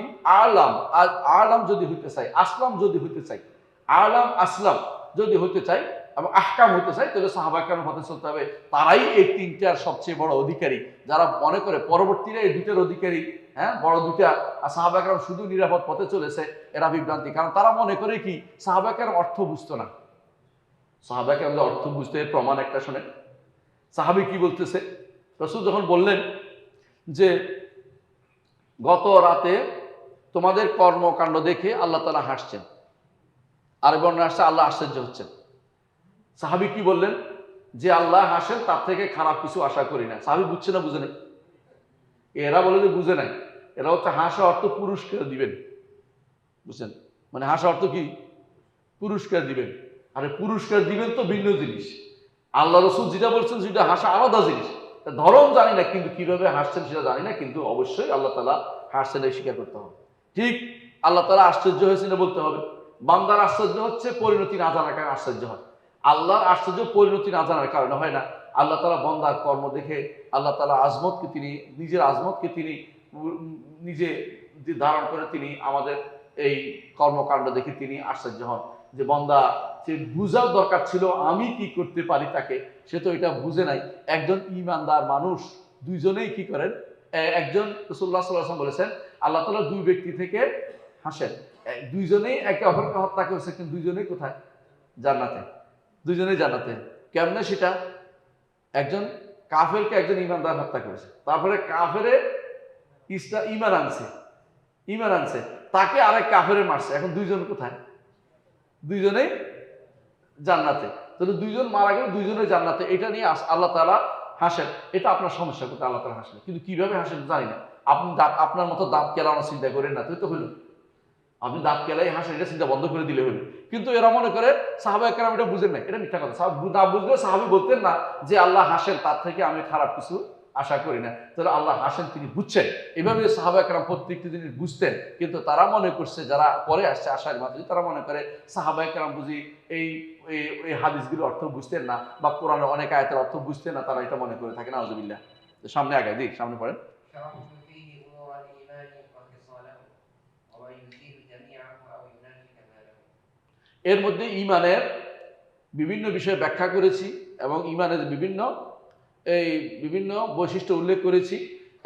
আলাম যদি হইতে চাই, আসলাম যদি হইতে চাই, আলাম আসলাম যদি হইতে চাই এবং আহকাম হইতে চাই, তাহলে সাহাবায়ে কেরামের পথে চলতে হবে। তারাই এই তিনটার সবচেয়ে বড় অধিকারী। যারা মনে করে পরবর্তীরা এই দুইটার অধিকারী, হ্যাঁ বড় দুইটা, আর সাহাবায়ে কেরাম শুধু নিরাপদ পথে চলেছে, এরা বিভ্রান্তি। কারণ তারা মনে করে কি, সাহাবায়ে কেরাম অর্থ বুঝতো না। সাহাবায়ে কেরাম অর্থ বুঝতে, প্রমাণ একটা শোনেন। সাহাবী কি বলতেছে, রাসূল যখন বললেন যে গত রাতে তোমাদের কর্মকাণ্ড দেখে আল্লাহ তাআলা হাসছেন, আর বর্ণনা আসছে আল্লাহ আশ্চর্য হচ্ছেন। সাহাবী কি বললেন, যে আল্লাহ হাসেন তার থেকে খারাপ কিছু আশা করি না। সাহাবী বুঝছে না বুঝে নাই? এরা বলে যে বুঝে নাই। এরা হচ্ছে হাসা অর্থ পুরস্কার দিবেন, বুঝছেন? মানে হাসা অর্থ কি, পুরস্কার দিবেন। আরে পুরস্কার দিবেন তো ভিন্ন জিনিস, আল্লাহ রসুল যেটা বলছেন সেটা হাসা আলাদা জিনিস। ধরন জানি না, কিন্তু কিভাবে হাসছেন সেটা জানি না, কিন্তু অবশ্যই আল্লাহ তাআলা হাসছেন এই স্বীকার করতে হবে। ঠিক আল্লাহ তাআলা আশ্চর্য হয়েছেন বলতে হবে। বান্দার আশ্চর্য হচ্ছে পরিণতি না জানার কারণে আশ্চর্য হয়, আল্লাহর আশ্চর্য পরিণতি না জানার কারণে হয় না। আল্লাহ তাআলা বান্দার কর্ম দেখে আল্লাহ তাআলা আজমতকে তিনি, নিজের আজমতকে তিনি নিজে ধারণ করে তিনি আমাদের এই কর্মকাণ্ড দেখে তিনি আশ্চর্য হন। যে বান্দা, সে বুঝার দরকার ছিল আমি কি করতে পারি তাকে, সে তো এটা বুঝে নাই। একজন ঈমানদার মানুষ দুইজনেই কি করেন, একজন রাসূলুল্লাহ সাল্লাল্লাহু আলাইহি ওয়াসাল্লাম বলেছেন আল্লাহ তাআলা দুই ব্যক্তি থেকে হাসেন, দুইজনেই একে অপরকে হত্যা করেছে, কিন্তু দুইজনেই কোথায়? জান্নাতে। দুইজনেই জান্নাতে। কেমনে সেটা? একজন কাফেরকে একজন ঈমানদার হত্যা করেছে, তারপরে কাফেরে ঈমান আনছে, তাকে আরেক কাফেরে মারছে, এখন দুইজন কোথায়? দুইজনেই জান্নাতে। তাহলে দুইজন মারা গেলে দুইজনের জান্নাতে। এটা নিয়ে আল্লাহ তাআলা হাসেন। এটা আপনার সমস্যা কোথায়? আল্লাহ তাআলা হাসেন, কিন্তু কিভাবে হাসেন জানি না। আপনি আপনার মতো দাঁত কেলানোর চিন্তা করেন না, তুই তো হইল, আপনি দাঁত কেলাই হাসেন, এটা চিন্তা বন্ধ করে দিলে হইল। কিন্তু এরা মনে করে সাহাবায়ে কেরাম এটা বুঝেন না, এটা মিথ্যা কথা। না বুঝলে সাহাবী বলতেন না যে আল্লাহ হাসেন তার থেকে আমি খারাপ কিছু আশা করি না। তাহলে আল্লাহ হাসেন, তিনি বুঝছেন। এভাবে সাহাবা একরাম প্রত্যেকটি জিনিস বুঝতেন, কিন্তু তারা মনে করছে, যারা পরে আসছে আশার মাধ্যমে, তারা মনে করে সাহাবা একরাম বুঝি এই এই হাদিসগুলোর অর্থ বুঝতেন না, বা কোরআনের অনেক আয়াতের অর্থ বুঝতেন না, তারা এটা মনে করে থাকে। নাউজুবিল্লাহ। তো সামনে আগায় দিই, সামনে পড়েন। شرحت فيه أمور الإيمان وخصاله وما يزيل جميعه أو ينافي كماله। এর মধ্যে ইমানের বিভিন্ন বিষয়ে ব্যাখ্যা করেছি, এবং ইমানের বিভিন্ন বৈশিষ্ট্য উল্লেখ করেছি,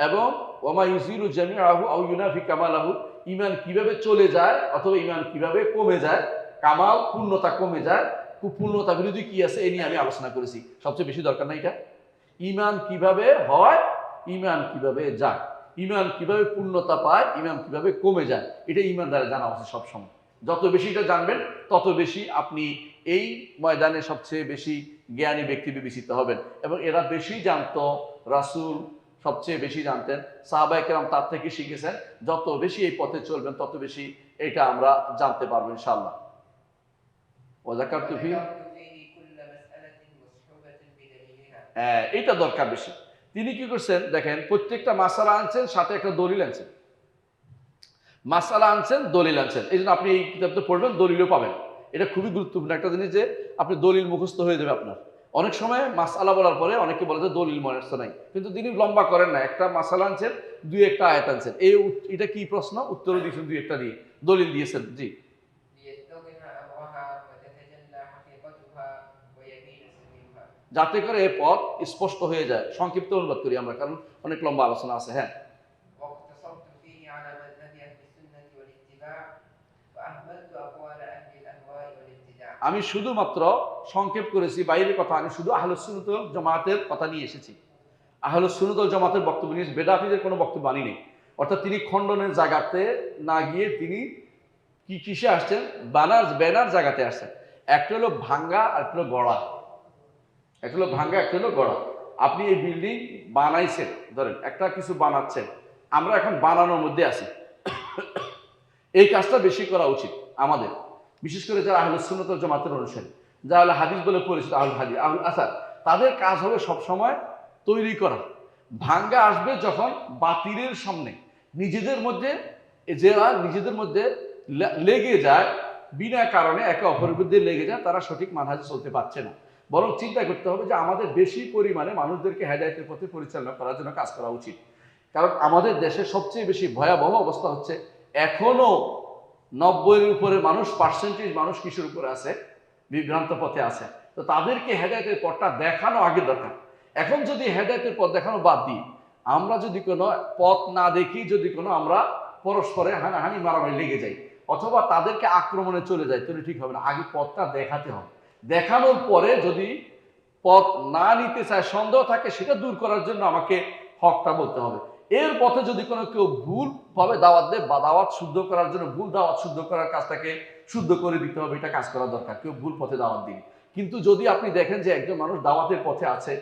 এবং ওমা ইউজিলু জামিআহু আও ইউনাফি কামালাহু, ইমান কিভাবে চলে যায় অথবা ইমান কিভাবে কমে যায়, কামাল পূর্ণতা কমে যায়, পূর্ণতা বিরোধী কি আছে, এই নিয়ে আমি আলোচনা করেছি। সবচেয়ে বেশি দরকার না এটা। ইমান কিভাবে হয়, ইমান কিভাবে যায়, ইমান কিভাবে পূর্ণতা পায়, ইমান কিভাবে কমে যায়, এটা ইমানদারের জানা উচিত সবসময়। যত বেশি এটা জানবেন, তত বেশি আপনি এই ময়দানে সবচেয়ে বেশি জ্ঞানী ব্যক্তি বিবেচিত হবেন। এবং এরা বেশি জানতো, রাসূল সবচেয়ে বেশি জানতেন, সাহাবায়ে কেরাম তার থেকে শিখেছেন। যত বেশি এই পথে চলবেন, তত বেশি এটা আমরা জানতে পারবো ইনশাআল্লাহ। ওয়াযাকারতু ফি, وذكرت فيه كل مسألة مصحوبة بدليلها। এটা দরকার বেশি। তিনি কি করছেন দেখেন, প্রত্যেকটা মাসালা আনছেন, সাথে একটা দলিল আনছেন। মাসালা আনছেন, দলিল আনছেন। এই জন্য আপনি এই কিতাবটা পড়বেন, দলিলও পাবেন। এটা খুবই গুরুত্বপূর্ণ একটা জিনিস, যে আপনি দলিল মুখস্থ হয়ে যাবে আপনার। অনেক সময় মাসালা বলার পরে অনেকে বলে যে দলিল মনে আসছে নাই, কিন্তু তিনি লম্বা করেন না, একটা মাসালা আনছেন, দুই একটা আয়াত আনছেন। এটা কি প্রশ্ন, উত্তরও দিয়েছেন দুই একটা দিয়ে, দলিল দিয়েছেন। জি, ليتضح أمرها وتتجلى حقيقتها ويبين سبيلها। যাতে করে এই পথ স্পষ্ট হয়ে যায়। সংক্ষিপ্ত অনুবাদ করি আমরা, কারণ অনেক লম্বা আলোচনা আছে। হ্যাঁ, واقتصرت فيه على مذهب أهل السنة والاتباع وأهملت أقوال أهل الأهواء والابتداع। আমি শুধুমাত্র সংক্ষেপ করেছি, বাইরের কথা আমি শুধু আহলুস সুন্নাত ওয়াল জামাতের কথা নিয়ে এসেছি। আহলুস সুন্নাত ওয়াল জামাতের বক্তব্য নিয়ে, বেদাতীদের কোনো বক্তব্য আনিনি। অর্থাৎ তিনি খণ্ডনের জায়গাতে না গিয়ে তিনি কিসে আসছেন, ব্যানার জায়গাতে আসছেন। একটা হলো ভাঙ্গা, আর একটা হলো গড়া। একটা হলো ভাঙ্গা, একটা হলো গড়া। আপনি এই বিল্ডিং বানাইছেন, ধরেন একটা কিছু বানাচ্ছেন, আমরা এখন বানানোর মধ্যে আছি। এই কাজটা বেশি করা উচিত আমাদের, বিশেষ করে যারা আহলুস সুন্নাত ওয়াল জামাতের অনুসারী, যারা আহলে হাদিস বলে পরিচিত, আহলুল হাদিস, আহলুল আসার, তাদের কাজ হবে সবসময় তৈরি করা। ভাঙ্গা আসবে যখন বাতিলের সামনে নিজেদের মধ্যে, যারা নিজেদের মধ্যে লেগে যায়, বিনা কারণে একে অপরের মধ্যে লেগে যায়, তারা সঠিক মানহাজে চলতে পারছে না। বরং চিন্তা করতে হবে যে আমাদের বেশি পরিমাণে মানুষদেরকে হেদায়েতের পথে পরিচালনা করার জন্য কাজ করা উচিত। কারণ আমাদের দেশে সবচেয়ে বেশি ভয়াবহ অবস্থা হচ্ছে, এখনো 90-এর উপরে পার্সেন্টেজ মানুষ কিসের উপরে আছে, বিভ্রান্ত পথে আছে। তো তাদেরকে হেদায়েতের পথটা দেখানো আগে দরকার। এখন যদি হেদায়েতের পথ দেখানো বাদ দিই, আমরা যদি কোনো পথ না দেখি, যদি কোনো আমরা পরস্পরে হানাহানি মারামারি লেগে যাই, অথবা তাদেরকে আক্রমণে চলে যায়, তাহলে ঠিক হবে না। আগে পথটা দেখাতে হবে। দেখানোর পরে যদি পথ না নিতে চায়, সন্দেহ থাকে, সেটা দূর করার জন্য আমাকে হকটা বলতে হবে। এর পথে যদি কোনো কেউ ভুল ভাবে দাওয়াত দেয়, বা দাওয়াত শুদ্ধ করার জন্য ভুল দাওয়াত শুদ্ধ করার কাজটাকে শুদ্ধ করে দিতে হবে, এটা কাজ করা দরকার। কেউ ভুল পথে দাওয়াত দিন। কিন্তু যদি আপনি দেখেন যে একজন মানুষ দাওয়াতের পথে আছে,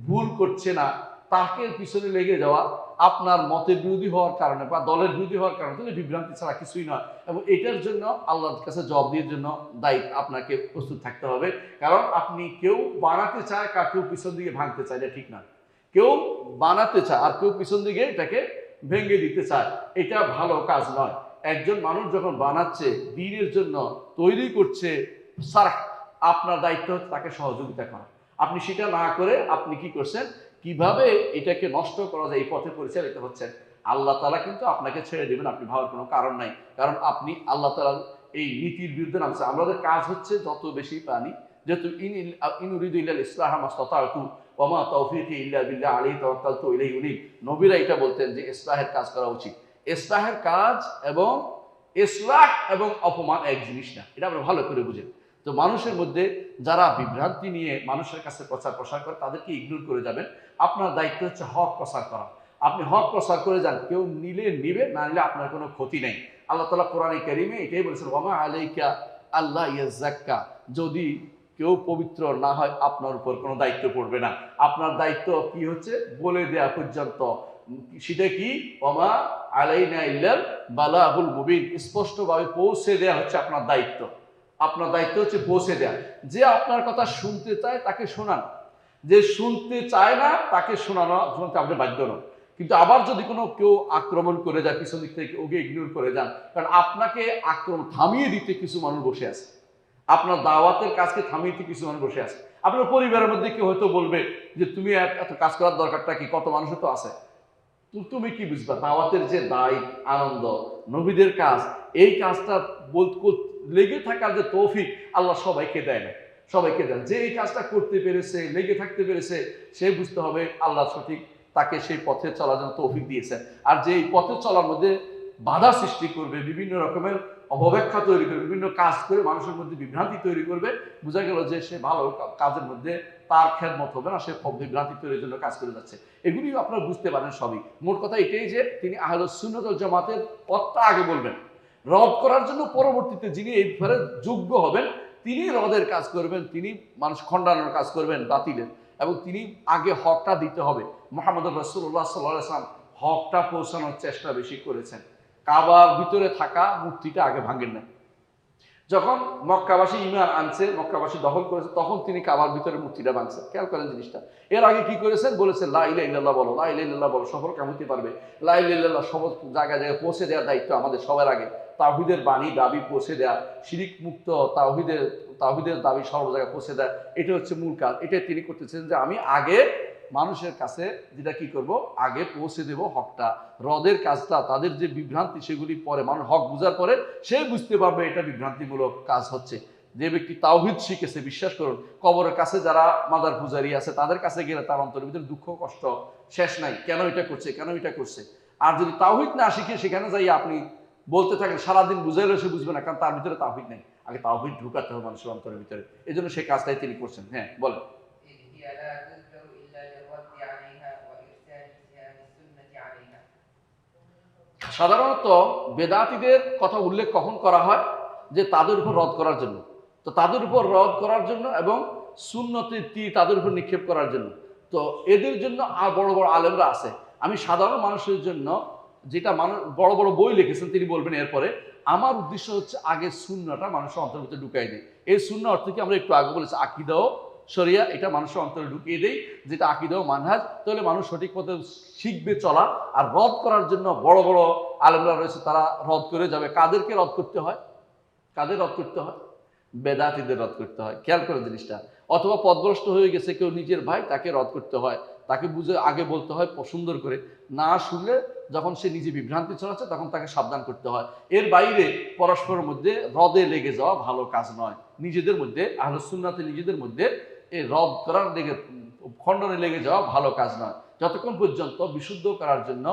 ভুল করছে না, তাকে পিছনে লেগে যাওয়া আপনার মতের বিরোধী হওয়ার কারণে বা দলের বিরোধী হওয়ার কারণে, তাহলে বিভ্রান্তি ছাড়া কিছুই নয়। এবং এটার জন্য আল্লাহর কাছে জবাব দেওয়ার জন্য দায়িত্ব আপনাকে প্রস্তুত থাকতে হবে। কারণ আপনি কেউ বানাতে চায়, কেউ পিছন দিকে ভাঙতে চায়, এটা ঠিক না। কেউ বানাতে চায় আর কেউ পিছন দিকে এটাকে ভেঙে দিতে চায়, এটা ভালো কাজ নয়। একজন মানুষ যখন বানাচ্ছে, দ্বীনের জন্য তৈরি করছে, আপনার দায়িত্ব হচ্ছে তাকে সহযোগিতা করা। আপনি সেটা না করে আপনি কি করছেন, কিভাবে এটাকে নষ্ট করা যায়, এই পথে পরিচালিত হচ্ছেন। আল্লাহ তাআলা কিন্তু আপনাকে ছেড়ে দেবেন, আপনি ভাবার কোনো কারণ নাই। কারণ আপনি আল্লাহ তাআলার এই নীতির বিরুদ্ধে নামছে। আমাদের কাজ হচ্ছে যত বেশি পানি, যেহেতু ইন উরিদু ইল্লাল ইসলাহা মাসতাতাতু ওয়া মা তাওফীকি ইল্লা বিল্লাহ আলাইহি তাওয়াক্কালতু ইলাইহি উনীব। নবীরা এটা বলতেন যে ইসলাহের কাজ করা উচিত। ইসলাহের কাজ এবং ইসলাহ এবং অপমান এক জিনিস না, এটা আমরা ভালো করে বুঝেন। তো মানুষের মধ্যে যারা বিভ্রান্তি নিয়ে মানুষের কাছে প্রচার প্রসার করে, তাদেরকে ইগনোর করে যাবেন। আপনার দায়িত্ব হচ্ছে হক প্রচার করা। আপনি হক প্রচার করে যান, কেউ নিলে নিবে, না নিলে আপনার কোনো ক্ষতি নেই। আল্লাহ তাআলা কোরআনে কারীমে এটাই বলেছেন, ওয়া মা আলাইকা আল্লাহ ইয়াযাক্কা, যদি কেউ পবিত্র না হয় আপনার উপর কোনো দায়িত্ব পড়বে না। আপনার দায়িত্ব কি হচ্ছে, বলে দেয়া পর্যন্ত। সেটা কি, ওয়া মা আলাইনা ইল্লাল বালাগুল মুবিন, স্পষ্টভাবে পৌঁছে দেয়া হচ্ছে আপনার দায়িত্ব। আপনার দায়িত্ব হচ্ছে পৌঁছে দেয়া। যে আপনার কথা শুনতে চায় তাকে শোনান, যে শুনতে চায় না তাকে শোনাতে আপনি বাধ্য নন। কিন্তু আবার যদি কোনো কেউ আক্রমণ করে যায় পিছন দিক থেকে, ওকে ইগনোর করে যান, কারণ আপনাকে আক্রমণ থামিয়ে দিতে কিছু মানুষ বসে আছে, আপনার দাওয়াতের কাজকে থামিয়ে দিতে কিছু মানুষ বসে আছে। আপনার পরিবারের মধ্যে কেউ হয়তো বলবে যে তুমি এত কাজ করার দরকারটা কি, কত মানুষ তো আছে, তুমি কি বুঝবা দাওয়াতের যে দায়, আনন্দ, নবীদের কাজ, এই কাজটা লেগে থাকার যে তৌফিক আল্লাহ সবাইকে দেয় না, সবাইকে দেন। যে এই কাজটা করতে পেরেছে, লেগে থাকতে পেরেছে, সে বুঝতে হবে আল্লাহ সঠিক তাকে সেই পথে চলার জন্য তৌফিক দিয়েছেন। আর যে এই পথে চলার মধ্যে বাধা সৃষ্টি করবে, বিভিন্ন রকমের অপব্যাখ্যা তৈরি করবে, বিভিন্ন কাজ করে মানুষের মধ্যে বিভ্রান্তি তৈরি করবে, বোঝা গেল যে সে ভালো কাজের মধ্যে তার খেদমত হবে না, সে বিভ্রান্তি তৈরির জন্য কাজ করে যাচ্ছে। এগুলি আপনারা বুঝতে পারেন সবই। মোট কথা এটাই যে তিনি আহলুস সুন্নাত ওয়াল জামাতের পথটা আগে বলবেন, রদ করার জন্য পরবর্তীতে যিনি এই ব্যাপারে যোগ্য হবেন তিনি রদের কাজ করবেন, তিনি মানুষ খণ্ডানোর কাজ করবেন বাতিলের, এবং তিনি আগে হকটা দিতে হবে। মুহাম্মদ রাসূলুল্লাহ সাল্লাল্লাহু আলাইহি ওয়াসাল্লাম হকটা পৌঁছানোর চেষ্টা বেশি করেছেন। কাবার ভিতরে থাকা মূর্তিটা আগে ভাঙেন না। যখন মক্কাবাসী ঈমান আনছে, মক্কাবাসী দখল করেছে, তখন তিনি কাবার ভিতরে মূর্তিটা ভাঙছেন। খেয়াল করেন জিনিসটা। এর আগে কি করেছেন? বলেছেন লা ইলাহা ইল্লাল্লাহ বলো, লা ইলাহা ইল্লাল্লাহ বলো, সফল কাম হতে পারবে। লা ইলাহা ইল্লাল্লাহ সব জায়গায় জায়গায় পৌঁছে দেওয়ার দায়িত্ব আমাদের সবার আগে। তাওহীদের বাণী দাবি পৌঁছে দেওয়া, শিরিক মুক্ত তাওহীদের দাবি সর্ব জায়গায় পৌঁছে দেওয়া, এটা হচ্ছে মূল কাজ। এটাই তিনি করতেছেন যে আমি আগে মানুষের কাছে যেটা কি করব, আগে পৌঁছে দেব হকটা। হ্রদের কাজটা, তাদের যে বিভ্রান্তি, সেগুলি পরে মানুষ হক বুঝার পরে সে বুঝতে পারবে এটা বিভ্রান্তিমূলক কাজ হচ্ছে। যে ব্যক্তি তাওহীদ শিখেছে, বিশ্বাস করুন, কবরের কাছে যারা মাদার পূজারী আছে তাদের কাছে গেলে তার অন্তরের ভিতরে দুঃখ কষ্ট শেষ নাই, কেন এটা করছে, কেন এটা করছে। আর যদি তাওহীদ না শিখে সেখানে যাই আপনি বলতে থাকেন, সারাদিন বুঝাইলেও সে বুঝবে না, কারণ তার ভিতরে তাওহীদ নেই। আগে তাওহীদ ঢুকাতে হবে মানুষের অন্তরের ভিতরে, এই জন্য সেই কাজটাই তিনি করছেন। হ্যাঁ বলেন। إذ هي لا تذكر إلا للرد عليها وإرسال اتهام السنة عليها। সাধারণত বেদাতীদের কথা উল্লেখ কখন করা হয়? যে তাদের উপর রদ করার জন্য। তো তাদের উপর রদ করার জন্য এবং সুন্নতের তীর তাদের উপর নিক্ষেপ করার জন্য। তো এদের জন্য আর বড় বড় আলেমরা আছে। আমি সাধারণ মানুষের জন্য যেটা মানুষ বড় বড় বই লিখেছেন তিনি বলবেন এরপরে, আমার উদ্দেশ্য হচ্ছে আগে সুন্নাহটা মানুষের অন্তর্ভুক্ত ঢুকাই দেয়। এই সুন্নাহ অর্থ কি আমরা একটু আগে বলেছি, আকীদা ও শরিয়া, এটা মানুষের অন্তরে ঢুকিয়ে দেই, যেটা আকীদা ও মানহাজ। তাহলে মানুষ সঠিক পথে শিখবে চলা। আর রদ করার জন্য বড় বড় আলেমরা রয়েছে, তারা রদ করে যাবে। কাদেরকে রদ করতে হয়? কাদের রদ করতে হয়? বেদাতীদের রদ করতে হয়। খেয়াল করে জিনিসটা। অথবা পথভ্রষ্ট হয়ে গেছে কেউ, নিজের ভাই, তাকে রদ করতে হয়, তাকে বুঝে আগে বলতে হয় সুন্দর করে। না শুনলে যখন সে নিজে বিভ্রান্তি ছড়াচ্ছে তখন তাকে সাবধান করতে হয়। এর বাইরে পরস্পরের মধ্যে রদে লেগে যাওয়া ভালো কাজ নয়। নিজেদের মধ্যে আহলুস সুন্নাতে নিজেদের মধ্যে এই রদ করার লেগে, খণ্ডনে লেগে যাওয়া ভালো কাজ নয়। যতক্ষণ পর্যন্ত বিশুদ্ধ করার জন্য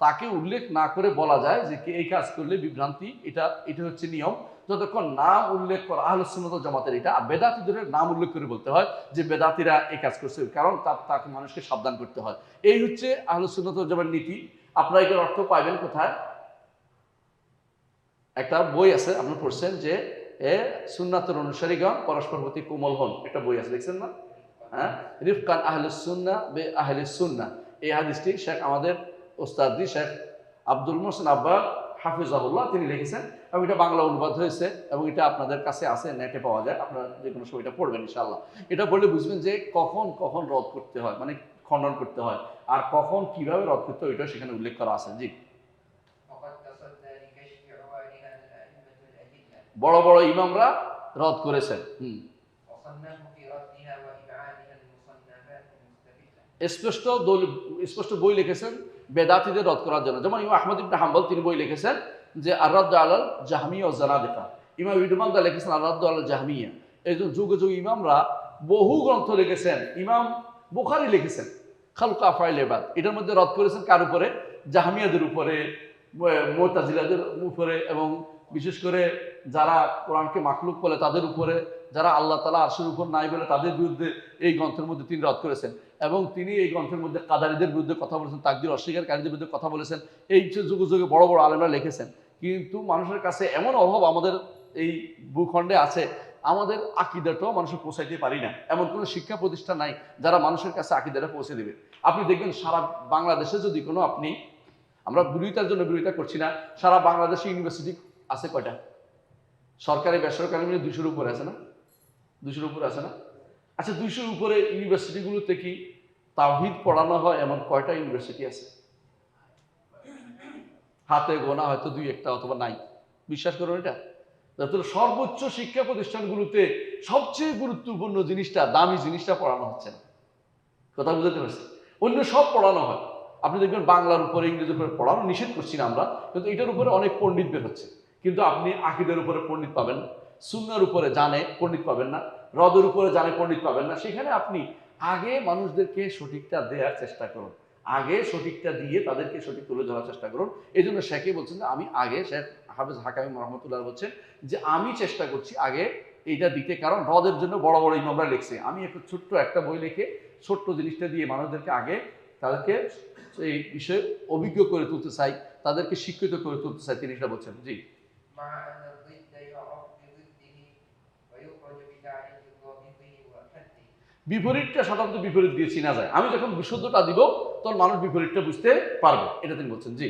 তাকে উল্লেখ না করে বলা যায় যে এই কাজ করলে বিভ্রান্তি, এটা হচ্ছে নিয়ম, যতক্ষণ নাম উল্লেখ করা আহলুস সুন্নাত ওয়াল জামাতের এটা। আর বেদাতীদের নাম উল্লেখ করে বলতে হয় যে বেদাতীরা এই কাজ করছে, কারণ তাকে মানুষকে সাবধান করতে হয়। এই হচ্ছে আহলুস সুন্নাত ওয়াল জামাতের নীতি। আপনারা এটার অর্থ পাইবেন কোথায়? একটা বই আছে, আপনি পড়ছেন যে সুন্নাতের অনুসারীগণ পরস্পর প্রতি কোমল হন, একটা বই আছে, দেখছেন না? হ্যাঁ, রিফকান আহলুস সুন্নাহ বে আহলিস সুন্নাহ। এই হাদিসটি শেখ আমাদের ওস্তাদি শেখ আব্দুল মোহসেন আব্বাস হাফিজাহুল্লাহ তিনি লিখেছেন, এবং এটা বাংলা অনুবাদ হয়েছে, এবং এটা আপনাদের কাছে আছে, নেটে পাওয়া যায়। আপনারা যে কোনো সময় এটা পড়বেন ইনশাআল্লাহ। এটা পড়লে বুঝবেন যে কখন কখন রদ করতে হয়, মানে খণ্ডন করতে হয়, আর কখন কিভাবে রদ করতে হয়, এটা সেখানে উল্লেখ করা আছে। জি, وقد تصدى لكشف عوالها الأئمة الأدلة বড় বড় ইমামরা রদ করেছেন। وصنفوا في ردها وإبعادها المصنفات المستفيدة। স্পষ্ট বই লিখেছেন বেদাতীদের রদ করার জন্য। যেমন ইমাম আহমদ ইবনে হাম্বল তিনি বই লিখেছেন যে আর-রাদ্দ আলাল জাহমিয়া ওয়া জানাদিকা। ইমাম ইবনে মানদা লিখেছেন আর-রাদ্দ আলাল জাহমিয়া। এই যে যুগে যুগে ইমামরা বহু গ্রন্থ লিখেছেন। ইমাম বুখারী লিখেছেন খালকু আফআইল ইবাদ, এটার মধ্যে রদ করেছেন কার উপরে? জাহমিয়াদের উপরে, মুতাজিলাদের উপরে, এবং বিশেষ করে যারা কোরআনকে মাখলুক বলে তাদের উপরে, যারা আল্লাহ তাআলা আরশের উপর নাই বলে তাদের বিরুদ্ধে এই গ্রন্থের মধ্যে তিনি রদ করেছেন। এবং তিনি এই গ্রন্থের মধ্যে কাদারীদের বিরুদ্ধে কথা বলেছেন, তাকদীর অস্বীকারীদের বিরুদ্ধে কথা বলেছেন। এই যুগে যুগে বড় বড় আলেমরা লিখেছেন। কিন্তু মানুষের কাছে এমন অভাব আমাদের এই ভূখণ্ডে আছে, আমাদের আকীদাটাও মানুষের পৌঁছাইতে পারি না। এমন কোনো শিক্ষা প্রতিষ্ঠান নাই যারা মানুষের কাছে আকীদাটা পৌঁছে দেবে। আপনি দেখবেন সারা বাংলাদেশে যদি কোনো, আপনি, আমরা বিরোধিতার জন্য বিরোধিতা করছি না, সারা বাংলাদেশে ইউনিভার্সিটি আছে কয়টা? সরকারি বেসরকারি মিলে 200-র উপরে আছে না? 200-র উপরে আছে না? আচ্ছা 200-র উপরে ইউনিভার্সিটিগুলোতে কি তাওহীদ পড়ানো হয় এমন কয়টা ইউনিভার্সিটি আছে? হাতে গোনা হয়তো 2-1টা অথবা নাই। বিশ্বাস করুন এটা। যাতে সর্বোচ্চ শিক্ষা প্রতিষ্ঠানগুলোতে সবচেয়ে গুরুত্বপূর্ণ জিনিসটা, দামি জিনিসটা পড়ানো হচ্ছে না। কথা বুঝতে পারছি? অন্য সব পড়ানো হয়। আপনি দেখবেন বাংলার উপরে, ইংরেজির উপরে পড়ানো নিষেধ করছি না আমরা, কিন্তু এটার উপরে অনেক পণ্ডিত বের হচ্ছে। কিন্তু আপনি আকীদার উপরে পণ্ডিত পাবেন না, সুন্নাহর উপরে জানে পণ্ডিত পাবেন না, রদের উপরে জানে পণ্ডিত পাবেন না। সেখানে আপনি আগে মানুষদেরকে সঠিকটা দেওয়ার চেষ্টা করুন, আগে সঠিকটা দিয়ে তাদেরকে সঠিক তুলে ধরার চেষ্টা করুন। এই জন্য শেখে বলছেন যে আমি আগে, শেখ হাফেজ হাকামি রহমতুল্লাহ বলছেন যে আমি চেষ্টা করছি আগে এইটা দিতে, কারণ রদের জন্য বড় বড় ইমামরা লিখছে, আমি একটু ছোট্ট একটা বই লিখে ছোট্ট জিনিসটা দিয়ে মানুষদেরকে আগে তাদেরকে এই বিষয়ে অভিজ্ঞ করে তুলতে চাই, তাদেরকে শিক্ষিত করে তুলতে চাই। তিনি সেটা বলছেন। জি। مع أن الضد يعرف بضده ويخرج بتعريف ضابطه وحده বিপরীতটা সাধারণত বিপরীত দিয়ে চিনা যায়। আমি যখন বিশুদ্ধটা দিব তখন মানুষ বিপরীতটা বুঝতে পারবে, এটা তিনি বলছেন। জি।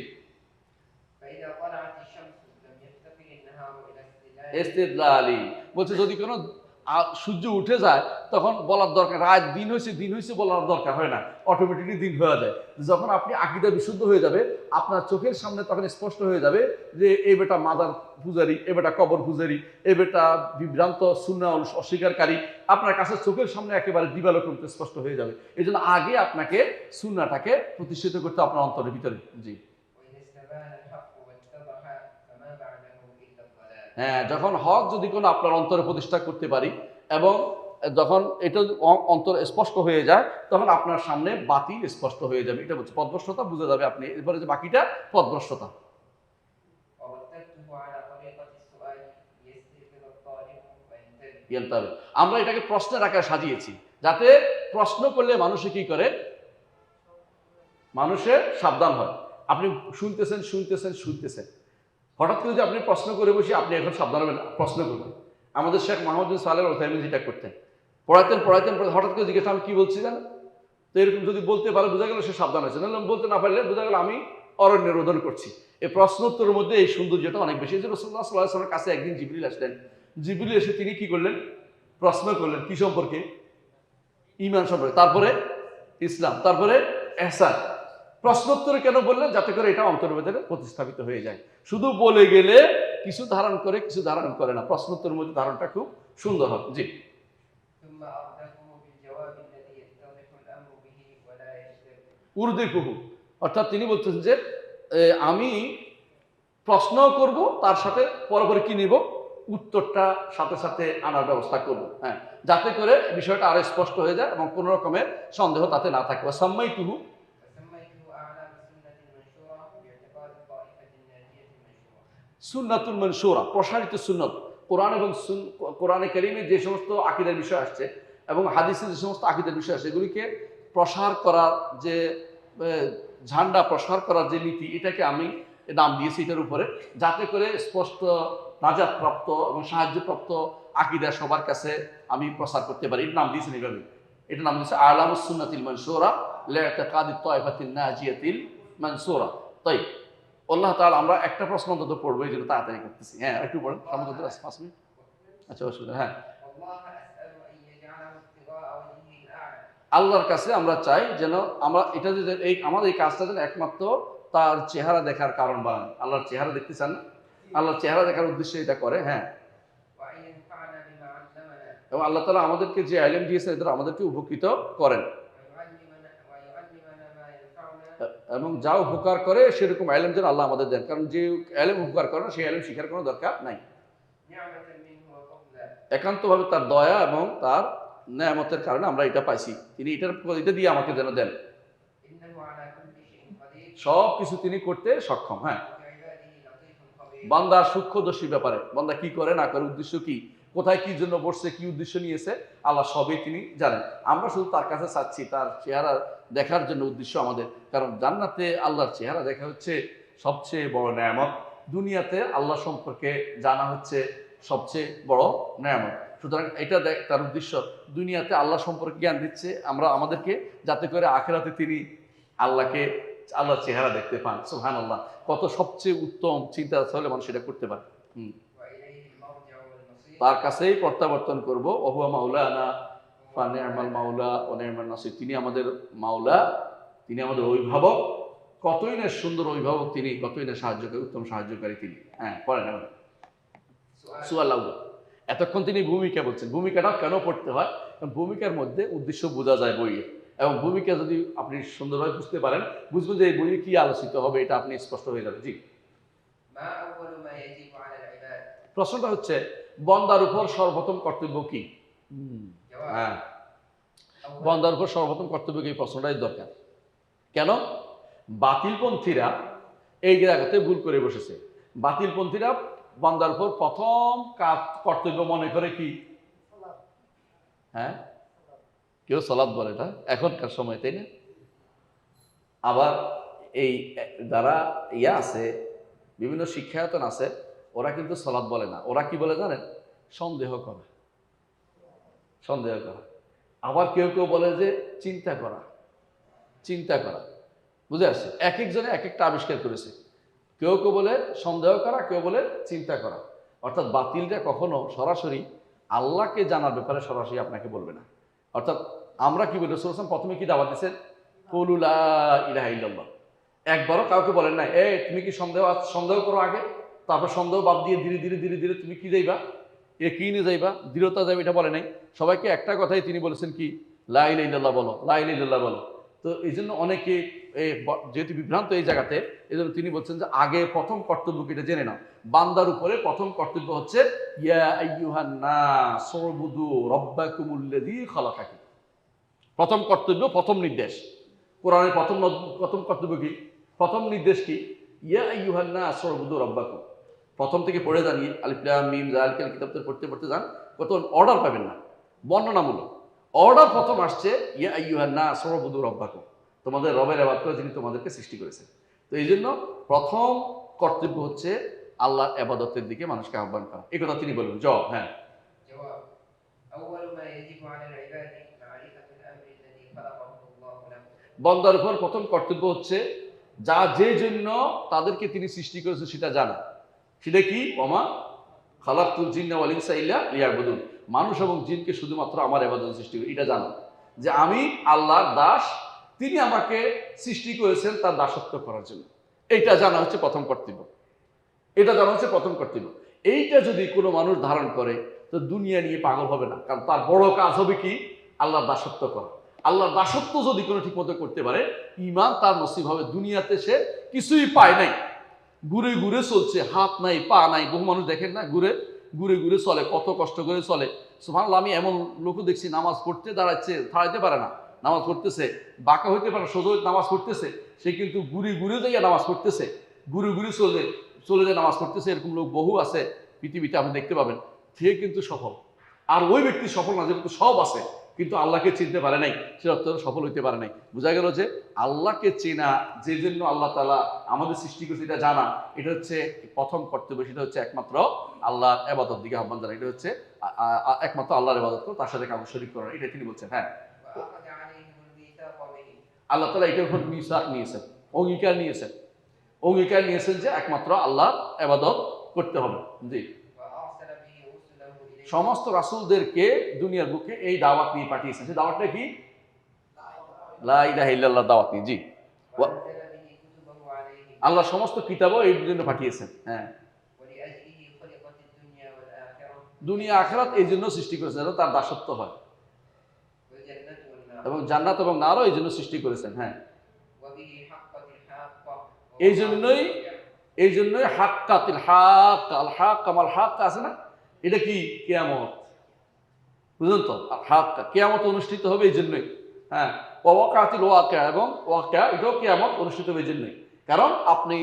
فإذا طلعت الشمس لم يفتقر النهار إلى استدلال ইস্তিদলালি বলছে যদি কোনো সূর্য উঠে যায় তখন বলার দরকার, রাত দিন হয়েছে বলার দরকার হয় না, অটোমেটিকলি দিন হয়ে যায়। যখন আপনি আকীদা বিশুদ্ধ হয়ে যাবে, আপনার চোখের সামনে তখন স্পষ্ট হয়ে যাবে যে এই বেটা মাজার পূজারি, এ বেটা কবর পূজারি, এ বেটা বিভ্রান্ত সুন্নাহ অস্বীকারী, আপনার কাছে চোখের সামনে একেবারে দিবালোক স্পষ্ট হয়ে যাবে। এই জন্য আগে আপনাকে সুন্নাহটাকে প্রতিষ্ঠিত করতে আপনার অন্তরের ভিতরে। জি। وإذا استبان الحق واتضح فما بعده إلا الضلال হ্যাঁ, যখন হক যদি কোনো আপনার অন্তরে প্রতিষ্ঠা করতে পারি এবং যখন এটা অন্তর স্পষ্ট হয়ে যায় তখন আপনার সামনে বাতিল স্পষ্ট হয়ে যাবে। এটা বলছে পথভ্রষ্টতা বুঝে যাবে আপনি। এরপরে যে বাকিটা পথভ্রষ্টতা। ورتبته على طريقة السؤال ليستيقظ الطالب وينتبه জানতে হবে আমরা এটাকে প্রশ্নের আকারে সাজিয়েছি, যাতে প্রশ্ন করলে মানুষে কি করে, মানুষে সাবধান হয়। আপনি শুনতেছেন, হঠাৎ করে যে আপনি প্রশ্ন করে বসে আপনি এখন সাবধান হবেন, প্রশ্ন করবেন। আমাদের শেখ মাহমুদ বিন সালেহ আল উসাইমিন যেটা করতেন, পড়াতেন হঠাৎ করে জিজ্ঞেস আমি কি বলছি জানেন, তো এরকম যদি বলতে পারে বোঝা গেল সে সাবধান হয়েছে, নাহলে বলতে না পারলে বোঝা গেল আমি অরণ্য রোধন করছি। এই প্রশ্ন উত্তরের মধ্যে এই সৌন্দর্যটা অনেক বেশি। এই যে রাসূলুল্লাহ সাল্লাল্লাহু আলাইহি ওয়াসাল্লামের কাছে একদিন জিবরিল আসলেন, জিবরিল এসে তিনি কি করলেন, প্রশ্ন করলেন কি সম্পর্কে, ঈমান সম্পর্কে, তারপরে ইসলাম, তারপরে ইহসান। প্রশ্নোত্তরে কেন বললেন, যাতে করে এটা অন্তরের ভেতরে প্রতিস্থাপিত হয়ে যায়। শুধু বলে গেলে কিছু ধারণ করে, কিছু ধারণ করে না। প্রশ্নোত্তরের মধ্যে ধারণটা খুব সুন্দর হয়। জি। ثم أردفه بالجواب الذي يتضح الأمر به ولا يشتبه উর্দিকুহু, অর্থাৎ তিনি বলছেন যে আমি প্রশ্ন করব, তার সাথে পরপরে কি নিব, উত্তরটা সাথে সাথে আনার ব্যবস্থা করব। হ্যাঁ, যাতে করে বিষয়টা আরো স্পষ্ট হয়ে যায় এবং কোনো রকমের সন্দেহ তাতে না থাকে। সাম্মাইতুহু, فسميته أعلام السنة المنشورة باعتقاد الطائفة الناجية المنشورة সুন্নাতুল মানসুরা, প্রসারিত সুন্নত। কোরআন এবং কোরআনে কারীমে যে সমস্ত আকীদার বিষয় আসছে এবং হাদিসে যে সমস্ত আকীদার বিষয় আসছে, এগুলিকে প্রসার করার যে ঝান্ডা প্রসার করার যে নীতি, এটাকে আমি নাম দিয়েছি এটার উপরে, যাতে করে স্পষ্ট নাজাতপ্রাপ্ত এবং সাহায্যপ্রাপ্ত আকীদা সবার কাছে আমি প্রসার করতে পারি। এর নাম দিয়েছেন এইভাবে, এটা নাম দিয়েছে আলামুস সুন্নাতিল মানসুরা লি'ইতিকাদিত তাইফাতিন নাজিয়াতিল মানসুরা। তাই আল্লাহ তাআলা, আমরা একটা প্রশ্ন অন্তত পড়বো, এই জন্য তাড়াতাড়ি করতেছি। হ্যাঁ, একটু পড়েন, সময় 5 মিনিট। আচ্ছা, অসুবিধা। হ্যাঁ, والله أسأل أن يجعله ابتغاء وجهه الأعلى আল্লাহর কাছে আমরা চাই যেন আমরা এটা যে এই আমাদের এই কাজটা যেন একমাত্র তার চেহারা দেখার কারণ বানান। আল্লাহর চেহারা দেখতে চান না, আল্লাহর চেহারা দেখার উদ্দেশ্যে এটা করে। হ্যাঁ, وأن ينفعنا بما علمنا এবং আল্লাহ তাআলা আমাদেরকে যে ইলম দিয়েছেন এদের আমাদেরকে উপকৃত করেন, ويعلمنا ما ينفعنا এবং যা উপকার করে সেরকম ইলম যেন আল্লাহ আমাদের দেন। কারণ যে ইলম উপকার করে না সেই ইলম শিখার কোনো দরকার নাই। نعمة منه وفضلا একান্তভাবে তার দয়া এবং তার নেয়ামতের কারণে আমরা এটা পাইছি। তিনি এটা দিয়ে আমাকে যেন দেন। إنه على كل شيء قدير সব কিছু তিনি করতে সক্ষম। হ্যাঁ, وبعباده لطيف خبير বান্দার সূক্ষ্মদর্শী ব্যাপারে, বান্দা কি করে না করে, উদ্দেশ্য কি, কোথায় কি জন্য বসছে, কি উদ্দেশ্য নিয়েছে, আল্লাহ সবই তিনি জানেন। আমরা শুধু তার কাছে চাচ্ছি তার চেহারা দেখার জন্য উদ্দেশ্য আমাদের। কারণ জান্নাতে আল্লাহর চেহারা দেখা হচ্ছে সবচেয়ে বড় নেয়ামত, দুনিয়াতে আল্লাহ সম্পর্কে জানা হচ্ছে সবচেয়ে বড় নেয়ামত। সুতরাং এটা তার উদ্দেশ্য, দুনিয়াতে আল্লাহ সম্পর্কে জ্ঞান দিচ্ছে আমরা আমাদেরকে, যাতে করে আখিরাতে তিনি আল্লাহর চেহারা দেখতে পান। সুবহানাল্লাহ, কত সবচেয়ে উত্তম চিন্তা হলে মানুষ এটা করতে পারে। وإليه المرجع والمصير তার কাছেই প্রত্যাবর্তন করবো। ওহুয়া মাওলানা ফানি'মাল মাওলা ওয়া নি'মান নাসির, তিনি আমাদের মাওলা, তিনি আমাদের অভিভাবক, কতই না সুন্দর অভিভাবক তিনি, কতই না সাহায্যকারী, উত্তম সাহায্যকারী তিনি। হ্যাঁ, পড়েন এখন سؤال সূরা আল-আউয়াল। এতক্ষণ তিনি ভূমিকা বলছেন। ভূমিকাটা কেন পড়তে হয়? কারণ ভূমিকার মধ্যে উদ্দেশ্য বোঝা যায় বইয়ে, এবং ভূমিকা যদি আপনি সুন্দরভাবে বুঝতে পারেন, বুঝবেন যে এই বইয়ে কি আলোচিত হবে, এটা আপনি স্পষ্ট হয়ে যাবে। জি, ما أول ما يجب على العباد؟ প্রশ্নটা হচ্ছে বন্দার উপর সর্বপ্রথম কর্তব্য কি? جواب হ্যাঁ, أول বন্দার উপর সর্বপ্রথম কর্তব্য কি, এই প্রশ্নটাই দরকার। কেন? বাতিলপন্থীরা এই জায়গাতে ভুল করে বসেছে। বাতিলপন্থীরা বান্দার উপর প্রথম কর্তব্য মনে করে কি? হ্যাঁ, কেউ সালাত বলে, এটা এখনকার সময়, তাই না? আবার এই যারা আছে, বিভিন্ন শিক্ষায়তন আছে, ওরা কিন্তু সালাত বলে না, ওরা কি বলে জানেন? সন্দেহ করা, সন্দেহ করা। আবার কেউ কেউ বলে যে চিন্তা করা, চিন্তা করা। বুঝে আসছে? এক একজনে এক একটা আবিষ্কার করেছে। কেউ কেউ বলে সন্দেহ করা, কেউ বলে চিন্তা করা। অর্থাৎ বাতিলটা কখনো সরাসরি আল্লাহকে জানার ব্যাপারে সরাসরি আপনাকে বলবে না। অর্থাৎ আমরা কি বলি, রাসূল সাল্লাল্লাহু আলাইহি ওয়াসাল্লাম প্রথমে কি দাওয়াত দিয়েছেন? কুলু লা ইলাহা ইল্লাল্লাহ। একবারও কাউকে বলেন না তুমি কি সন্দেহ করো আগে, তারপর সন্দেহ বাদ দিয়ে ধীরে ধীরে ধীরে ধীরে তুমি কি যাইবা, কি নিয়ে যাইবা, দৃঢ়তা যাবে, এটা বলে নাই। সবাইকে একটা কথাই তিনি বলেছেন কি, লা ইলাহা ইল্লাল্লাহ বলো, লা ইলাহা ইল্লাল্লাহ বলো। তো এই জন্য অনেকে যেহেতু বিভ্রান্ত এই জায়গাতে, এই জন্য তিনি বলছেন যে আগে প্রথম কর্তব্য এটা জেনে নাও। বান্দার উপরে প্রথম কর্তব্য হচ্ছে ইয়া আইয়ুহান নাস উবুদু রাব্বাকুমুল্লাযী খালাকাকুম। প্রথম কর্তব্য, প্রথম নির্দেশ। কোরআনের প্রথম কর্তব্য কি, প্রথম নির্দেশ কি? ইয়া আইয়ুহান নাস উবুদু রাব্বাকুম। প্রথম থেকে পড়ে জানি আলিফ লাম মিম যালিকাল কিতাব পড়তে পড়তে যান, কত অর্ডার পাবেন না, বর্ণনামূলক অর্ডার প্রথম আসছে ইয়া আইয়ুহান নাস উবুদু রাব্বাকুম, তোমাদের রবের ইবাদত করো যিনি তোমাদেরকে সৃষ্টি করেছেন। তো এই জন্য প্রথম কর্তব্য হচ্ছে আল্লাহর ইবাদতের দিকে মানুষকে আহ্বান করা। এই কথা তিনি বললেন। জবাব, হ্যাঁ, جواب أول ما يجب على العباد معرفة الأمر الذي خلقه الله لهم বন্দার উপর প্রথম কর্তব্য হচ্ছে যে জন্য তাদেরকে তিনি সৃষ্টি করেছেন সেটা জানা। সেটা কি? ওমা খালাকতুল জিন্না ওয়াল ইনসা ইল্লা লিয়াবুদুন। মানুষ এবং জিনকে শুধুমাত্র আমার ইবাদত সৃষ্টি করে, এটা জানা। যে আমি আল্লাহর দাস, তিনি আমাকে সৃষ্টি করেছেন তার দাসত্ব করার জন্য। এইটা জানা হচ্ছে প্রথম কর্তব্য। এটা জানা হচ্ছে প্রথম কর্তব্য। এইটা যদি কোনো মানুষ ধারণ করে তো দুনিয়া নিয়ে পাগল হবে না, কারণ তার বড় কাজ হবে কি? আল্লাহর দাসত্ব করা। আল্লাহর দাসত্ব যদি কোনো ঠিক মতো করতে পারে, ঈমান তার নসিব হবে। দুনিয়াতে সে কিছুই পায় নাই, ঘুরে ঘুরে চলছে, হাত নাই পা নাই। বহু মানুষ দেখেন না, ঘুরে ঘুরে ঘুরে চলে, কত কষ্ট করে চলে। সুবহানাল্লাহ, আমি এমন লোক দেখছি নামাজ পড়তে দাঁড়াচ্ছে, দাঁড়াইতে পারে না, নামাজ পড়তেছে, বাঁকা হইতে পারে, সোজা নামাজ পড়তেছে, সে কিন্তু ঘুরে ঘুরে যাইয়া নামাজ পড়তেছে, ঘুরে ঘুরে চলে যায় নামাজ পড়তেছে। এরকম লোক বহু আছে পৃথিবীতে, আপনি দেখতে পাবেন। সে কিন্তু সফল। আর ওই ব্যক্তি সফল না, যে কিন্তু সব আছে কিন্তু আল্লাহকে চিনতে পারে নাই, সে অত্যন্ত সফল হইতে পারে নাই। বোঝা গেল যে আল্লাহকে চেনা, যে জন্য আল্লাহ তাআলা আমাদের সৃষ্টি করেছে, এটা জানা, এটা হচ্ছে প্রথম কর্তব্য। সেটা হচ্ছে একমাত্র আল্লাহর ইবাদত দিকে আহ্বান জানা। এটা হচ্ছে একমাত্র আল্লাহর ইবাদত করো, তার সাথে কাউকে শরীক করা, এটা তিনি বলছেন। হ্যাঁ, وأخذ عليهم الميثاق به আল্লাহ তাআলা এটার উপর মিসাক নিয়েছেন, অঙ্গীকার নিয়েছেন যে একমাত্র আল্লাহর ইবাদত করতে হবে। জি, وأرسل به رسله إليهم সমস্ত রাসূলদেরকে দুনিয়ার বুকে এই দাওয়াত নিয়ে পাঠিয়েছেন। সেই দাওয়াতটা কি? লা ইলাহা ইল্লাল্লাহ দাওয়াত নিয়ে। জি, وأنزل به كتبه عليهم আল্লাহ সমস্ত কিতাবও এই জন্য পাঠিয়েছেন। হ্যাঁ, ولأجله خلقت الدنيا والآخرة দুনিয়া আখিরাত এই জন্য সৃষ্টি করেছেন, যেন তার দাসত্ব হয়, والجنة والنار এবং জান্নাত এবং নারও এই জন্য সৃষ্টি করেছেন। হ্যাঁ, وبه حقت الحاقة এই জন্যই হাক্কাতিল হাক, আল হাক কামাল হাক আছে না, এটা কি? কিয়ামত। বুঝলেন তো? হাক্কা, কিয়ামত অনুষ্ঠিত হবে এই জন্যই। হ্যাঁ, ওয়াকাতিল ওয়াকিয়া, এবং ওয়াকিয়া এটাও কিয়ামত অনুষ্ঠিত হবে এই জন্যই। কারণ আপনি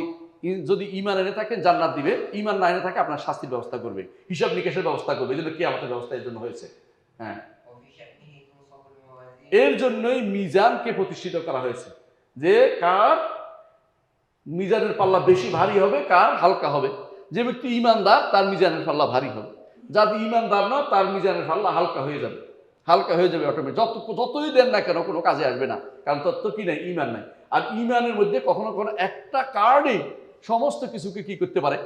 যদি ঈমান এনে থাকেন জান্নাত দিবে, ঈমান না এনে থাকে আপনার শাস্তির ব্যবস্থা করবে, হিসাব নিকেশের ব্যবস্থা করবে। এই জন্য কিয়ামতের ব্যবস্থা এর জন্য হয়েছে। হ্যাঁ, وفي شأنه تنصب الموازين এর জন্যই মিজানকে প্রতিষ্ঠিত করা হয়েছে, যে কার মিজানের পাল্লা বেশি ভারী হবে, কার হালকা হবে। যে ব্যক্তি ঈমানদার তার মিজানের পাল্লা ভারী হবে, যার ঈমানদার না তার মিজানের পাল্লা হালকা হয়ে যাবে, অটোমেটিক। যতই দেন না কেন কোনো কাজে আসবে না, কারণ তত্ত্ব কি নাই? ঈমান নাই। আর ঈমানের মধ্যে কখনো কখনো একটা কার্ডই সমস্ত কিছুকে কি করতে পারে?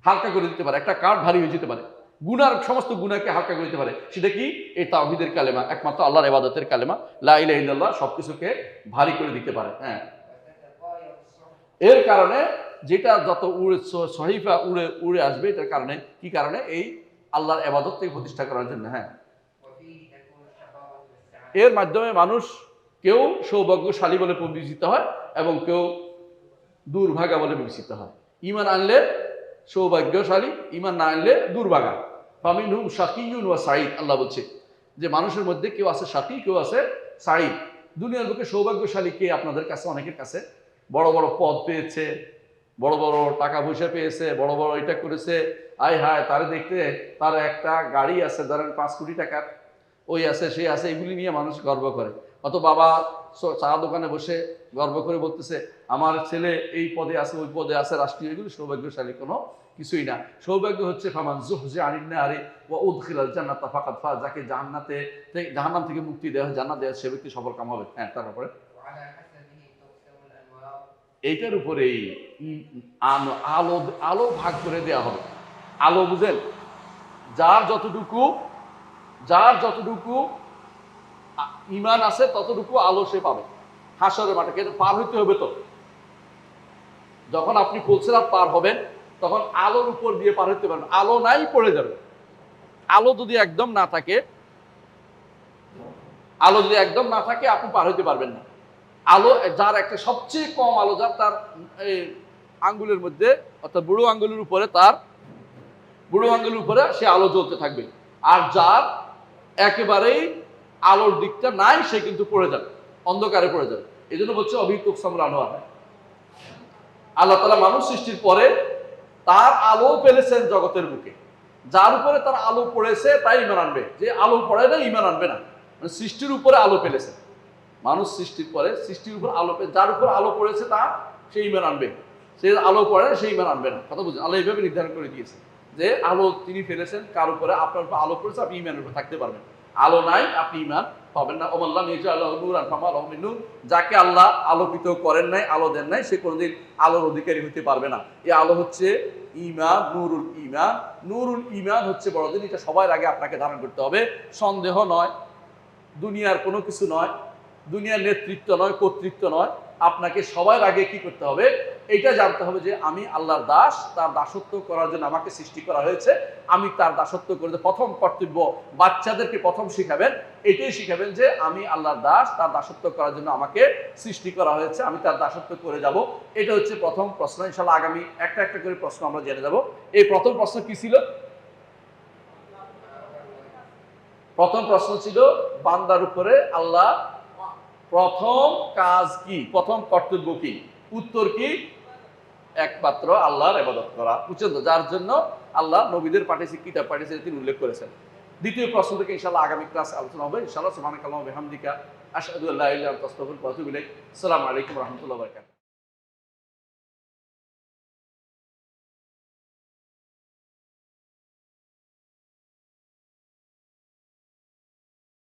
হালকা করে দিতে পারে। একটা কার্ড ভারী হয়ে যেতে পারে, গুনার সমস্ত গুনাহকে হালকা করে দিতে পারে। সেটা কি? এই তাওহীদের কালেমা, একমাত্র আল্লাহর ইবাদতের কালেমা লা ইলাহা ইল্লাল্লাহ সবকিছুকে ভারী করে দিতে পারে। হ্যাঁ, وتتطاير الصحف এর কারণে যেটা যত উড়ে সহিফা উড়ে উড়ে আসবে, এটার কারণে কি কারণে? এই আল্লাহর ইবাদতকে প্রতিষ্ঠা করার জন্য। হ্যাঁ, وفيه تكون الشقاوة والسعادة এর মাধ্যমে মানুষ কেউ সৌভাগ্যশালী বলে বিবেচিত হয় এবং কেউ দুর্ভাগা বলে বিবেচিত হয়। ঈমান আনলে সৌভাগ্যশালী, ঈমান না আনলে দুর্ভাগা। ফামিনহুম শাকিয়ুন ওয়া সাঈদ, আল্লাহ বলছে যে মানুষের মধ্যে কেউ আছে শাকী, কেউ আছে সাঈদ। দুনিয়ার বুকে সৌভাগ্যশালী কে? আপনাদের কাছে, অনেকের কাছে বড় বড় পদ পেয়েছে, বড় বড় টাকা পয়সা পেয়েছে, বড় বড় এটা করেছে, আয় হায় তারে দেখতে, তার একটা গাড়ি আছে ধরেন 5 কোটি টাকার, ওই আছে সে আছে, এগুলি নিয়ে মানুষ গর্ব করে। অত বাবা চা দোকানে বসে গর্ব করে বলতেছে আমার ছেলে এই পদে আছে, ওই পদে আছে, রাষ্ট্রীয়, এগুলি সৌভাগ্যশালী কোনো কিছুই না। সৌভাগ্য হচ্ছে ফামান যুহযা আনিন নারি ওয়া উদখিলাল জান্নাতা ফাকাদ ফাজ, যাকে জাহান্নাম থেকে মুক্তি দেওয়া হয়, জান্নাত দেওয়া হয়, সে ব্যক্তি সফল কাম হবে। হ্যাঁ, তারপরে وعلى حسبه تقسم الأنوار এইটার উপরেই আলো আলো ভাগ করে দেওয়া হবে। আলো বুঝেন? যার যতটুকু ঈমান আছে ততটুকু আলো সে পাবে। হাসরের মাঠে কিন্তু পার হইতে হবে। তো যখন আপনি ফুলসিরাত পার হবেন তখন আলোর উপর দিয়ে পার হইতে পারবেন। আলো নাই, পড়ে যাবে। আলো যদি একদম না থাকে, আপনি পার হইতে পারবেন না। আলো যার একটা সবচেয়ে কম আলো, যার তার এই আঙ্গুলের মধ্যে অর্থাৎ বুড়ো আঙ্গুলের উপরে সে আলো জ্বলতে থাকবে। আর যার একেবারেই আলোর দিকটা নাই, সে কিন্তু পড়ে যাবে, অন্ধকারে পড়ে যাবে। এই জন্য বলছে অভিজ্ঞ সামরা আনোয়ার। আল্লাহ তাআলা মানুষ সৃষ্টির পরে তার আলো ফেলেছেন জগতের বুকে। যার উপরে তার আলো পড়েছে তাই ঈমান আনবে, যে আলো পড়ে না ঈমান আনবে না। মানে সৃষ্টির উপরে আলো ফেলেছেন মানুষ, সৃষ্টির পরে সৃষ্টির উপর আলো, যার উপর আলো পড়েছে তা সেই ঈমান আনবে, সে আলো পড়ে না সেই ঈমান আনবে না। কথা বুঝছেন? আল্লাহ এইভাবে নির্ধারণ করে দিয়েছে যে আলো তিনি ফেলেছেন কার উপরে, আপনার উপর আলো পড়েছে, আপনি ঈমানের উপর থাকতে পারবেন। আলো নাই, আপনি ঈমান পাবেন না। ওমাল্লাম ইয়াজআলহু নূরান ফামা লাহু মিন নূর, যাকে আল্লাহ আলোকিত করেন নাই, আলো দেন নাই, সে কোনোদিন আলোর অধিকারী হতে পারবে না। এই আলো হচ্ছে ঈমান, নূরুল ঈমান। নূরুল ঈমান হচ্ছে বড়দিন। এটা সবার আগে আপনাকে ধারণ করতে হবে। সন্দেহ নয়, দুনিয়ার কোনো কিছু নয়, দুনিয়ার নেতৃত্ব নয়, কর্তৃত্ব নয়। আপনাকে সবার আগে কি করতে হবে? এটা জানতে হবে যে আমি আল্লাহর দাস, তার দাসত্ব করার জন্য আমাকে সৃষ্টি করা হয়েছে। আমি তার দাসত্ব করে, প্রথম কর্তব্য বাচ্চাদেরকে প্রথম শিখাবেন, এটাই শিখাবেন যে আমি আল্লাহর দাস, তার দাসত্ব করার জন্য আমাকে সৃষ্টি করা হয়েছে, আমি তার দাসত্ব করে যাব। এটা হচ্ছে প্রথম প্রশ্ন। ইনশাআল্লাহ আগামী একটা একটা করে প্রশ্ন আমরা জেনে যাব। এই প্রথম প্রশ্ন কি ছিল? প্রথম প্রশ্ন ছিল বান্দার উপরে আল্লাহ প্রথম কাজ কি, প্রথম কর্তব্য কি? উত্তর কি? একমাত্র আল্লাহর ইবাদত করা। বুঝছেন তো? যার জন্য আল্লাহ নবীদের পাঠিয়েছে, কিতাব পাঠিয়েছে, তিনি উল্লেখ করেছেন। দ্বিতীয় প্রশ্ন থেকে ইনশাআল্লাহ আগামী ক্লাস আলোচনা হবে। ইনশাআল্লাহ সুবহানাকাল্লাহু ওয়া বিহামদিকা আশহাদু আল্লা ইলাহা ইল্লা আনতা আস্তাগফিরুকা ওয়া আতুবু ইলাইক। আসসালামু আলাইকুম ওয়া রাহমাতুল্লাহি ওয়া বারাকাতুহু।